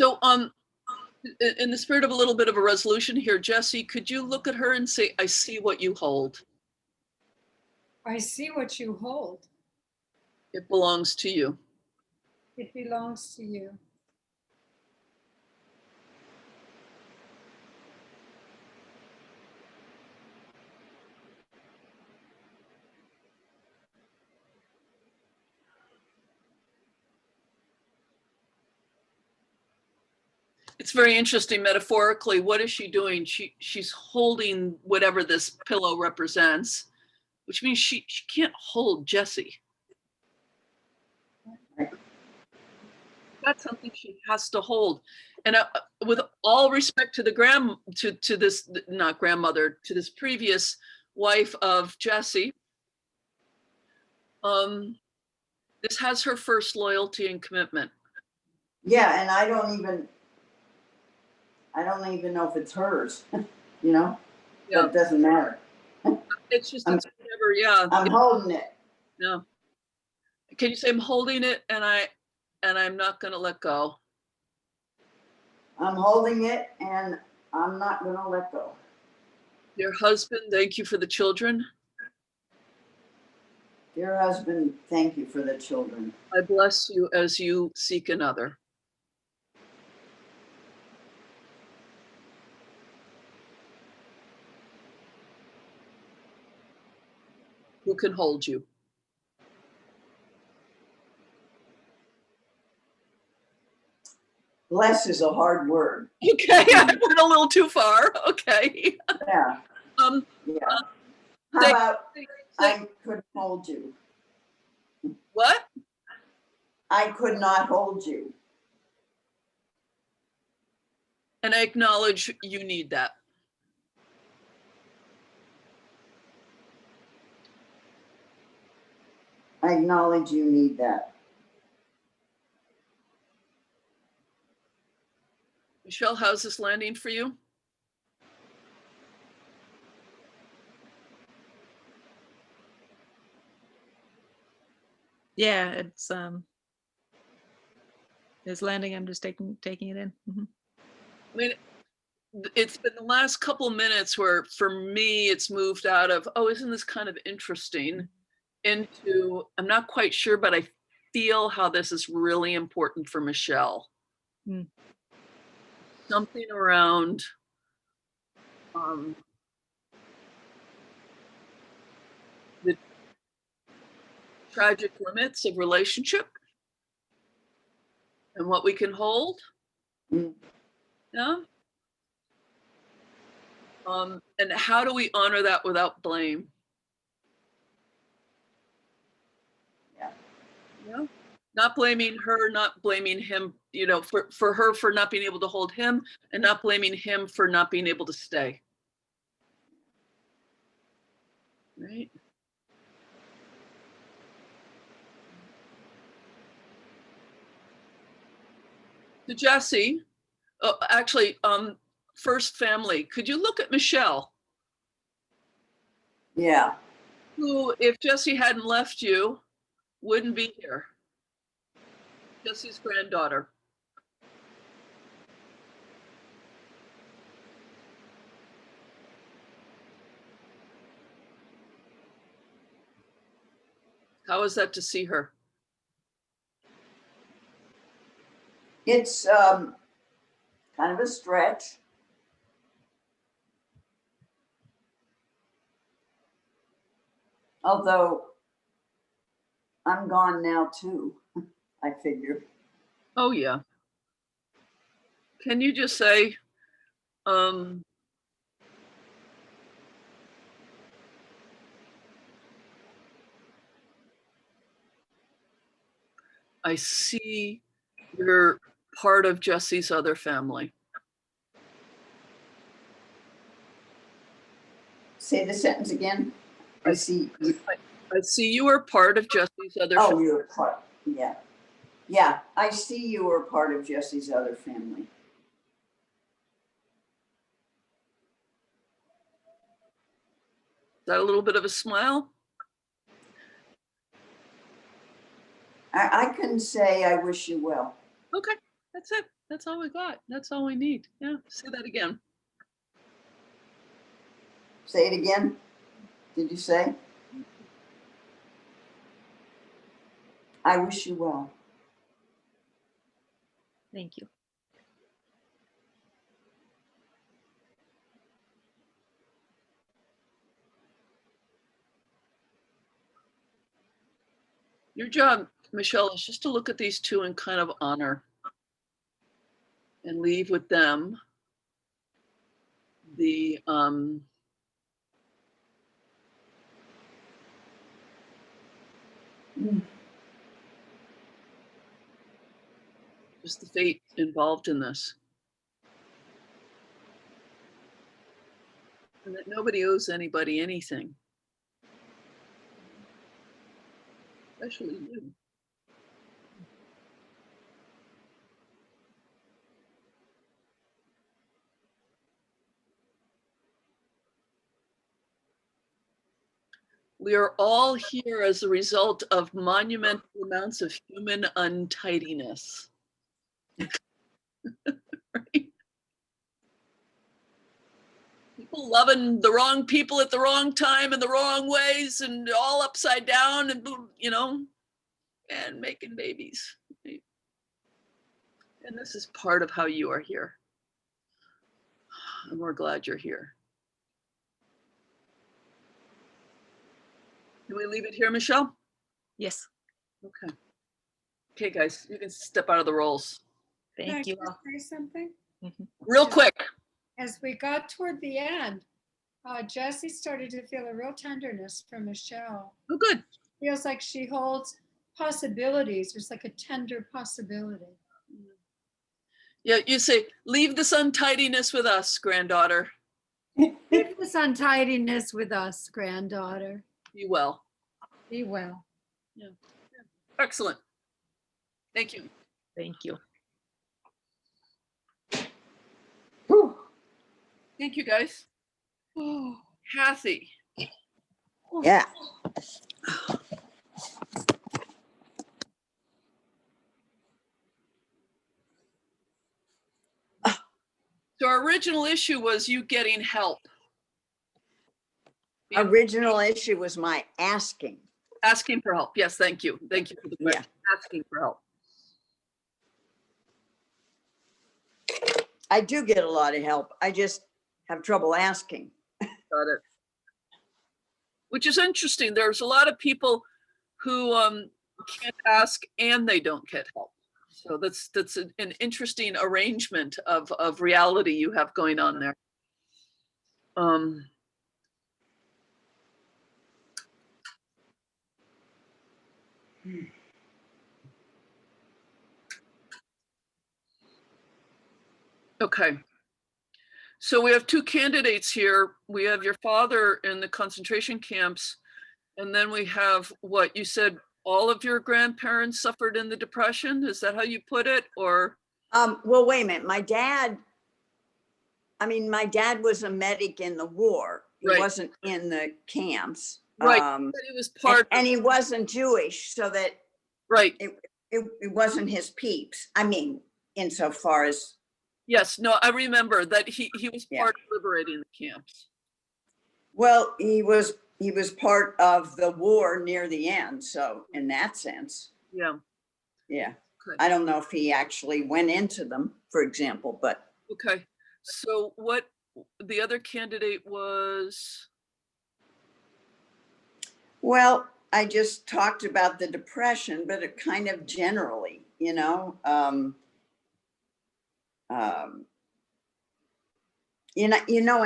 So in the spirit of a little bit of a resolution here, Jesse, could you look at her and say, I see what you hold. I see what you hold. It belongs to you. It belongs to you. It's very interesting metaphorically. What is she doing? She's holding whatever this pillow represents, which means she can't hold Jesse. That's something she has to hold. And with all respect to the to this, not grandmother, to this previous wife of Jesse, this has her first loyalty and commitment. Yeah, and I don't even know if it's hers, you know? Yeah. But it doesn't matter. It's just, I'm- it's whatever, yeah. I'm holding it. Yeah. Can you say I'm holding it and I'm not gonna let go? I'm holding it and I'm not gonna let go. Dear husband, thank you for the children. Dear husband, thank you for the children. I bless you as you seek another. Who can hold you? Bless is a hard word. Okay, I went a little too far. Okay. Yeah, yeah. How Say- about say- I could hold you? What? I could not hold you. And I acknowledge you need that. I acknowledge you need that. Michelle, how's this landing for you? Yeah, it's landing. I'm just taking it in. Mhm. I mean, it's been the last couple minutes where for me, it's moved out of, oh, isn't this kind of interesting, into, I'm not quite sure, but I feel how this is really important for Michelle. Mm. Something around the tragic limits of relationship and what we can hold. Mm. Yeah. And how do we honor that without blame? Yeah. Yeah. Not blaming her, not blaming him, you know, for her for not being able to hold him, and not blaming him for not being able to stay. Right? So Jesse, actually, first family, could you look at Michelle, Yeah. who, if Jesse hadn't left you, wouldn't be here? Jesse's granddaughter. How is that to see her? It's kind of a stretch. Although I'm gone now too, I figure. Oh yeah. Can you just say, I see you're part of Jesse's other family. Say the sentence again. I see. I see you are part of Jesse's other Oh, family. you're a part. Yeah. Yeah. I see you are part of Jesse's other family. Is that a little bit of a smile? I can say I wish you well. Okay, that's it. That's all we got. That's all we need. Yeah, say that again. Say it again. Did you say? I wish you well. Thank you. Your job, Michelle, is just to look at these two and kind of honor. and leave with them the just the fate involved in this. And that nobody owes anybody anything. Especially you. We are all here as a result of monumental amounts of human untidiness. Right? People loving the wrong people at the wrong time in the wrong ways and all upside down and, you know, and making babies. Right? And this is part of how you are here. And we're glad you're here. Can we leave it here, Michelle? Yes. Okay. Okay, guys, you can step out of the rolls. Can I Thank you just all. say something? Real quick. As we got toward the end, Jessie started to feel a real tenderness for Michelle. Oh, good. Feels like she holds possibilities. There's like a tender possibility. Yeah, you say, leave this untidiness with us, granddaughter. Leave this untidiness with us, granddaughter. Be well. Be well. Excellent. Thank you. Thank you. Whew. Thank you, guys. Oh, Kathy. Yeah. So our original issue was you getting help. Original issue was my asking. Asking for help. Yes, thank you. Thank you for the question. Asking for help. I do get a lot of help. I just have trouble asking. Got it. Which is interesting. There's a lot of people who can't ask and they don't get help. So that's an interesting arrangement of reality you have going on there. Okay. So we have two candidates here. We have your father in the concentration camps, and then we have what you said, all of your grandparents suffered in the Depression. Is that how you put it? Or Well, wait a minute. My dad was a medic in the war. He Right. wasn't in the camps. Right. But it was part and he wasn't Jewish, so that right. it wasn't his peeps. I mean, insofar as Yes, no, I remember that he was Yeah. part of liberating the camps. well, he was part of the war near the end. So in that sense, Yeah. yeah. Okay. I don't know if he actually went into them, for example, but Okay. So what the other candidate was? well, I just talked about the Depression, but it kind of generally, you know,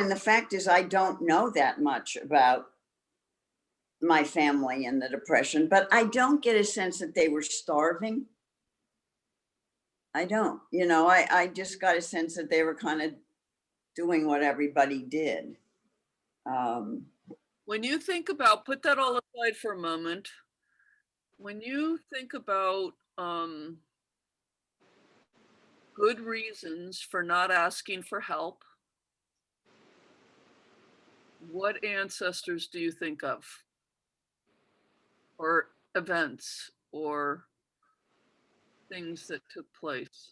and the fact is, I don't know that much about my family in the Depression, but I don't get a sense that they were starving. I don't, I just got a sense that they were kind of doing what everybody did. When you think about, put that all aside for a moment. When you think about good reasons for not asking for help, what ancestors do you think of? Or events or things that took place?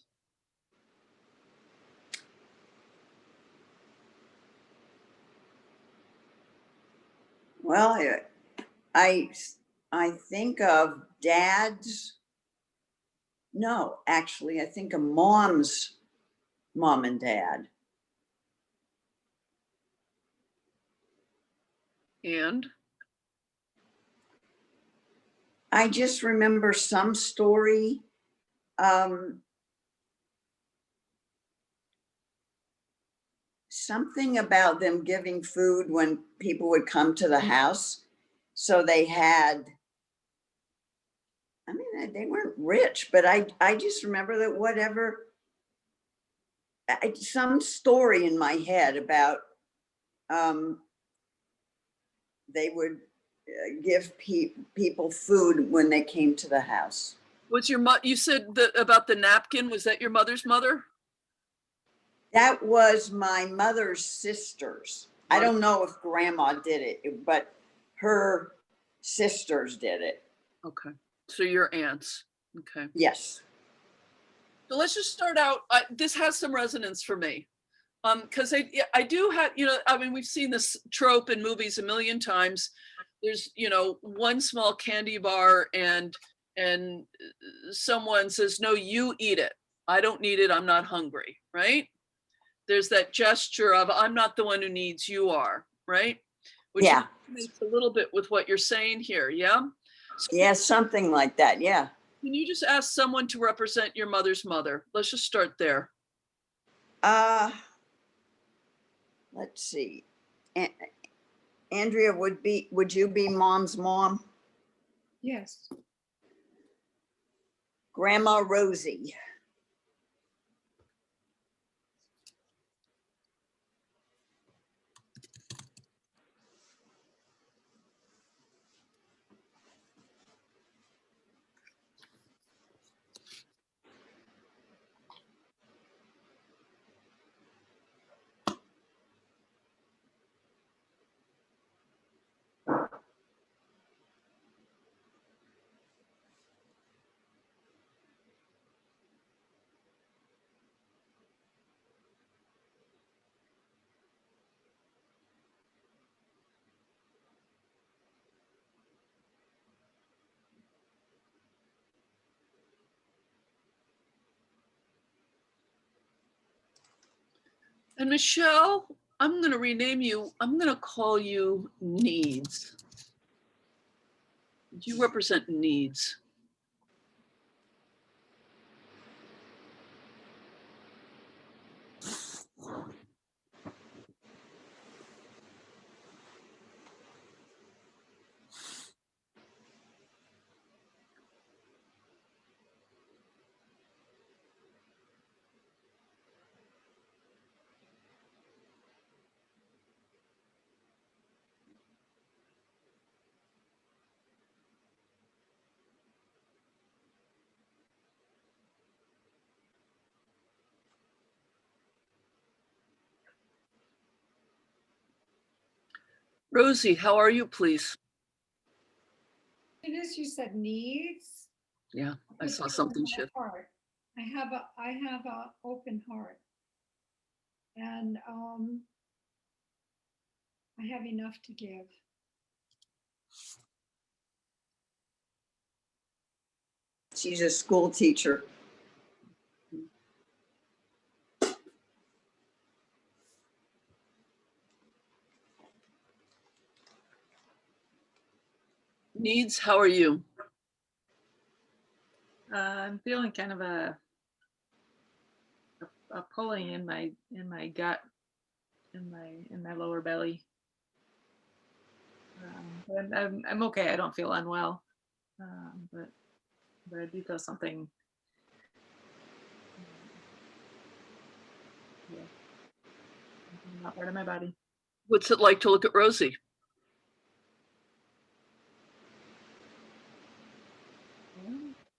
Well, I think of dad's. No, actually, I think of mom's mom and dad. And I just remember some story. something about them giving food when people would come to the house. So they had, I mean, they weren't rich, but I just remember that whatever, some story in my head about they would give people food when they came to the house. Was your you said that about the napkin, was that your mother's mother? That was my mother's sisters. I don't know if grandma did it, but her sisters did it. Okay, so your aunts, okay. Yes. So let's just start out, this has some resonance for me. Because I do have, I mean, we've seen this trope in movies a million times. There's, one small candy bar and someone says, no, you eat it. I don't need it. I'm not hungry, right? There's that gesture of, I'm not the one who needs, you are, right? Which Yeah. makes a little bit with what you're saying here, yeah? So Yeah, something like that. Yeah. can you just ask someone to represent your mother's mother? Let's just start there. Let's see. Andrea, would you be mom's mom? Yes. Grandma Rosie. And Michelle, I'm going to rename you. I'm going to call you Needs. You represent needs. Rosie, how are you, please? It is, you said needs. Yeah, I Just saw open something my shift. heart. I have a open heart. And I have enough to give. She's a school teacher. Needs, how are you? I'm feeling kind of a pulling in my gut, in my lower belly. But I'm okay. I don't feel unwell, but I do feel something. Yeah, not part of my body. What's it like to look at Rosie?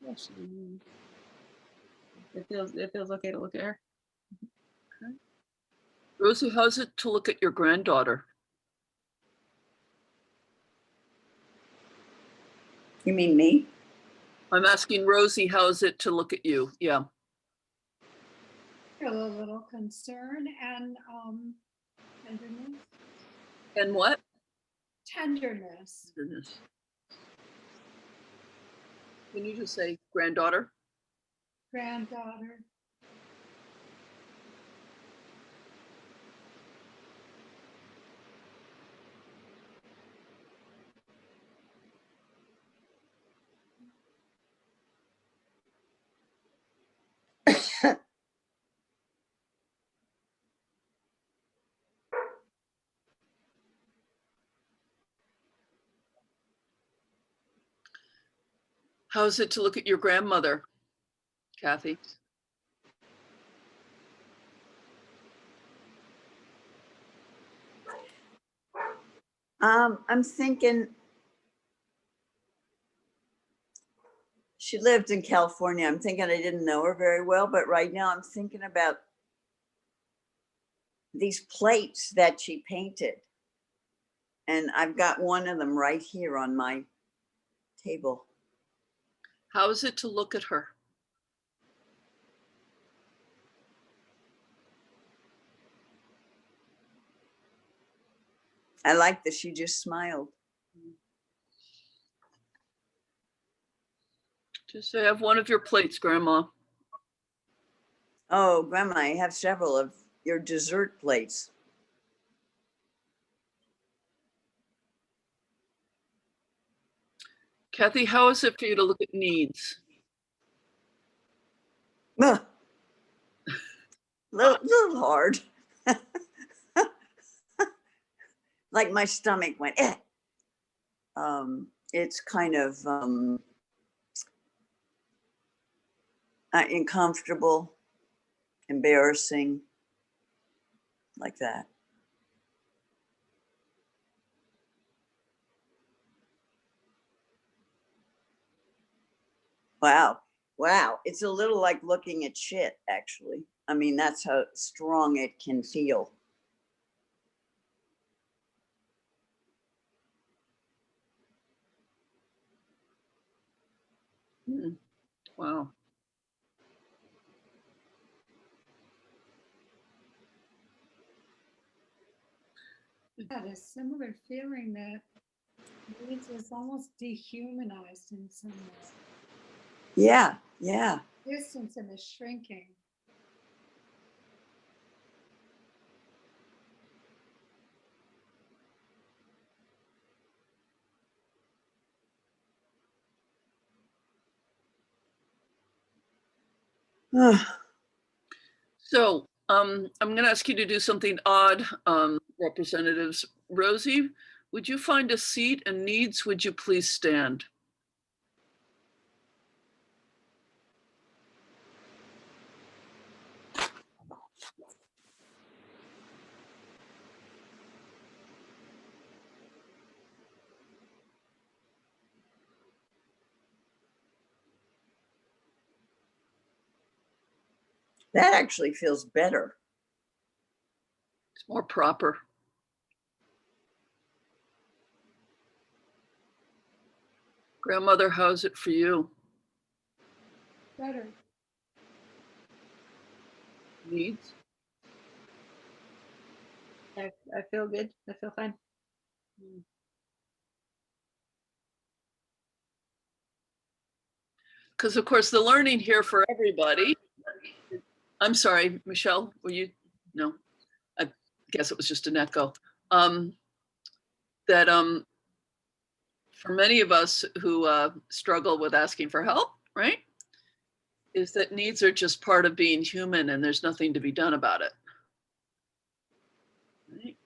Yeah, it feels okay to look at her. Rosie, how's it to look at your granddaughter? You mean me? I'm asking Rosie, how is it to look at you? Yeah. Feel a little concern and tenderness. And what? Tenderness. Goodness. Can you just say granddaughter? Granddaughter. How's it to look at your grandmother, Kathy? I'm thinking she lived in California. I'm thinking I didn't know her very well, but right now I'm thinking about these plates that she painted. And I've got one of them right here on my table. How is it to look at her? I like that she just smiled. Just say, I have one of your plates, Grandma. Oh, Grandma, I have several of your dessert plates. Kathy, how is it for you to look at needs? Ugh. Little hard. Like my stomach went, eh. It's kind of uncomfortable, embarrassing, like that. Wow. Wow. It's a little like looking at shit, actually. I mean, that's how strong it can feel. Hmm. Wow. Had a similar feeling that needs is almost dehumanized in some way. Yeah. Yeah. Distance and the shrinking. So I'm going to ask you to do something odd, Representatives. Rosie, would you find a seat, and Needs, would you please stand? That actually feels better. It's more proper. Grandmother, how's it for you? Better. Needs? I feel good. I feel fine. Because of course the learning here for everybody. I'm sorry, Michelle, were you? No, I guess it was just an echo. That for many of us who struggle with asking for help, right? Is that needs are just part of being human and there's nothing to be done about it. Right?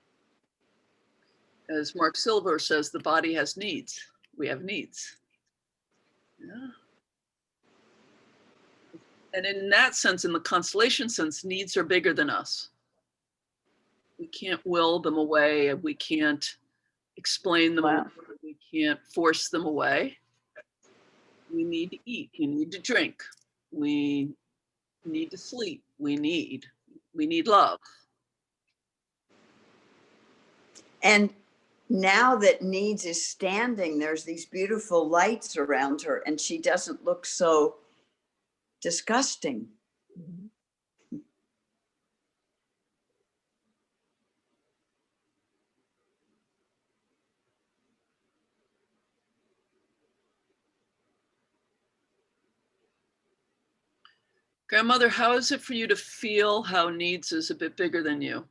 As Mark Silver says, the body has needs. We have needs. Yeah. And in that sense, in the constellation sense, needs are bigger than us. We can't will them away. We can't explain them Wow. away. We can't force them away. We need to eat. We need to drink. We need to sleep. We need love. And now that Needs is standing, there's these beautiful lights around her, and she doesn't look so disgusting. Mhm. Grandmother, how is it for you to feel how needs is a bit bigger than you?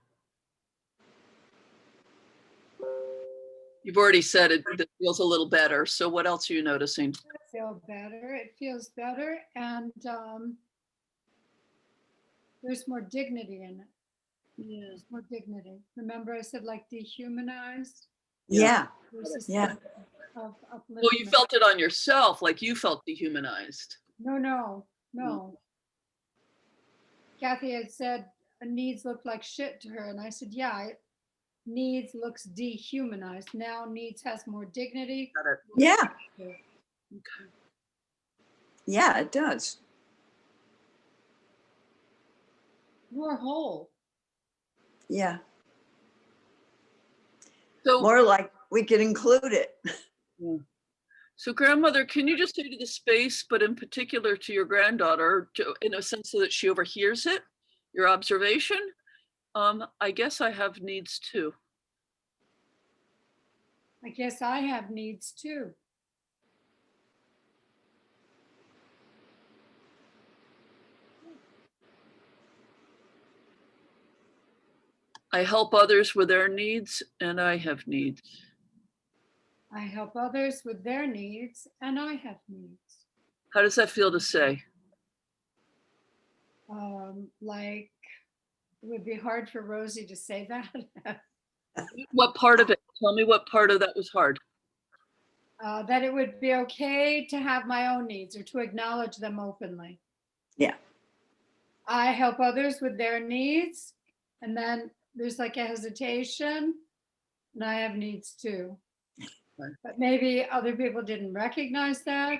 You've already said it, it feels a little better. So what else are you noticing? I feel better. It feels better. And there's more dignity in it. Yeah. There's more dignity. Remember I said like dehumanized? Yeah. Versus Yeah. of Well, you upliftment. felt it on yourself, like you felt dehumanized. No. Kathy had said needs look like shit to her, and I said, yeah, needs looks dehumanized. Now needs has more dignity. Got it. Yeah, Okay. yeah, it does. More whole. Yeah, So, more like we could include it. yeah. So grandmother, can you just say to the space, but in particular to your granddaughter, in a sense so that she overhears it, your observation? I guess I have needs too. I guess I have needs too. I help others with their needs and I have needs. I help others with their needs, and I have needs. How does that feel to say? Like, it would be hard for Rosie to say that. What part of it? Tell me what part of that was hard. That it would be okay to have my own needs or to acknowledge them openly. Yeah. I help others with their needs, and then there's like a hesitation, and I have needs too. Right. But maybe other people didn't recognize that.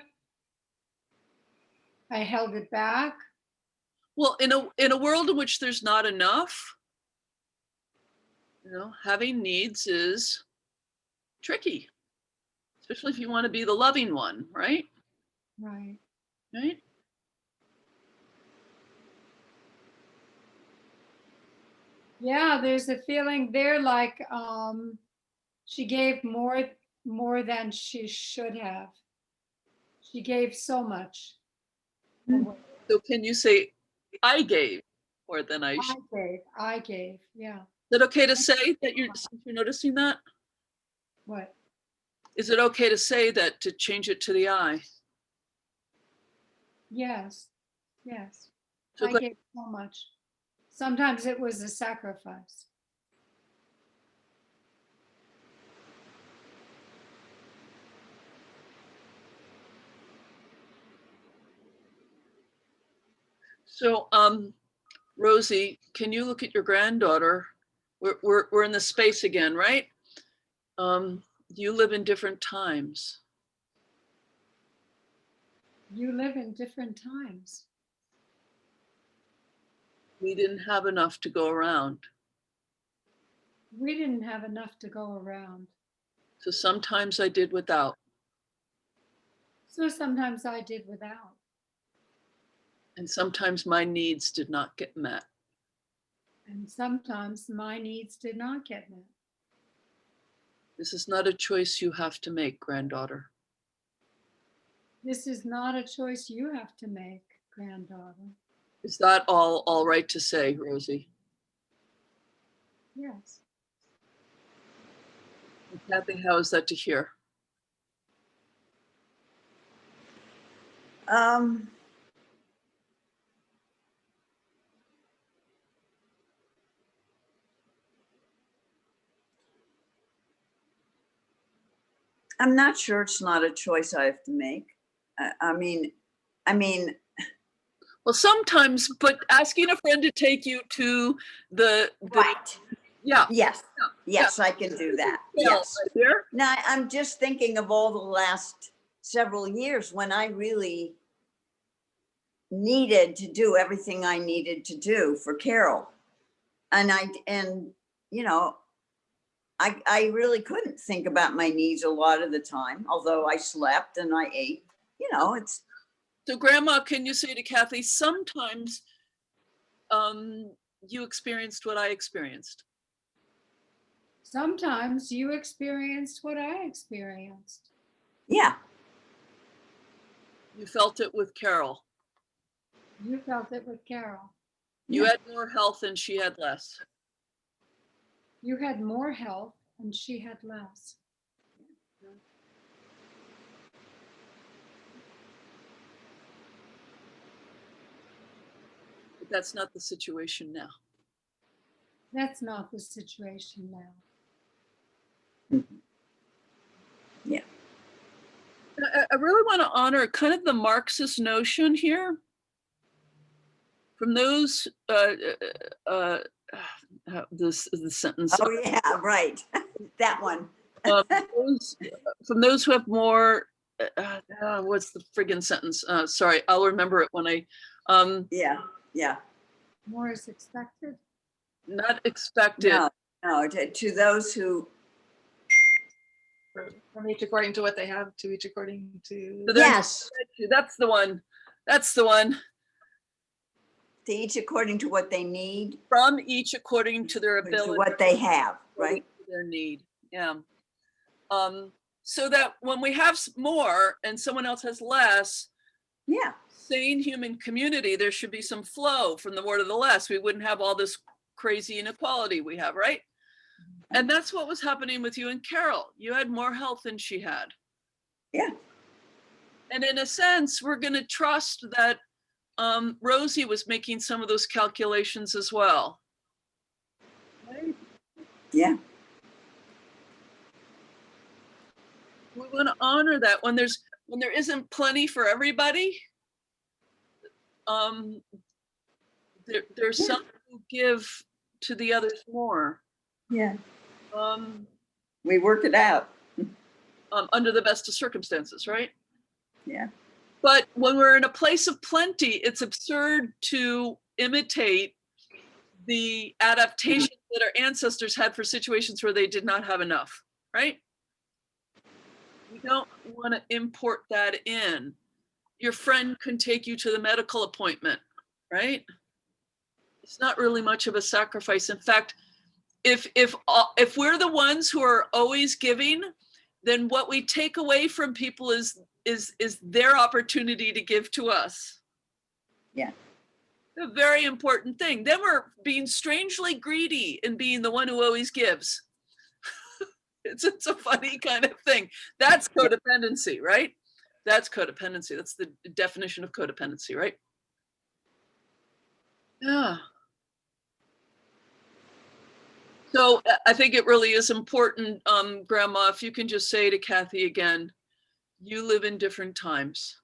I held it back. Well, in a world in which there's not enough, having needs is tricky, especially if you want to be the loving one, right? Right. Right? Yeah, there's a feeling there like she gave more than she should have. She gave so much. So can you say, I gave more than I should? I gave, yeah. Is it okay to say that since you're noticing that? What? Is it okay to say that, to change it to the I? Yes, yes. So I gave so much. Sometimes it was a sacrifice. So, Rosie, can you look at your granddaughter? We're in the space again, right? You live in different times. You live in different times. We didn't have enough to go around. We didn't have enough to go around. So sometimes I did without. So sometimes I did without. And sometimes my needs did not get met. And sometimes my needs did not get met. This is not a choice you have to make, granddaughter. This is not a choice you have to make, granddaughter. Is that all right to say, Rosie? Yes. And Kathy, how is that to hear? I'm not sure it's not a choice I have to make. I mean, Well, sometimes, but asking a friend to take you to the right. yeah. Yes, Yeah. yes, I can do that. Yeah, Yes. right there. Now, I'm just thinking of all the last several years when I really needed to do everything I needed to do for Carol. And I really couldn't think about my needs a lot of the time, although I slept and I ate. It's So Grandma, can you say to Kathy, sometimes you experienced what I experienced? Sometimes you experienced what I experienced. yeah, You felt it with Carol. You felt it with Carol. You Yeah. had more health and she had less. You had more health and she had less. But that's not the situation now. That's not the situation now. yeah. I really want to honor kind of the Marxist notion here. From those, this is the sentence. Oh, yeah, right. That one. Those, from those who have more, what's the friggin' sentence? Sorry, I'll remember it when I, Yeah, yeah. More is expected. not expected. No, no, to those who, From each according to what they have, to each according to. So there's- yes, That's the one. That's the one. to each according to what they need, From each according to their to ability. what they have, according right? to their need. Yeah. So that when we have more and someone else has less, Yeah, sane human community, there should be some flow from the more to the less. We wouldn't have all this crazy inequality we have, right? And that's what was happening with you and Carol. You had more health than she had. yeah, And in a sense, we're going to trust that Rosie was making some of those calculations as well. Right? yeah, We want to honor that when there isn't plenty for everybody. There's Yeah. some who give to the others more. yeah. Um, We work it out. under the best of circumstances, right? Yeah, But when we're in a place of plenty, it's absurd to imitate the adaptations that our ancestors had for situations where they did not have enough, right? We don't want to import that in. Your friend can take you to the medical appointment, right? It's not really much of a sacrifice. In fact, if we're the ones who are always giving, then what we take away from people is their opportunity to give to us. yeah, A very important thing. Then we're being strangely greedy and being the one who always gives. It's a funny kind of thing. That's codependency, right? That's codependency. That's the definition of codependency, right? Yeah. So I think it really is important, Grandma, if you can just say to Kathy again, you live in different times.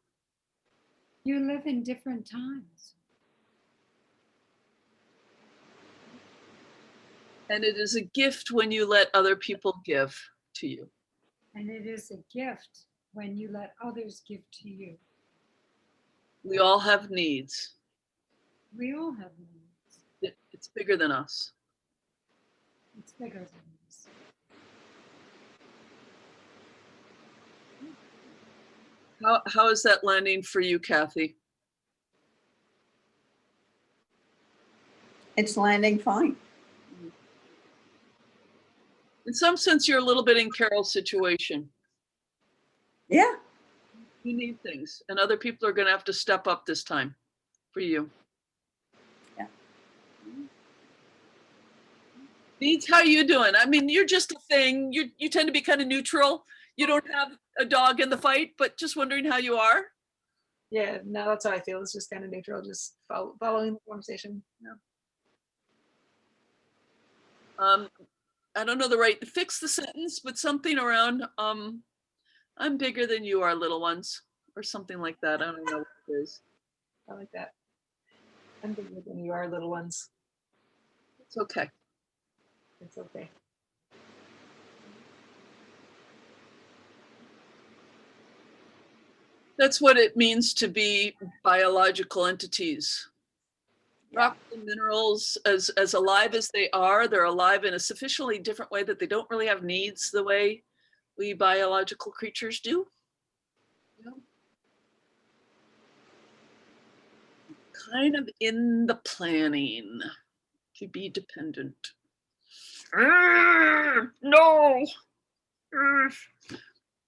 You live in different times. And it is a gift when you let other people give to you. And it is a gift when you let others give to you. We all have needs. We all have needs. It's bigger than us. It's bigger than us. How is that landing for you, Kathy? it's landing fine. In some sense, you're a little bit in Carol's situation. Yeah, You need things, and other people are going to have to step up this time for you. Yeah. Needs, how you doing? I mean, you're just a thing. You tend to be kind of neutral. You don't have a dog in the fight, but just wondering how you are. Yeah, no, that's how I feel. It's just kind of neutral, just following the conversation. Yeah. I don't know the right to fix the sentence, but something around I'm bigger than you are, little ones, or something like that. I don't know what it is. I like that. I'm bigger than you are, little ones. It's okay. It's okay. That's what it means to be biological entities. Yeah. Rocks and minerals, as alive as they are, they're alive in a sufficiently different way that they don't really have needs the way we biological creatures do. You know? Kind of in the planning to be dependent. No.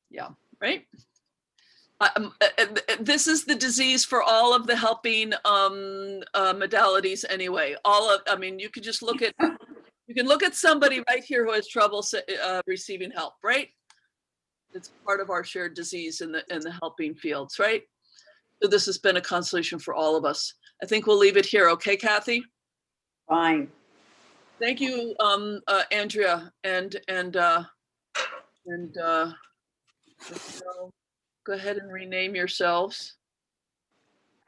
Yeah, right? This is the disease for all of the helping modalities anyway. I mean, you could just look at, you can look at somebody right here who has trouble receiving help, right? It's part of our shared disease in the helping fields, right? So this has been a consolation for all of us. I think we'll leave it here. Okay, Kathy? fine. Thank you, Andrea, and go ahead and rename yourselves.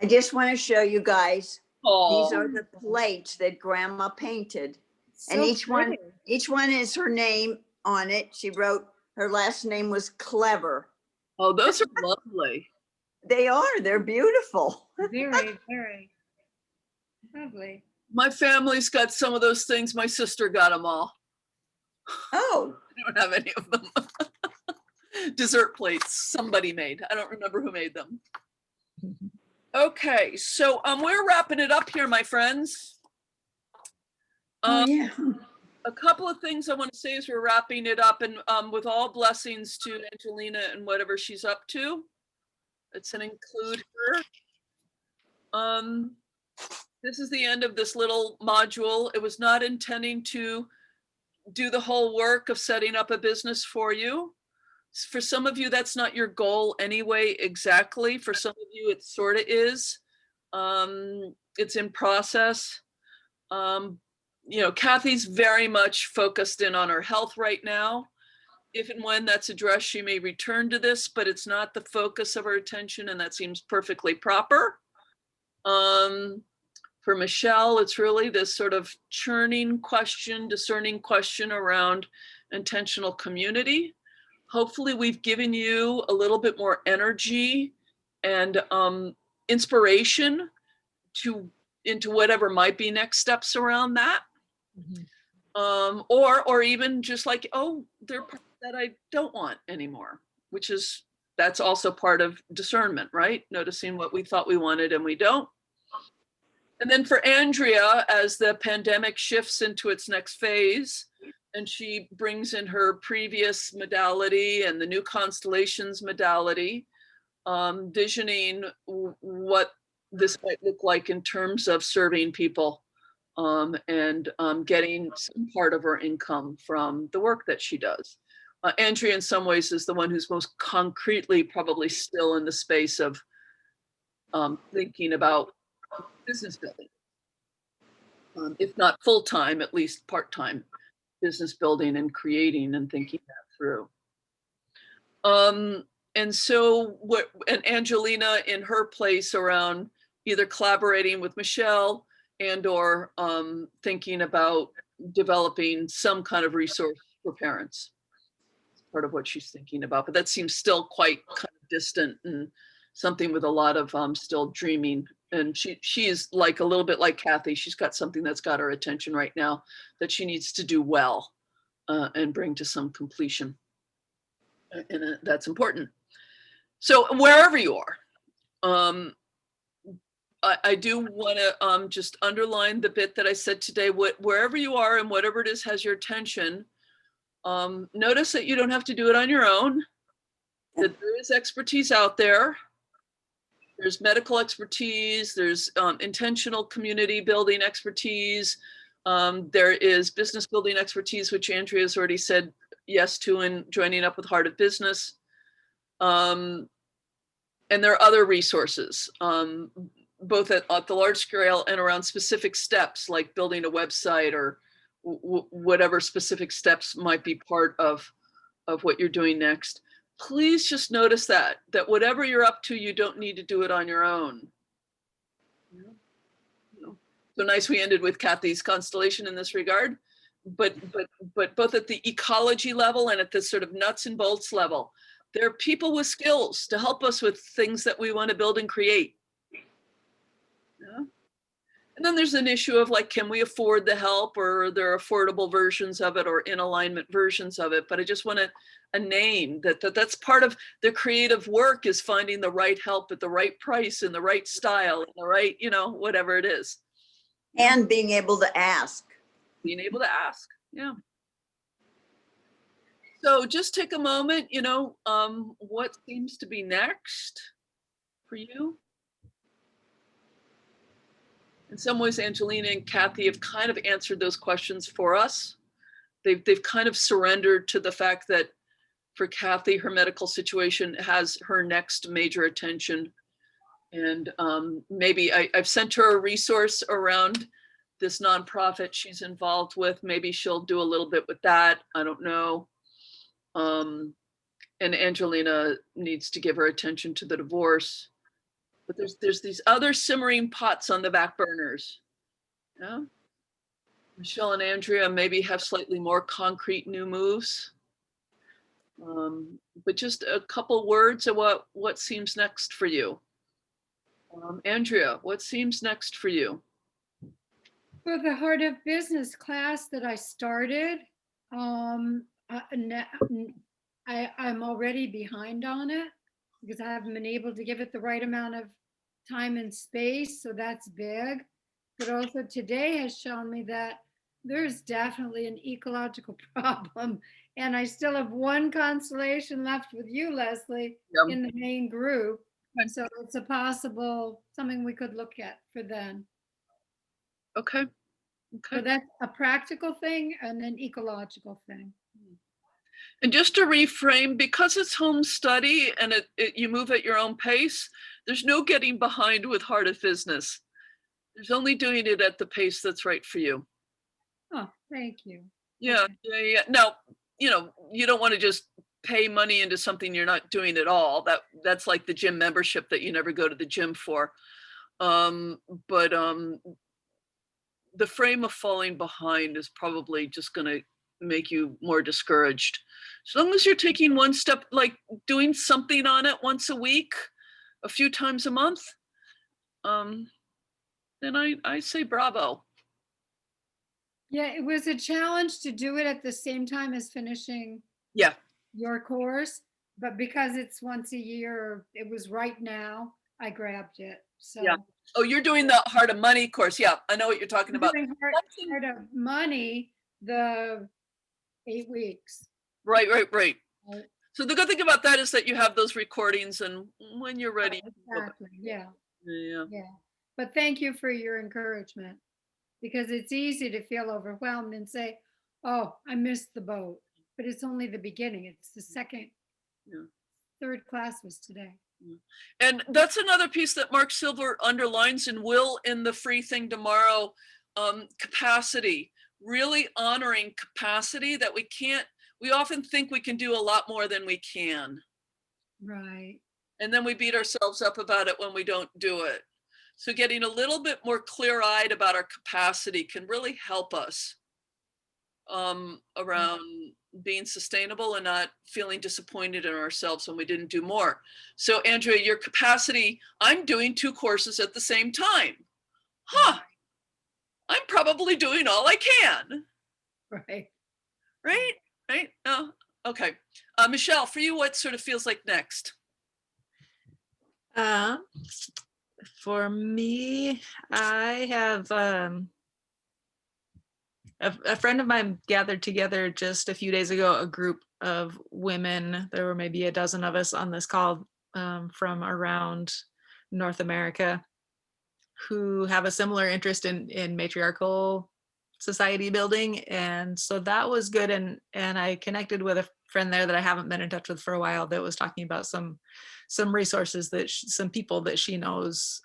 I just want to show you guys, these are Oh, the plates that Grandma painted. And So each one pretty. is her name on it. She wrote, her last name was Clever. oh, those are lovely. They are, they're beautiful. Very, very lovely. My family's got some of those things. My sister got them all. Oh, I don't have any of them. Dessert plates somebody made. I don't remember who made them. Okay, so we're wrapping it up here, my friends. oh yeah. A couple of things I want to say as we're wrapping it up, and with all blessings to Angelina and whatever she's up to. It's an include her. This is the end of this little module. It was not intending to do the whole work of setting up a business for you. For some of you, that's not your goal anyway, exactly. For some of you, it sort of is. It's in process. Kathy's very much focused in on her health right now. If and when that's addressed, she may return to this, but it's not the focus of her attention, and that seems perfectly proper. For Michelle, it's really this sort of discerning question around intentional community. Hopefully we've given you a little bit more energy and inspiration into whatever might be next steps around that. Or even just like, oh, they're parts that I don't want anymore, that's also part of discernment, right? Noticing what we thought we wanted and we don't. And then for Andrea, as the pandemic shifts into its next phase, and she brings in her previous modality and the new Constellations modality, visioning what this might look like in terms of serving people and getting some part of her income from the work that she does. Andrea, in some ways, is the one who's most concretely probably still in the space of thinking about business building. If not full-time, at least part-time business building and creating and thinking that through. And so and Angelina in her place around either collaborating with Michelle and or thinking about developing some kind of resource for parents. It's part of what she's thinking about, but that seems still quite kind of distant and something with a lot of still dreaming. And she is like a little bit like Kathy. She's got something that's got her attention right now that she needs to do well and bring to some completion. And that's important. So wherever you are, I do want to just underline the bit that I said today. Wherever you are and whatever it is has your attention, notice that you don't have to do it on your own, that there is expertise out there. There's medical expertise, there's intentional community building expertise, there is business building expertise, which Andrea's already said yes to in joining up with Heart of Business. And there are other resources, both at the large scale and around specific steps, like building a website or whatever specific steps might be part of what you're doing next. Please just notice that whatever you're up to, you don't need to do it on your own. So nice we ended with Kathy's constellation in this regard, but both at the ecology level and at the sort of nuts and bolts level, there are people with skills to help us with things that we want to build and create. Yeah. And then there's an issue of like, can we afford the help, or are there affordable versions of it or in alignment versions of it? But I just want a name that's part of the creative work, is finding the right help at the right price and the right style and the right, whatever it is. And being able to ask. Being able to ask, yeah. So just take a moment, what seems to be next for you? In some ways, Angelina and Kathy have kind of answered those questions for us. They've kind of surrendered to the fact that for Kathy, her medical situation has her next major attention. And maybe I've sent her a resource around this nonprofit she's involved with. Maybe she'll do a little bit with that. I don't know. and Angelina needs to give her attention to the divorce. But there's these other simmering pots on the back burners. Yeah. Michelle and Andrea maybe have slightly more concrete new moves. But just a couple words of what seems next for you. Andrea, what seems next for you? For the Heart of Business class that I started, I'm already behind on it because I haven't been able to give it the right amount of time and space. So that's big. But also today has shown me that there's definitely an ecological problem. And I still have one constellation left with you, Leslie, Yeah. in the main group. Okay. So it's a possible something we could look at for then. Okay. So Okay. that's a practical thing and an ecological thing. And just to reframe, because it's home study and you move at your own pace, there's no getting behind with Heart of Business. There's only doing it at the pace that's right for you. Oh, thank you. Yeah, Okay. yeah. Now, you don't want to just pay money into something you're not doing at all. That's like the gym membership that you never go to the gym for. But the frame of falling behind is probably just going to make you more discouraged. As long as you're taking one step, like doing something on it once a week, a few times a month, then I say bravo. Yeah, it was a challenge to do it at the same time as finishing Yeah. your course, but because it's once a year, it was right now, I grabbed it. So Yeah. Oh, you're doing the Heart of Money course. Yeah, I know what you're talking I'm about. doing Heart of Money, the 8 weeks. Right. Right. So the good thing about that is that you have those recordings, and when you're ready, you can go back. Exactly. Yeah. Yeah. Yeah. But thank you for your encouragement because it's easy to feel overwhelmed and say, oh, I missed the boat. But it's only the beginning. It's the second, Yeah. third class was today. And that's another piece that Mark Silver underlines and will in the free thing tomorrow. Capacity, really honoring capacity, that we often think we can do a lot more than we can. Right. And then we beat ourselves up about it when we don't do it. So getting a little bit more clear-eyed about our capacity can really help us around being sustainable and not feeling disappointed in ourselves when we didn't do more. So Andrea, your capacity, I'm doing 2 courses at the same time. I'm probably doing all I can. Right. Right? Oh, okay. Michelle, for you, what sort of feels like next? For me, I have a friend of mine gathered together just a few days ago, a group of women. There were maybe a dozen of us on this call from around North America who have a similar interest in matriarchal society building. And so that was good. And I connected with a friend there that I haven't been in touch with for a while that was talking about some resources that some people that she knows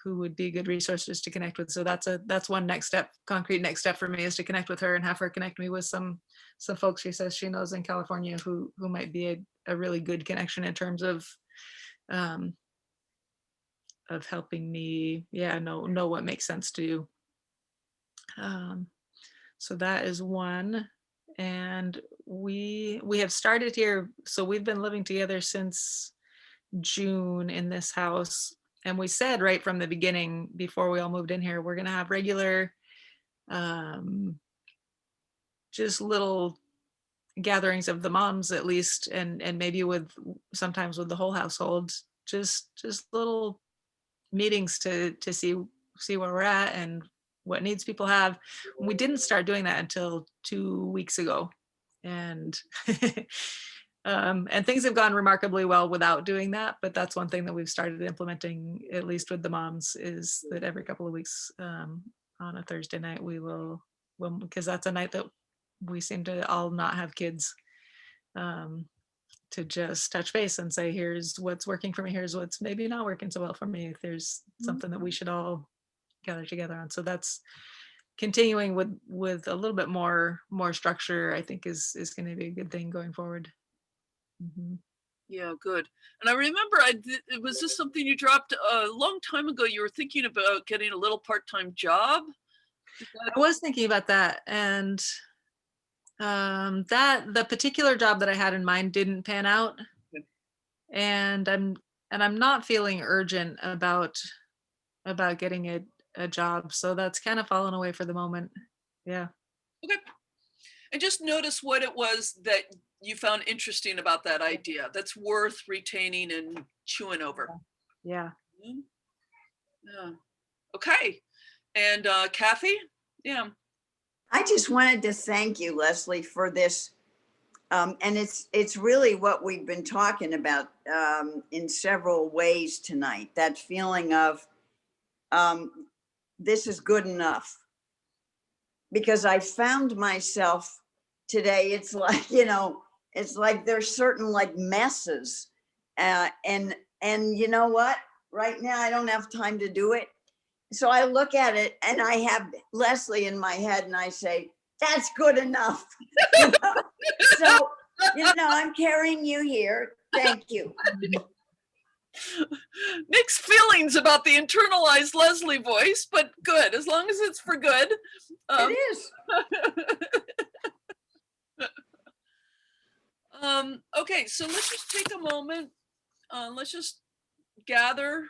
who would be good resources to connect with. So that's one next step, concrete next step for me, is to connect with her and have her connect me with some folks she says she knows in California who might be a really good connection in terms of helping me, know what makes sense to you. So that is one. And we have started here. So we've been living together since June in this house. And we said right from the beginning, before we all moved in here, we're going to have regular, just little gatherings of the moms at least, and maybe sometimes with the whole household, just little meetings to see where we're at and what needs people have. We didn't start doing that until 2 weeks ago, and and things have gone remarkably well without doing that. But that's one thing that we've started implementing, at least with the moms, is that every couple of weeks on a Thursday night we will, because that's a night that we seem to all not have kids, to just touch base and say, here's what's working for me, here's what's maybe not working so well for me, if there's something that we should all gather together on. So that's continuing with a little bit more structure, I think is going to be a good thing going forward. Mhm. Yeah, good. And I remember was this something you dropped a long time ago? You were thinking about getting a little part-time job? I was thinking about that, and that the particular job that I had in mind didn't pan out, Okay. and I'm not feeling urgent about getting a job, so that's kind of fallen away for the moment. Yeah. Okay. And just notice what it was that you found interesting about that idea that's worth retaining and chewing over. Yeah. Mhm. Yeah. Okay. And Kathy? Yeah. I just wanted to thank you, Leslie, for this. And it's really what we've been talking about in several ways tonight. That feeling of this is good enough. Because I found myself today, it's like, it's like there's certain like messes. And you know what? Right now I don't have time to do it. So I look at it and I have Leslie in my head and I say, that's good enough. You know? So, I'm carrying you here. Thank you. Mixed feelings about the internalized Leslie voice, but good, as long as it's for good. It is. Okay, so let's just take a moment. Let's just gather,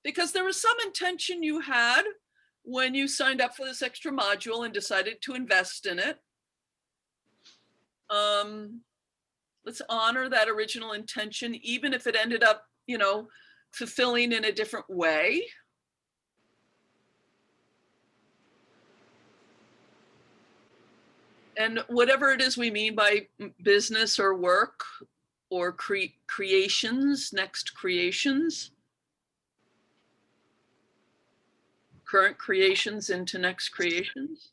because there was some intention you had when you signed up for this extra module and decided to invest in it. Let's honor that original intention, even if it ended up, fulfilling in a different way. And whatever it is we mean by business or work or creations, next creations, current creations into next creations.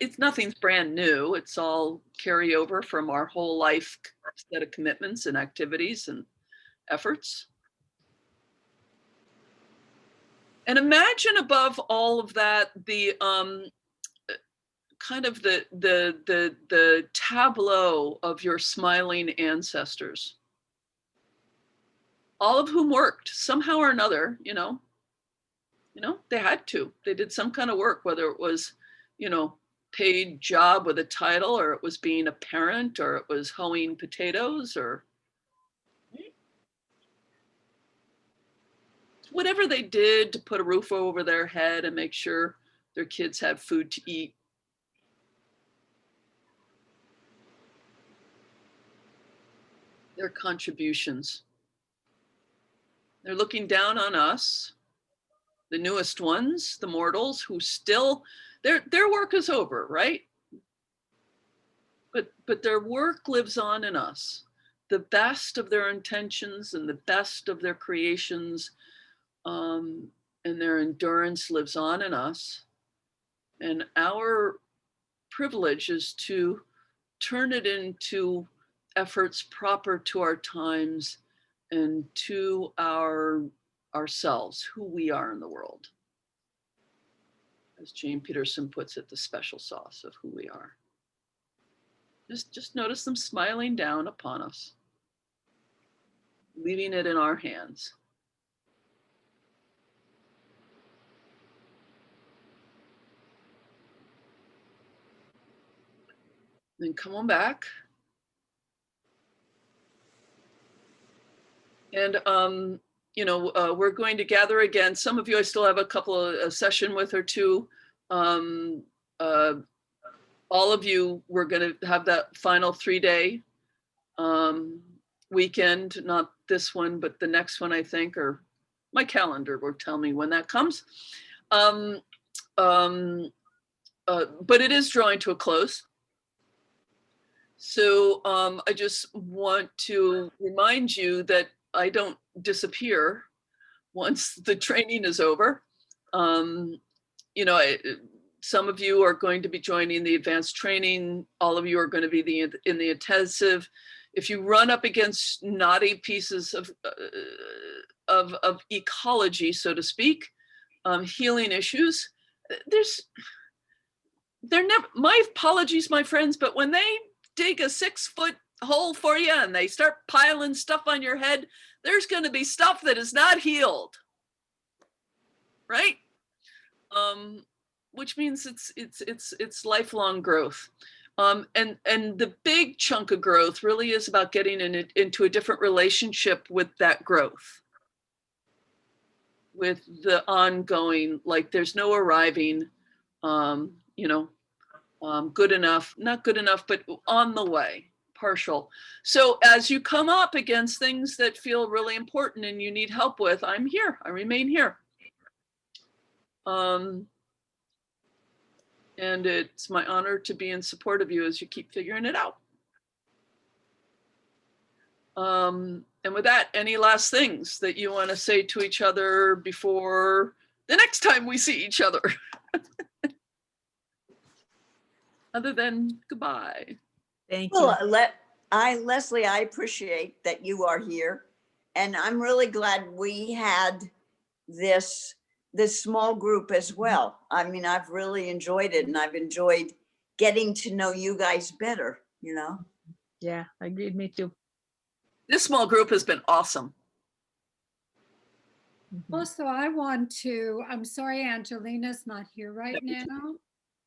It's nothing's brand new. It's all carryover from our whole life set of commitments and activities and efforts. And imagine above all of that, the kind of the tableau of your smiling ancestors, all of whom worked somehow or another, they had to. They did some kind of work, whether it was, paid job with a title, or it was being a parent, or it was hoeing potatoes, or whatever they did to put a roof over their head and make sure their kids had food to eat. Their contributions. They're looking down on us, the newest ones, the mortals who still, their work is over, right? But their work lives on in us. The best of their intentions and the best of their creations and their endurance lives on in us. And our privilege is to turn it into efforts proper to our times and to ourselves, who we are in the world. As Jane Peterson puts it, the special sauce of who we are. Just notice them smiling down upon us, leaving it in our hands. Then come on back. And, we're going to gather again. Some of you, I still have a session with or two. All of you, we're going to have that final 3-day weekend, not this one, but the next one, I think, or my calendar will tell me when that comes. But it is drawing to a close. So I just want to remind you that I don't disappear once the training is over. Some of you are going to be joining the advanced training. All of you are going to be in the intensive. If you run up against knotty pieces of ecology, so to speak, healing issues, they're never, my apologies, my friends, but when they dig a 6-foot hole for you and they start piling stuff on your head, there's going to be stuff that is not healed. Right? Which means it's lifelong growth. And the big chunk of growth really is about getting into a different relationship with that growth, with the ongoing, like there's no arriving, good enough, not good enough, but on the way, partial. So as you come up against things that feel really important and you need help with, I'm here, I remain here. And it's my honor to be in support of you as you keep figuring it out. And with that, any last things that you want to say to each other before the next time we see each other? Other than goodbye. Thank you. Well, Leslie, I appreciate that you are here. And I'm really glad we had this small group as well. I mean, I've really enjoyed it and I've enjoyed getting to know you guys better, you know? Yeah, agreed. Me too. This small group has been awesome. Also, I'm sorry Angelina's not here right now,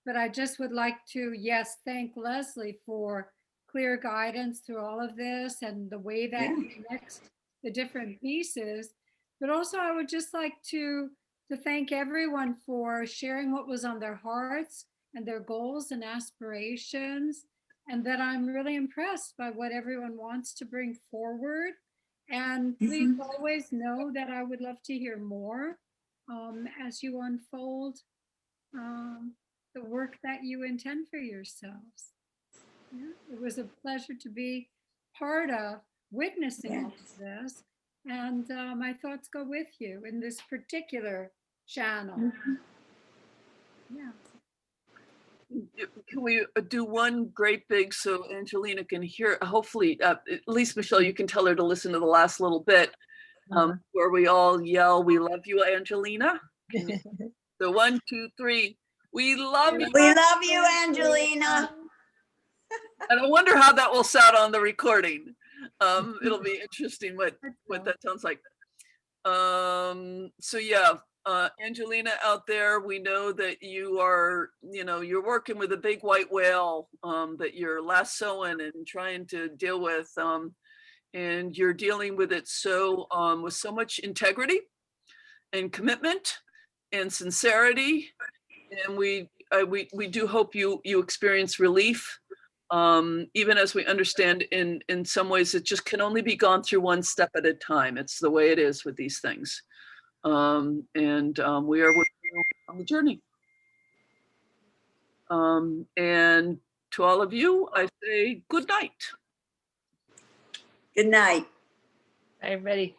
but I just would like to, yes, thank Leslie for clear guidance through all of this and the way that connects the different pieces. But also I would just like to thank everyone for sharing what was on their hearts and their goals and aspirations, and that I'm really impressed by what everyone wants to bring forward. And please always know that I would love to hear more as you unfold the work that you intend for yourselves. Yeah, it was a pleasure to be part of witnessing all of this. And my thoughts go with you in this particular channel. Yeah. Can we do one great big so Angelina can hear? Hopefully, at least Michelle, you can tell her to listen to the last little bit where we all yell, "We love you, Angelina." So 1, 2, 3. We love you. We love you, Angelina. And I wonder how that will sound on the recording. It'll be interesting what that sounds like. So yeah, Angelina out there, we know that you are, you're working with a big white whale that you're lassoing and trying to deal with, and you're dealing with it with so much integrity and commitment and sincerity, and we do hope you experience relief. Even as we understand in some ways it just can only be gone through one step at a time. It's the way it is with these things. We are with you on the journey. And to all of you, I say good night. Good night. Bye, everybody.